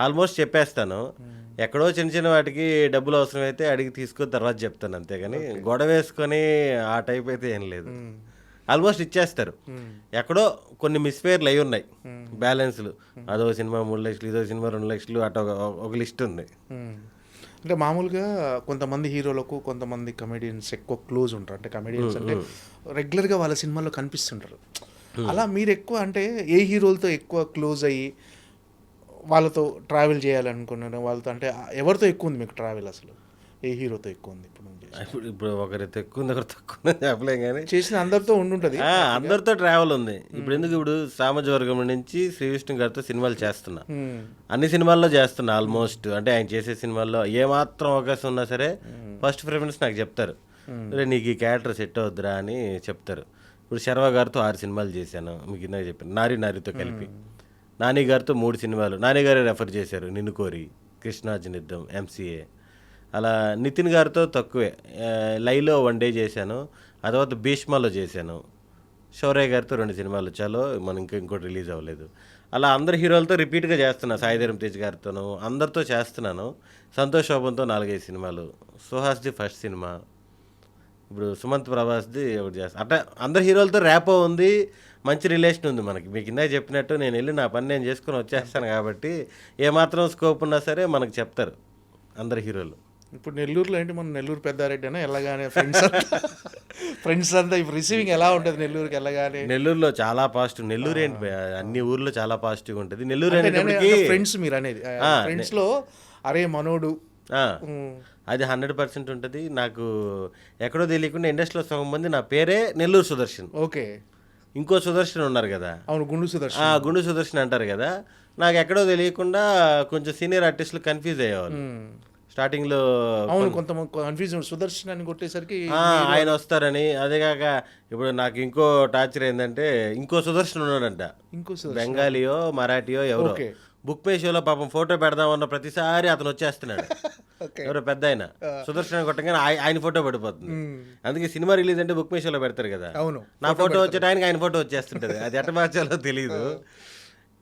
ఆల్మోస్ట్ చెప్పేస్తాను, ఎక్కడో చిన్న చిన్న వాటికి డబ్బులు అవసరమైతే అడిగి తీసుకొని తర్వాత చెప్తాను, అంతేగాని గొడవ వేసుకొని ఆ టైప్ అయితే ఏం లేదు. ఆల్మోస్ట్ ఇచ్చేస్తారు. ఎక్కడో కొన్ని మిస్ఫేర్లు అయి ఉన్నాయి బ్యాలెన్స్లు, అదో సినిమా 3 లక్షలు, ఇదో సినిమా 2 లక్షలు, అటు ఒక లిస్ట్ ఉంది. అంటే మామూలుగా కొంతమంది హీరోలకు కొంతమంది కమెడియన్స్ ఎక్కువ క్లోజ్ ఉంటారు. అంటే కమెడియన్స్ అంటే రెగ్యులర్గా వాళ్ళ సినిమాల్లో కనిపిస్తుంటారు. అలా మీరు ఎక్కువ అంటే ఏ హీరోలతో ఎక్కువ క్లోజ్ అయ్యి వాళ్ళతో ట్రావెల్ చేయాలనుకున్నాను? వాళ్ళతో అంటే ఎవరితో ఎక్కువ ఉంది మీకు ట్రావెల్? అసలు ఏ హీరోతో ఎక్కువ ఉంది? ఇప్పుడు ఒకరితో ఎక్కువ ఉంది, ఒకరు తక్కువ ఉంది చెప్పలేం, కానీ చేసిన అందరితో ఉండుంటుంది. అందరితో ట్రావెల్ ఉంది. ఇప్పుడు సామాజిక వర్గం నుంచి శ్రీ విష్ణు గారితో సినిమాలు చేస్తున్నా, అన్ని సినిమాల్లో చేస్తున్నా ఆల్మోస్ట్. అంటే ఆయన చేసే సినిమాల్లో ఏమాత్రం అవకాశం ఉన్నా సరే ఫస్ట్ ప్రిఫరెన్స్ నాకు చెప్తారు, నీకు ఈ క్యారెక్టర్ సెట్ అవుద్దురా అని చెప్తారు. ఇప్పుడు శర్వా గారితో 6 సినిమాలు చేశాను, మీకు ఇందాక చెప్పాను, నారితో కలిపి. నాని గారితో 3 సినిమాలు, నాని గారే రెఫర్ చేశారు, నిన్ను కోరి, కృష్ణార్జున యుద్ధం, ఎంసీఏ. అలా నితిన్ గారితో తక్కువే, లైలో 1 డే చేశాను, ఆ తర్వాత భీష్మలో చేశాను. శౌర్య గారితో 2 సినిమాలు, చాలో మనం ఇంకోటి రిలీజ్ అవ్వలేదు. అలా అందరు హీరోలతో రిపీట్గా చేస్తున్నా, సాయిధరం తేజ్ గారితోనూ అందరితో చేస్తున్నాను. సంతోష్ శోభన్తో 4-5 సినిమాలు, సుహాస్ది ఫస్ట్ సినిమా, ఇప్పుడు సుమంత్ ప్రభాస్ది ఒకటి చేస్తాను. అట్లా అందరు హీరోలతో ర్యాపో ఉంది, మంచి రిలేషన్ ఉంది మనకి. మీకు ఇందాక చెప్పినట్టు నేను వెళ్ళి నా పని నేను చేసుకుని వచ్చేస్తాను కాబట్టి ఏమాత్రం స్కోప్ ఉన్నా సరే మనకు చెప్తారు అందరు హీరోలు. ఇప్పుడు నెల్లూరులో ఏంటి, మన నెల్లూరు పెద్దారెడ్డి అయినా వెళ్ళగానే ఫ్రెండ్స్ అంతా ఇప్పుడు రిసీవింగ్ ఎలా ఉంటుంది నెల్లూరుకి వెళ్ళగానే? నెల్లూరులో చాలా పాజిటివ్. నెల్లూరు ఏంటి భయ్యా, అన్ని ఊర్లో చాలా పాజిటివ్గా ఉంటుంది. నెల్లూరు అనేటప్పటికి ఫ్రెండ్స్ మీరు అనేది ఫ్రెండ్స్లో అరే మనోడు అది 100% ఉంటుంది. నాకు ఎక్కడో తెలియకుండా ఇండస్ట్రీలో సగం మంది నా పేరే నెల్లూరు సుదర్శన్. ఓకే. ఇంకో సుదర్శన్ ఉన్నారు కదా, అవును, గుండు సుదర్శన్. గుండు సుదర్శన్ అంటారు కదా. నాకు ఎక్కడో తెలియకుండా కొంచెం సీనియర్ ఆర్టిస్టులు కన్ఫ్యూజ్ అయ్యేవాళ్ళు స్టార్టింగ్లో. అవును, కొంత కన్ఫ్యూజన్, సుదర్శన్ అని కొట్టేసరికి ఆయన వస్తారని. అదేగాక ఇప్పుడు నాకు ఇంకో టార్చర్ ఏంటంటే ఇంకో సుదర్శన్ ఉన్నాడంట, ఇంకో బెంగాలీయో మరాఠీయో ఎవరో. బుక్ మై షోలో పాపం ఫోటో పెడదామన్న ప్రతిసారి అతను వచ్చేస్తున్నాడు. ఎవరో పెద్ద ఆయన సుదర్శన్ కొట్టగానే ఆయన ఫోటో పడిపోతుంది. అందుకే సినిమా రిలీజ్ అంటే బుక్ మై షోలో పెడతారు కదా, అవును, నా ఫోటో వచ్చేటానికి ఆయన ఫోటో వచ్చేస్తుంటుంది. అది ఎట్ట మార్చాలో తెలియదు.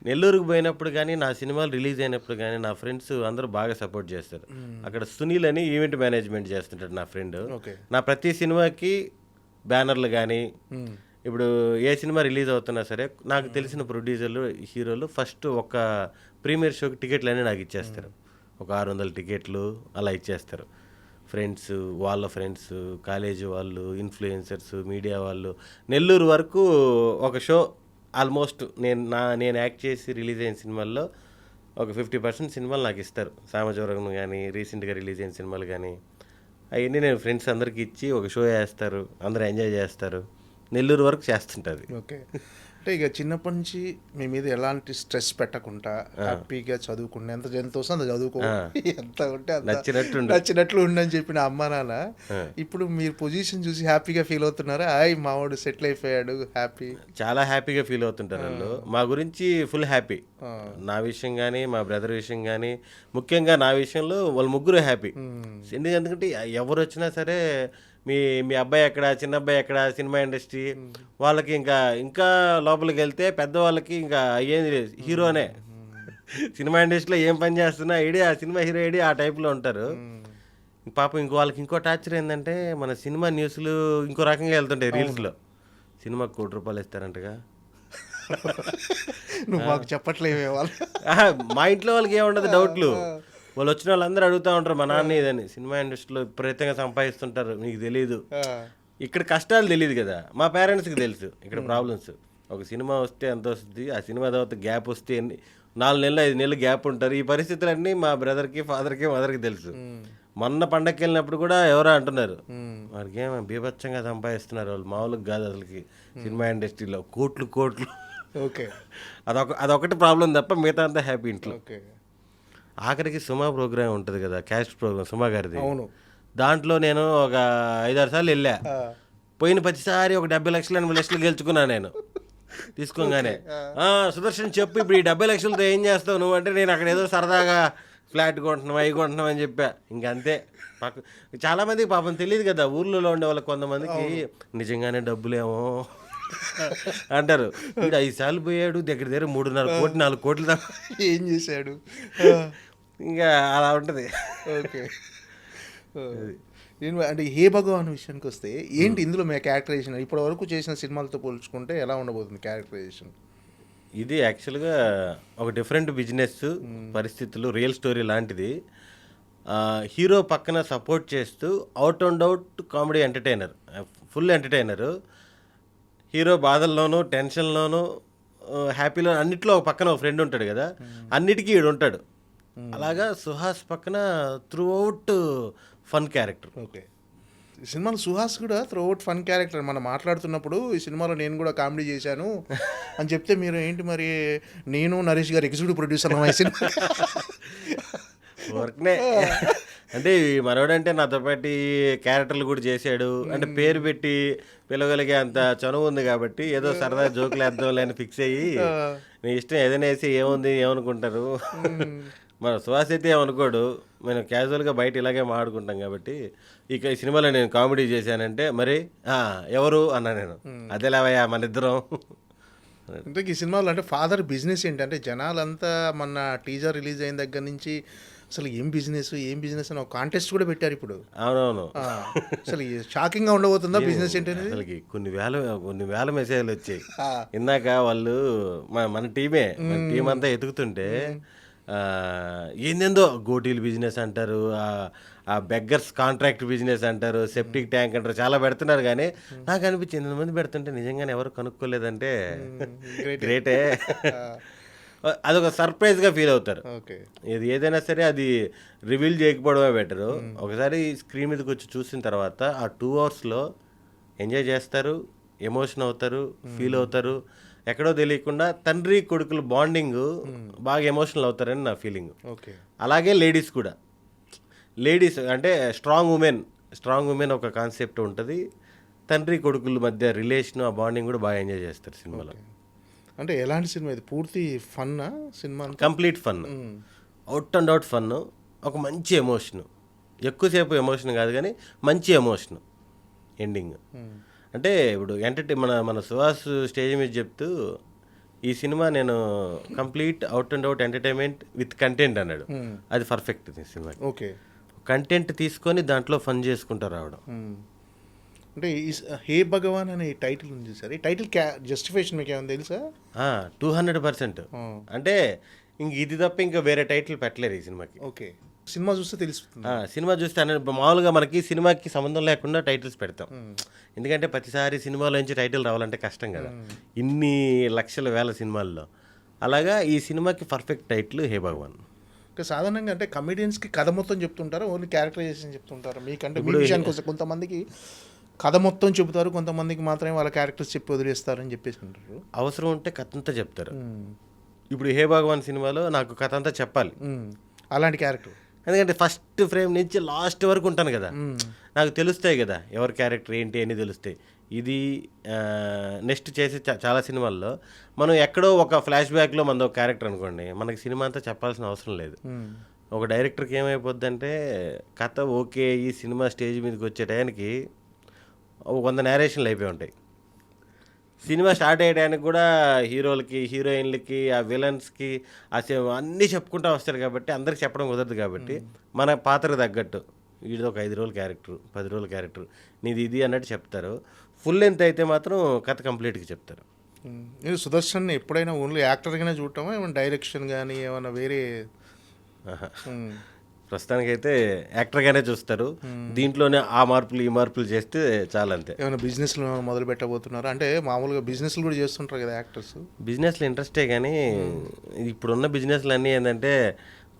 నెల్లూరుకు పోయినప్పుడు కానీ, నా సినిమాలు రిలీజ్ అయినప్పుడు కానీ నా ఫ్రెండ్స్ అందరూ బాగా సపోర్ట్ చేస్తారు. అక్కడ సునీల్ అని ఈవెంట్ మేనేజ్మెంట్ చేస్తుంటాడు నా ఫ్రెండ్. నా ప్రతి సినిమాకి బ్యానర్లు కానీ, ఇప్పుడు ఏ సినిమా రిలీజ్ అవుతున్నా సరే నాకు తెలిసిన ప్రొడ్యూసర్లు హీరోలు ఫస్ట్ ఒక ప్రీమియర్ షోకి టికెట్లు అన్నీ నాకు ఇచ్చేస్తారు. ఒక 600 టికెట్లు అలా ఇచ్చేస్తారు. ఫ్రెండ్స్, వాళ్ళ ఫ్రెండ్స్, కాలేజీ వాళ్ళు, ఇన్ఫ్లుయెన్సర్స్, మీడియా వాళ్ళు. నెల్లూరు వరకు ఒక షో ఆల్మోస్ట్ నేను యాక్ట్ చేసి రిలీజ్ అయిన సినిమాల్లో ఒక 50% సినిమాలు నాకు ఇస్తారు. సామజవరం కానీ, రీసెంట్గా రిలీజ్ అయిన సినిమాలు కానీ, అవన్నీ నేను ఫ్రెండ్స్ అందరికి ఇచ్చి ఒక షో వేస్తారు, అందరూ ఎంజాయ్ చేస్తారు. నెల్లూరు వరకు చేస్తుంటుంది. ఓకే. అంటే ఇక చిన్నప్పటి నుంచి మీ మీద ఎలాంటి స్ట్రెస్ పెట్టకుండా హ్యాపీగా చదువుకుంటే ఎంత వస్తే అంత చదువుకో, ఎంత ఉంటే అంత నచ్చినట్లు ఉండని చెప్పిన అమ్మ నాన్న ఇప్పుడు మీరు పొజిషన్ చూసి హ్యాపీగా ఫీల్ అవుతున్నారా? మావాడు సెటిల్ అయిపోయాడు, హ్యాపీ, చాలా హ్యాపీగా ఫీల్ అవుతుంటారు వాళ్ళు. మా గురించి ఫుల్ హ్యాపీ. నా విషయం కానీ, మా బ్రదర్ విషయం కానీ, ముఖ్యంగా నా విషయంలో వాళ్ళు ముగ్గురు హ్యాపీ. ఎందుకంటే ఎవరు వచ్చినా సరే మీ అబ్బాయి ఎక్కడ, చిన్న అబ్బాయి ఎక్కడ, సినిమా ఇండస్ట్రీ వాళ్ళకి ఇంకా లోపలికి వెళ్తే పెద్దవాళ్ళకి ఇంకా అయ్యేది హీరోనే. సినిమా ఇండస్ట్రీలో ఏం పని చేస్తున్నా ఏడి ఆ సినిమా హీరో ఏడి ఆ టైప్లో ఉంటారు. పాపం వాళ్ళకి ఇంకో టార్చర్ ఏంటంటే మన సినిమా న్యూస్లు ఇంకో రకంగా వెళ్తుంటాయి రీల్స్లో. సినిమాకి ₹1 ఇస్తారంటగా. నువ్వు మాకు చెప్పట్లేవే వాళ్ళు. మా ఇంట్లో వాళ్ళకి ఏముండదు డౌట్లు. వాళ్ళు వచ్చిన వాళ్ళందరూ అడుగుతూ ఉంటారు మా నాన్న ఇదని. సినిమా ఇండస్ట్రీలో విపరీతంగా సంపాదిస్తుంటారు, నీకు తెలీదు. ఇక్కడ కష్టాలు తెలియదు కదా, మా పేరెంట్స్కి తెలుసు ఇక్కడ ప్రాబ్లమ్స్. ఒక సినిమా వస్తే ఎంత వస్తుంది, ఆ సినిమా తర్వాత గ్యాప్ వస్తే 4 నెలలు 5 నెలలు గ్యాప్ ఉంటారు. ఈ పరిస్థితులన్నీ మా బ్రదర్కి, ఫాదర్కి, మదర్కి తెలుసు. మొన్న పండగకి వెళ్ళినప్పుడు కూడా ఎవరో అంటున్నారు, వారికి ఏమో బీభత్సంగా సంపాదిస్తున్నారు వాళ్ళు, మామూలుగా కాదు అసలుకి సినిమా ఇండస్ట్రీలో కోట్లు. ఓకే. అదొకటి ప్రాబ్లం తప్ప మిగతా అంతా హ్యాపీ ఇంట్లో. ఆఖరికి సుమా ప్రోగ్రామ్ ఉంటుంది కదా, క్యాస్ట్ ప్రోగ్రామ్ సుమా గారిది. అవును. దాంట్లో నేను ఒక 5-6 సార్లు వెళ్ళా. పోయిన ప్రతిసారి ఒక 70 లక్షలు 80 లక్షలు గెలుచుకున్నా నేను తీసుకోగానే. సుదర్శన్ చెప్పు ఇప్పుడు ఈ 70 లక్షలతో ఏం చేస్తావు నువ్వు అంటే, నేను అక్కడ ఏదో సరదాగా ఫ్లాట్ కొంటున్నాం అవి కొంటున్నాం అని చెప్పా. ఇంకంతే. చాలామందికి పాపం తెలియదు కదా, ఊర్లలో ఉండే వాళ్ళకి కొంతమందికి నిజంగానే డబ్బులేమో అంటారు. వీడు 5 సార్లు పోయాడు, దగ్గర 3.5 కోట్లు 4 కోట్లు దాకా ఏం చేశాడు, ఇంకా అలా ఉంటుంది. ఓకే. అంటే హే భగవాన్ విషయానికి వస్తే ఏంటి ఇందులో మీ క్యారెక్టరైజేషన్ ఇప్పటి వరకు చేసిన సినిమాలతో పోల్చుకుంటే ఎలా ఉండబోతుంది క్యారెక్టరైజేషన్? ఇది యాక్చువల్గా ఒక డిఫరెంట్ బిజినెస్ పరిస్థితులు, రియల్ స్టోరీ లాంటిది. హీరో పక్కన సపోర్ట్ చేస్తూ out and out comedy entertainer, full entertainer. Hero బాధల్లోనూ, టెన్షన్లోనూ, హ్యాపీలో, అన్నిట్లో ఒక పక్కన ఒక ఫ్రెండ్ ఉంటాడు కదా, అన్నిటికీ ఈడు ఉంటాడు. అలాగా సుహాస్ పక్కన through out fun character. Okay. ఈ సినిమాలో సుహాస్ కూడా త్రూ అవుట్ ఫన్ క్యారెక్టర్. మనం మాట్లాడుతున్నప్పుడు ఈ సినిమాలో నేను కూడా కామెడీ చేశాను అని చెప్తే మీరు ఏంటి మరి, నేను నరేష్ గారు ఎగ్జిక్యూటివ్ ప్రొడ్యూసర్ సినిమా వర్క్నే అంటే మనోడంటే నాతో పాటు క్యారెక్టర్లు కూడా చేశాడు అంటే పేరు పెట్టి పిలవగలిగే అంత చనువు ఉంది కాబట్టి ఏదో సరదా జోకులు వేద్దాంలే అని ఫిక్స్ అయ్యి, నీ ఇష్టం ఏదైనా వేసి ఏముంది ఏమనుకుంటారు. మన సుహాస్ అయితే ఏమనుకోడు, మేము క్యాజువల్గా బయట ఇలాగే మాట్లాడుకుంటాం కాబట్టి. ఇక ఈ సినిమాలో నేను కామెడీ చేశానంటే మరి ఎవరు అన్నా నేను, అదేలేవయ్యా మన ఇద్దరం. ఇంతకీ ఈ సినిమాలో అంటే ఫాదర్ బిజినెస్ ఏంటి అంటే జనాలంతా మొన్న టీజర్ రిలీజ్ అయిన దగ్గర నుంచి అసలు ఏం బిజినెస్ అని ఒక కాంటెస్ట్ కూడా పెట్టారు ఇప్పుడు. అవునవును. అసలు షాకింగ్గా ఉండబోతుందా బిజినెస్ ఏంటి అనేది? అసలుకి కొన్ని వేల మెసేజ్లు వచ్చాయి. ఇందాక వాళ్ళు మన టీం అంతా ఎతుకుతుంటే ఏందేందో గోటీలు బిజినెస్ అంటారు, ఆ బెగ్గర్స్ కాంట్రాక్ట్ బిజినెస్ అంటారు, సెప్టిక్ ట్యాంక్ అంటారు, చాలా పెడుతున్నారు. కానీ నాకు అనిపించింది ఇంతమంది పెడుతుంటే నిజంగానే ఎవరు కనుక్కోలేదంటే గ్రేటే. అదొక సర్ప్రైజ్గా ఫీల్ అవుతారు. ఓకే, ఇది ఏదైనా సరే అది రివీల్ చేయకపోవడమే బెటరు. ఒకసారి స్క్రీన్ మీదకి వచ్చి చూసిన తర్వాత ఆ 2 అవర్స్లో ఎంజాయ్ చేస్తారు, ఎమోషన్ అవుతారు, ఫీల్ అవుతారు. ఎక్కడో తెలియకుండా తండ్రి కొడుకుల బాండింగ్ బాగా ఎమోషనల్ అవుతారని నా ఫీలింగ్. ఓకే, అలాగే లేడీస్ కూడా. లేడీస్ అంటే స్ట్రాంగ్ ఉమెన్ ఒక కాన్సెప్ట్ ఉంటుంది. తండ్రి కొడుకుల మధ్య రిలేషన్, ఆ బాండింగ్ కూడా బాగా ఎంజాయ్ చేస్తారు సినిమాలో. అంటే ఎలాంటి సినిమా ఇది? పూర్తి ఫన్నా cinema? Complete fun, out and out fun, ఒక మంచి ఎమోషన్. ఎక్కువసేపు ఎమోషన్ కాదు కానీ మంచి ఎమోషన్ ఎండింగ్. అంటే ఇప్పుడు మన సుహాస్ స్టేజ్ మీద చెప్తూ ఈ సినిమా నేను complete out and out entertainment with content అన్నాడు. అది పర్ఫెక్ట్ సినిమా. ఓకే, కంటెంట్ తీసుకొని దాంట్లో ఫన్ చేసుకుంటూ రావడం. అంటే ఈ హే భగవాన్ అనే టైటిల్ ఉంది సార్, ఈ టైటిల్ జస్టిఫికేషన్ మీకు ఏమైనా తెలుసా? 200%. అంటే ఇంక ఇది తప్ప ఇంకా వేరే టైటిల్ పెట్టలేరు ఈ సినిమాకి. ఓకే, సినిమా చూస్తే తెలుస్తుంది. సినిమా చూస్తే మామూలుగా మనకి సినిమాకి సంబంధం లేకుండా టైటిల్స్ పెడతాం. ఎందుకంటే ప్రతిసారి సినిమాలో నుంచి టైటిల్ రావాలంటే కష్టం కదా, ఇన్ని లక్షల వేల సినిమాల్లో. అలాగా ఈ సినిమాకి పర్ఫెక్ట్ టైటిల్ హే భగవాన్. ఇంకా సాధారణంగా అంటే కమెడియన్స్కి కథ మొత్తం చెప్తుంటారా, ఓన్లీ క్యారెక్టరైజేషన్ చెప్తుంటారా? మీకంటే మీ విషయానికి వస్తే కొంతమందికి కథ మొత్తం చెబుతారు, కొంతమందికి మాత్రమే వాళ్ళ క్యారెక్టర్స్ చెప్పి వదిలేస్తారని చెప్పేసి అంటారు. అవసరం ఉంటే కథ అంతా చెప్తారు. ఇప్పుడు హే భగవాన్ సినిమాలో నాకు కథ అంతా చెప్పాలి, అలాంటి క్యారెక్టర్. ఎందుకంటే ఫస్ట్ ఫ్రేమ్ నుంచి లాస్ట్ వరకు ఉంటాను కదా, నాకు తెలుస్తాయి కదా ఎవరి క్యారెక్టర్ ఏంటి అని తెలుస్తాయి. ఇది నెక్స్ట్ చేసే చాలా సినిమాల్లో మనం ఎక్కడో ఒక ఫ్లాష్ బ్యాక్లో మనది ఒక క్యారెక్టర్ అనుకోండి, మనకి సినిమా అంతా చెప్పాల్సిన అవసరం లేదు. ఒక డైరెక్టర్కి ఏమైపోద్ది అంటే కథ ఓకే, ఈ సినిమా స్టేజ్ మీదకి వచ్చే టైంకి 100 నేరేషన్లు అయిపోయి ఉంటాయి. సినిమా స్టార్ట్ అయ్యడానికి కూడా హీరోలకి, హీరోయిన్లకి, ఆ విలన్స్కి అన్నీ చెప్పుకుంటూ వస్తారు కాబట్టి అందరికి చెప్పడం కుదరదు. కాబట్టి మన పాత్రకు తగ్గట్టు వీడిది ఒక 5 రోజుల క్యారెక్టర్, 10 రోజుల క్యారెక్టర్, నీది ఇది అన్నట్టు చెప్తారు. ఫుల్ లెంత్ అయితే మాత్రం కథ కంప్లీట్గా చెప్తారు. నేను సుదర్శన్ ఎప్పుడైనా ఓన్లీ యాక్టర్గానే చూడటమా, ఏమైనా డైరెక్షన్ కానీ ఏమైనా వేరే? ప్రస్తుతానికైతే యాక్టర్గానే చూస్తారు. దీంట్లోనే ఆ మార్పులు ఈ మార్పులు చేస్తే చాలా, అంతే. ఏమైనా బిజినెస్లు మొదలు పెట్టబోతున్నారు అంటే? మామూలుగా బిజినెస్లు కూడా చేస్తుంటారు కదా యాక్టర్స్. బిజినెస్లు ఇంట్రెస్టే కానీ ఇప్పుడున్న బిజినెస్లు అన్నీ ఏంటంటే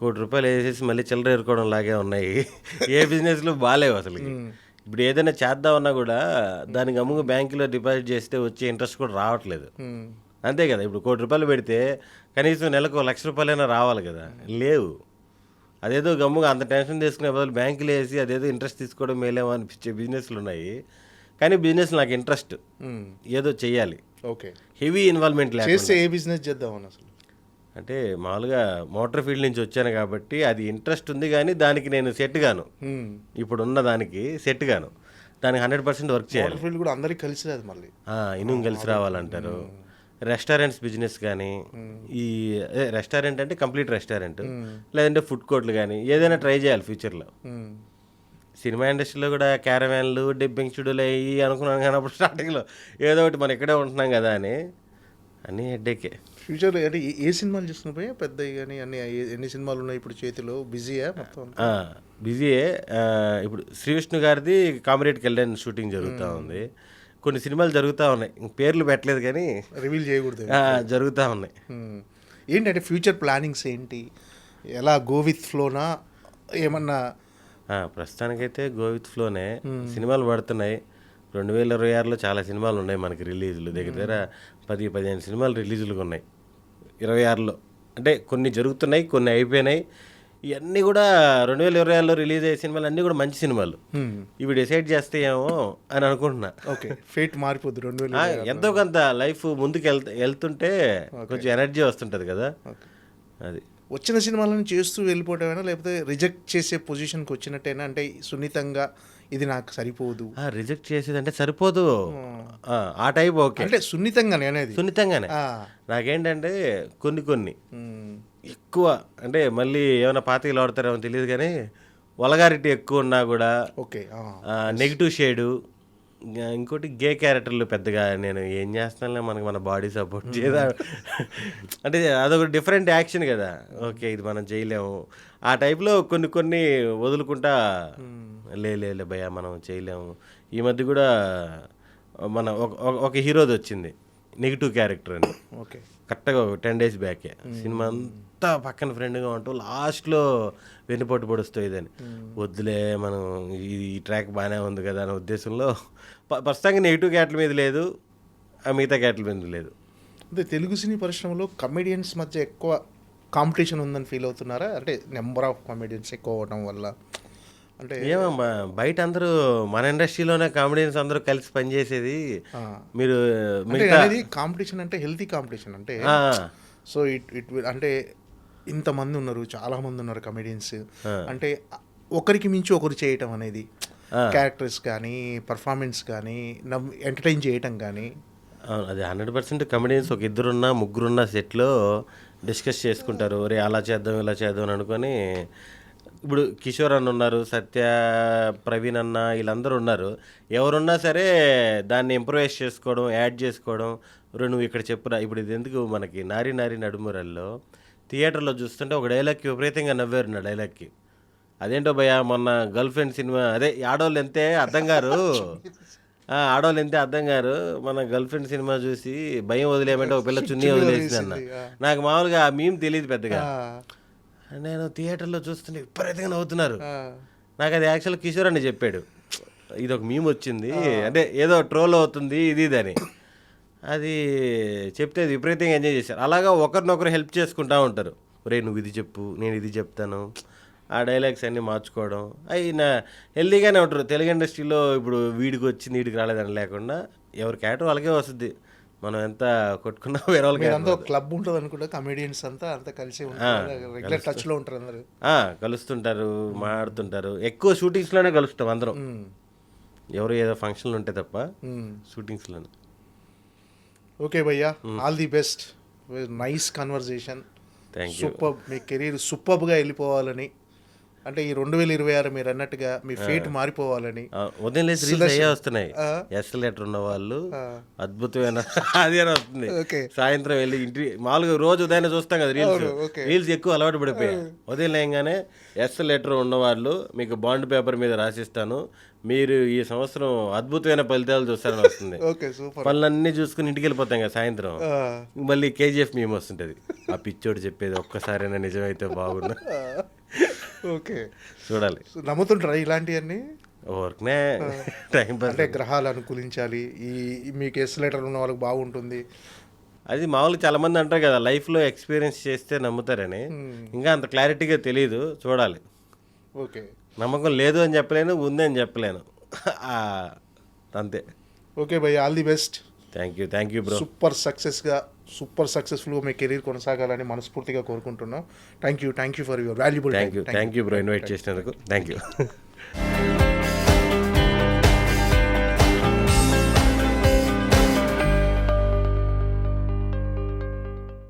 ₹1 వేసేసి మళ్ళీ చిల్లర ఎరుకోవడం లాగే ఉన్నాయి. ఏ బిజినెస్లు బాగాలేవు అసలు. ఇప్పుడు ఏదైనా చేద్దామన్నా కూడా దానికి అమ్ముగా బ్యాంకులో డిపాజిట్ చేస్తే వచ్చే ఇంట్రెస్ట్ కూడా రావట్లేదు. అంతే కదా, ఇప్పుడు ₹1 పెడితే కనీసం నెలకు ₹1,00,000 రావాలి కదా, లేవు. అదేదో గమ్ముగా అంత టెన్షన్ తీసుకునే బదులు బ్యాంకులు వేసి అదేదో ఇంట్రెస్ట్ తీసుకోవడం మేలేమో అనిపించే బిజినెస్లు ఉన్నాయి. కానీ బిజినెస్ నాకు ఇంట్రెస్ట్, ఏదో చెయ్యాలి. ఓకే, హెవీ ఇన్వాల్వ్మెంట్ లేకపోతే ఏ బిజినెస్ చేద్దామని అసలు? అంటే మామూలుగా మోటార్ ఫీల్డ్ నుంచి వచ్చాను కాబట్టి అది ఇంట్రెస్ట్ ఉంది, కానీ దానికి నేను సెట్ గాను, ఇప్పుడున్న దానికి సెట్ గాను, దానికి 100% వర్క్ చేయాలి. ఫీల్డ్ కూడా అందరికి కలిసి రాదు, మళ్ళీ ఇనుము కలిసి రావాలంటారు. రెస్టారెంట్స్ బిజినెస్ కానీ, ఈ రెస్టారెంట్ అంటే కంప్లీట్ రెస్టారెంట్, లేదంటే ఫుడ్ కోర్ట్లు కానీ ఏదైనా ట్రై చేయాలి ఫ్యూచర్లో. సినిమా ఇండస్ట్రీలో కూడా క్యారవాన్లు, డబ్బింగ్ స్టూడియోలు అయ్యి అనుకున్నాను, కానీ అప్పుడు స్టార్టింగ్లో ఏదో ఒకటి మనం ఇక్కడే ఉంటున్నాం కదా అని అన్నీ హెడ్డేకే. ఫ్యూచర్ అంటే ఏ సినిమాలు చేస్తున్నాయి పెద్దవి కానీ అన్ని? ఎన్ని సినిమాలు ఉన్నాయి ఇప్పుడు చేతిలో? బిజీయా మొత్తం? బిజీయే. ఇప్పుడు శ్రీవిష్ణు గారిది కామిరేట్కి వెళ్ళని షూటింగ్ జరుగుతూ ఉంది. కొన్ని సినిమాలు జరుగుతూ ఉన్నాయి, పేర్లు పెట్టలేదు కానీ రివీల్ చేయకూడదు, జరుగుతూ ఉన్నాయి. ఏంటంటే ఫ్యూచర్ ప్లానింగ్స్ ఏంటి? ఎలా గో విత్ ఫ్లోనా ఏమన్నా? ప్రస్తుతానికైతే గో విత్ ఫ్లోనే. సినిమాలు పడుతున్నాయి. 2026లో చాలా సినిమాలు ఉన్నాయి మనకి రిలీజులు. దగ్గర 10-15 సినిమాలు రిలీజులుగా ఉన్నాయి 26లో. అంటే కొన్ని జరుగుతున్నాయి, కొన్ని అయిపోయినాయి. ఇవన్నీ కూడా 2026లో రిలీజ్ అయ్యే సినిమాలు అన్నీ కూడా మంచి సినిమాలు. ఇవి డిసైడ్ చేస్తే ఏమో అని అనుకుంటున్నా. ఓకే, ఫేట్ మారిపోద్ది 2026. ఎంతో కొంత లైఫ్ ముందుకు వెళ్తుంటే కొంచెం ఎనర్జీ వస్తుంటుంది కదా, అది. వచ్చిన సినిమాలను చేస్తూ వెళ్ళిపోవటమేనా, లేకపోతే రిజెక్ట్ చేసే పొజిషన్కి వచ్చినట్టేనా? అంటే సున్నితంగా ఇది నాకు సరిపోదు రిజెక్ట్ చేసేదంటే సరిపోదు. ఆ టైప్ ఓకే. అంటే సున్నితంగానే అనేది. సున్నితంగానే. ఆ. నాకేంటంటే కొన్ని మ్మ్. ఎక్కువ అంటే మళ్ళీ ఏమైనా పాతీలు ఆడతారేమో తెలియదు కానీ వల్గారిటీ ఎక్కువ ఉన్నా కూడా ఓకే. నెగిటివ్ షేడు, ఇంకోటి గే క్యారెక్టర్లు పెద్దగా నేను ఏం చేస్తానులే, మనకి మన బాడీ సపోర్ట్ చేయదా అంటే అదొక డిఫరెంట్ యాక్షన్ కదా. ఓకే ఇది మనం చేయలేము ఆ టైప్లో కొన్ని వదులుకుంటా లే భయ్యా మనం చేయలేము. ఈ మధ్య కూడా మన ఒక హీరోది వచ్చింది నెగిటివ్ క్యారెక్టర్ అని, ఓకే. కరెక్ట్గా ఒక 10 days బ్యాకే. సినిమా అంతా పక్కన ఫ్రెండ్గా ఉంటూ లాస్ట్లో వెన్నుపోటు పొడుస్తాయి ఇదని, వద్దులే మనం ఈ ట్రాక్ బాగానే ఉంది కదా అనే ఉద్దేశంలో ప్రస్తుతానికి నెగిటివ్ క్యారెక్టర్ మీద లేదు, ఆ మిగతా క్యారెక్టర్ మీద లేదు. అంటే తెలుగు సినీ పరిశ్రమలో కమెడియన్స్ మధ్య ఎక్కువ కాంపిటీషన్ ఉందని ఫీల్ అవుతున్నారా? అంటే నెంబర్ ఆఫ్ కమెడియన్స్ ఎక్కువ అవడం వల్ల అంటే ఏమమ్మా బయట అందరూ మన ఇండస్ట్రీలోనే కామెడియన్స్ అందరూ కలిసి పనిచేసేది. మీరు మిగతా కాంపిటీషన్ అంటే హెల్తీ కాంపిటీషన్ అంటే సో ఇట్ అంటే ఇంతమంది ఉన్నారు, చాలా మంది ఉన్నారు కమెడియన్స్, అంటే ఒకరికి మించి ఒకరు చేయటం అనేది క్యారెక్టర్స్ కానీ పర్ఫార్మెన్స్ కానీ ఎంటర్టైన్ చేయటం కానీ. అది 100% కమెడియన్స్ ఒక ఇద్దరున్నా ముగ్గురున్న సెట్లో డిస్కస్ చేసుకుంటారు, రే అలా చేద్దాం ఇలా చేద్దాం అని అనుకొని. ఇప్పుడు కిషోర్ అన్న ఉన్నారు, సత్య, ప్రవీణ్ అన్న, వీళ్ళందరూ ఉన్నారు. ఎవరున్నా సరే దాన్ని ఇంప్రూవైజ్ చేసుకోవడం, యాడ్ చేసుకోవడం. నువ్వు ఇక్కడ చెప్పురా, ఇప్పుడు ఇది ఎందుకు మనకి నారి నారి నడుమురల్లో థియేటర్లో చూస్తుంటే ఒక డైలాగ్కి విపరీతంగా నవ్వారు నా డైలాగ్కి. అదేంటో భయ్యా మొన్న గర్ల్ ఫ్రెండ్ సినిమా, అదే ఆడవాళ్ళు ఎంతే అర్థం గారు, ఆడవాళ్ళు ఎంతే అర్థం గారు మన గర్ల్ ఫ్రెండ్ సినిమా చూసి భయం వదిలేమంటే ఒక పిల్ల చున్నీ వదిలేసింది అన్న. నాకు మామూలుగా ఆ మీమ్ తెలియదు పెద్దగా, నేను థియేటర్లో చూస్తుంటే విపరీతంగా నవ్వుతున్నారు. నాకు అది యాక్చువల్ కిషోర్ అని చెప్పాడు, ఇది ఒక మీమ్ వచ్చింది అంటే ఏదో ట్రోల్ అవుతుంది ఇది అని. అది చెప్తే అది విపరీతంగా ఎంజాయ్ చేశారు. అలాగా ఒకరినొకరు హెల్ప్ చేసుకుంటూ ఉంటారు, ఒరే నువ్వు ఇది చెప్పు నేను ఇది చెప్తాను, ఆ డైలాగ్స్ అన్నీ మార్చుకోవడం. అవి నా హెల్దీగానే ఉంటారు తెలుగు ఇండస్ట్రీలో. ఇప్పుడు వీడికి వచ్చింది వీడికి రాలేదని లేకుండా ఎవరి క్యారెక్టర్ వాళ్ళకే వస్తుంది. మనం ఎంత కొట్టుకున్నా వేరే వాళ్ళకి క్లబ్ ఉంటుంది అనుకుంటా, కమెడియన్స్ అంతా కలిసి రెగ్యులర్ టచ్లో ఉంటారు అందరు, కలుస్తుంటారు, మాట్లాడుతుంటారు. ఎక్కువ షూటింగ్స్లోనే కలుస్తాం అందరం, ఎవరు ఏదో ఫంక్షన్లు ఉంటే తప్ప షూటింగ్స్లోనే. ఓకే భయ్యా, all the best, nice conversation, super. Me career సూపర్గా వెళ్ళిపోవాలని, అంటే ఈ 2026 మీరు అన్నట్టుగా మీ ఫేట్ మారిపోవాలని. ఉదయం లేచి రీల్స్ అయ్యే వస్తున్నాయి, ఎస్ఎల్ఏటర్ ఉన్న వాళ్ళు అద్భుతమైన అది అని వస్తుంది. సాయంత్రం వెళ్ళి ఇంటి మామూలుగా రోజు ఉదయం చూస్తాం కదా రీల్స్ ఎక్కువ అలవాటు పడిపోయాయి. ఉదయం లేగానే ఎస్ఎల్ఏటర్ ఉన్నవాళ్ళు మీకు బాండ్ పేపర్ మీద రాసిస్తాను, మీరు ఈ సంవత్సరం అద్భుతమైన ఫలితాలు చూస్తారని వస్తుంది. పనులన్నీ చూసుకుని ఇంటికి వెళ్ళిపోతాం కదా సాయంత్రం, మళ్ళీ కేజీఎఫ్ మేము వస్తుంటుంది, ఆ పిచ్చోడు చెప్పేది ఒక్కసారైనా నిజమైతే బాగున్నా. ఓకే, చూడాలి. నమ్ముతుంటారా ఇలాంటివన్నీ? ఊరికనే టైం పాస్. అంటే గ్రహాలు అనుకూలించాలి, మీకు ఎస్ఎల్ఏటర్ ఉన్న వాళ్ళకి బాగుంటుంది, అది మామూలుగా చాలా మంది అంటారు కదా లైఫ్లో ఎక్స్పీరియన్స్ చేస్తే నమ్ముతారని. ఇంకా అంత క్లారిటీగా తెలియదు, చూడాలి. ఓకే, నమ్మకం లేదు అని చెప్పలేను, ఉంది అని చెప్పలేను, అంతే. ఓకే భయ్, all the best. Thank you bro. Super సక్సెస్ఫుల్గా మీ కెరీర్ కొనసాగాలని మనస్ఫూర్తిగా కోరుకుంటున్నాం. Thank you for your valuable. Thank you bro, invite చేసినందుకు థ్యాంక్ యూ.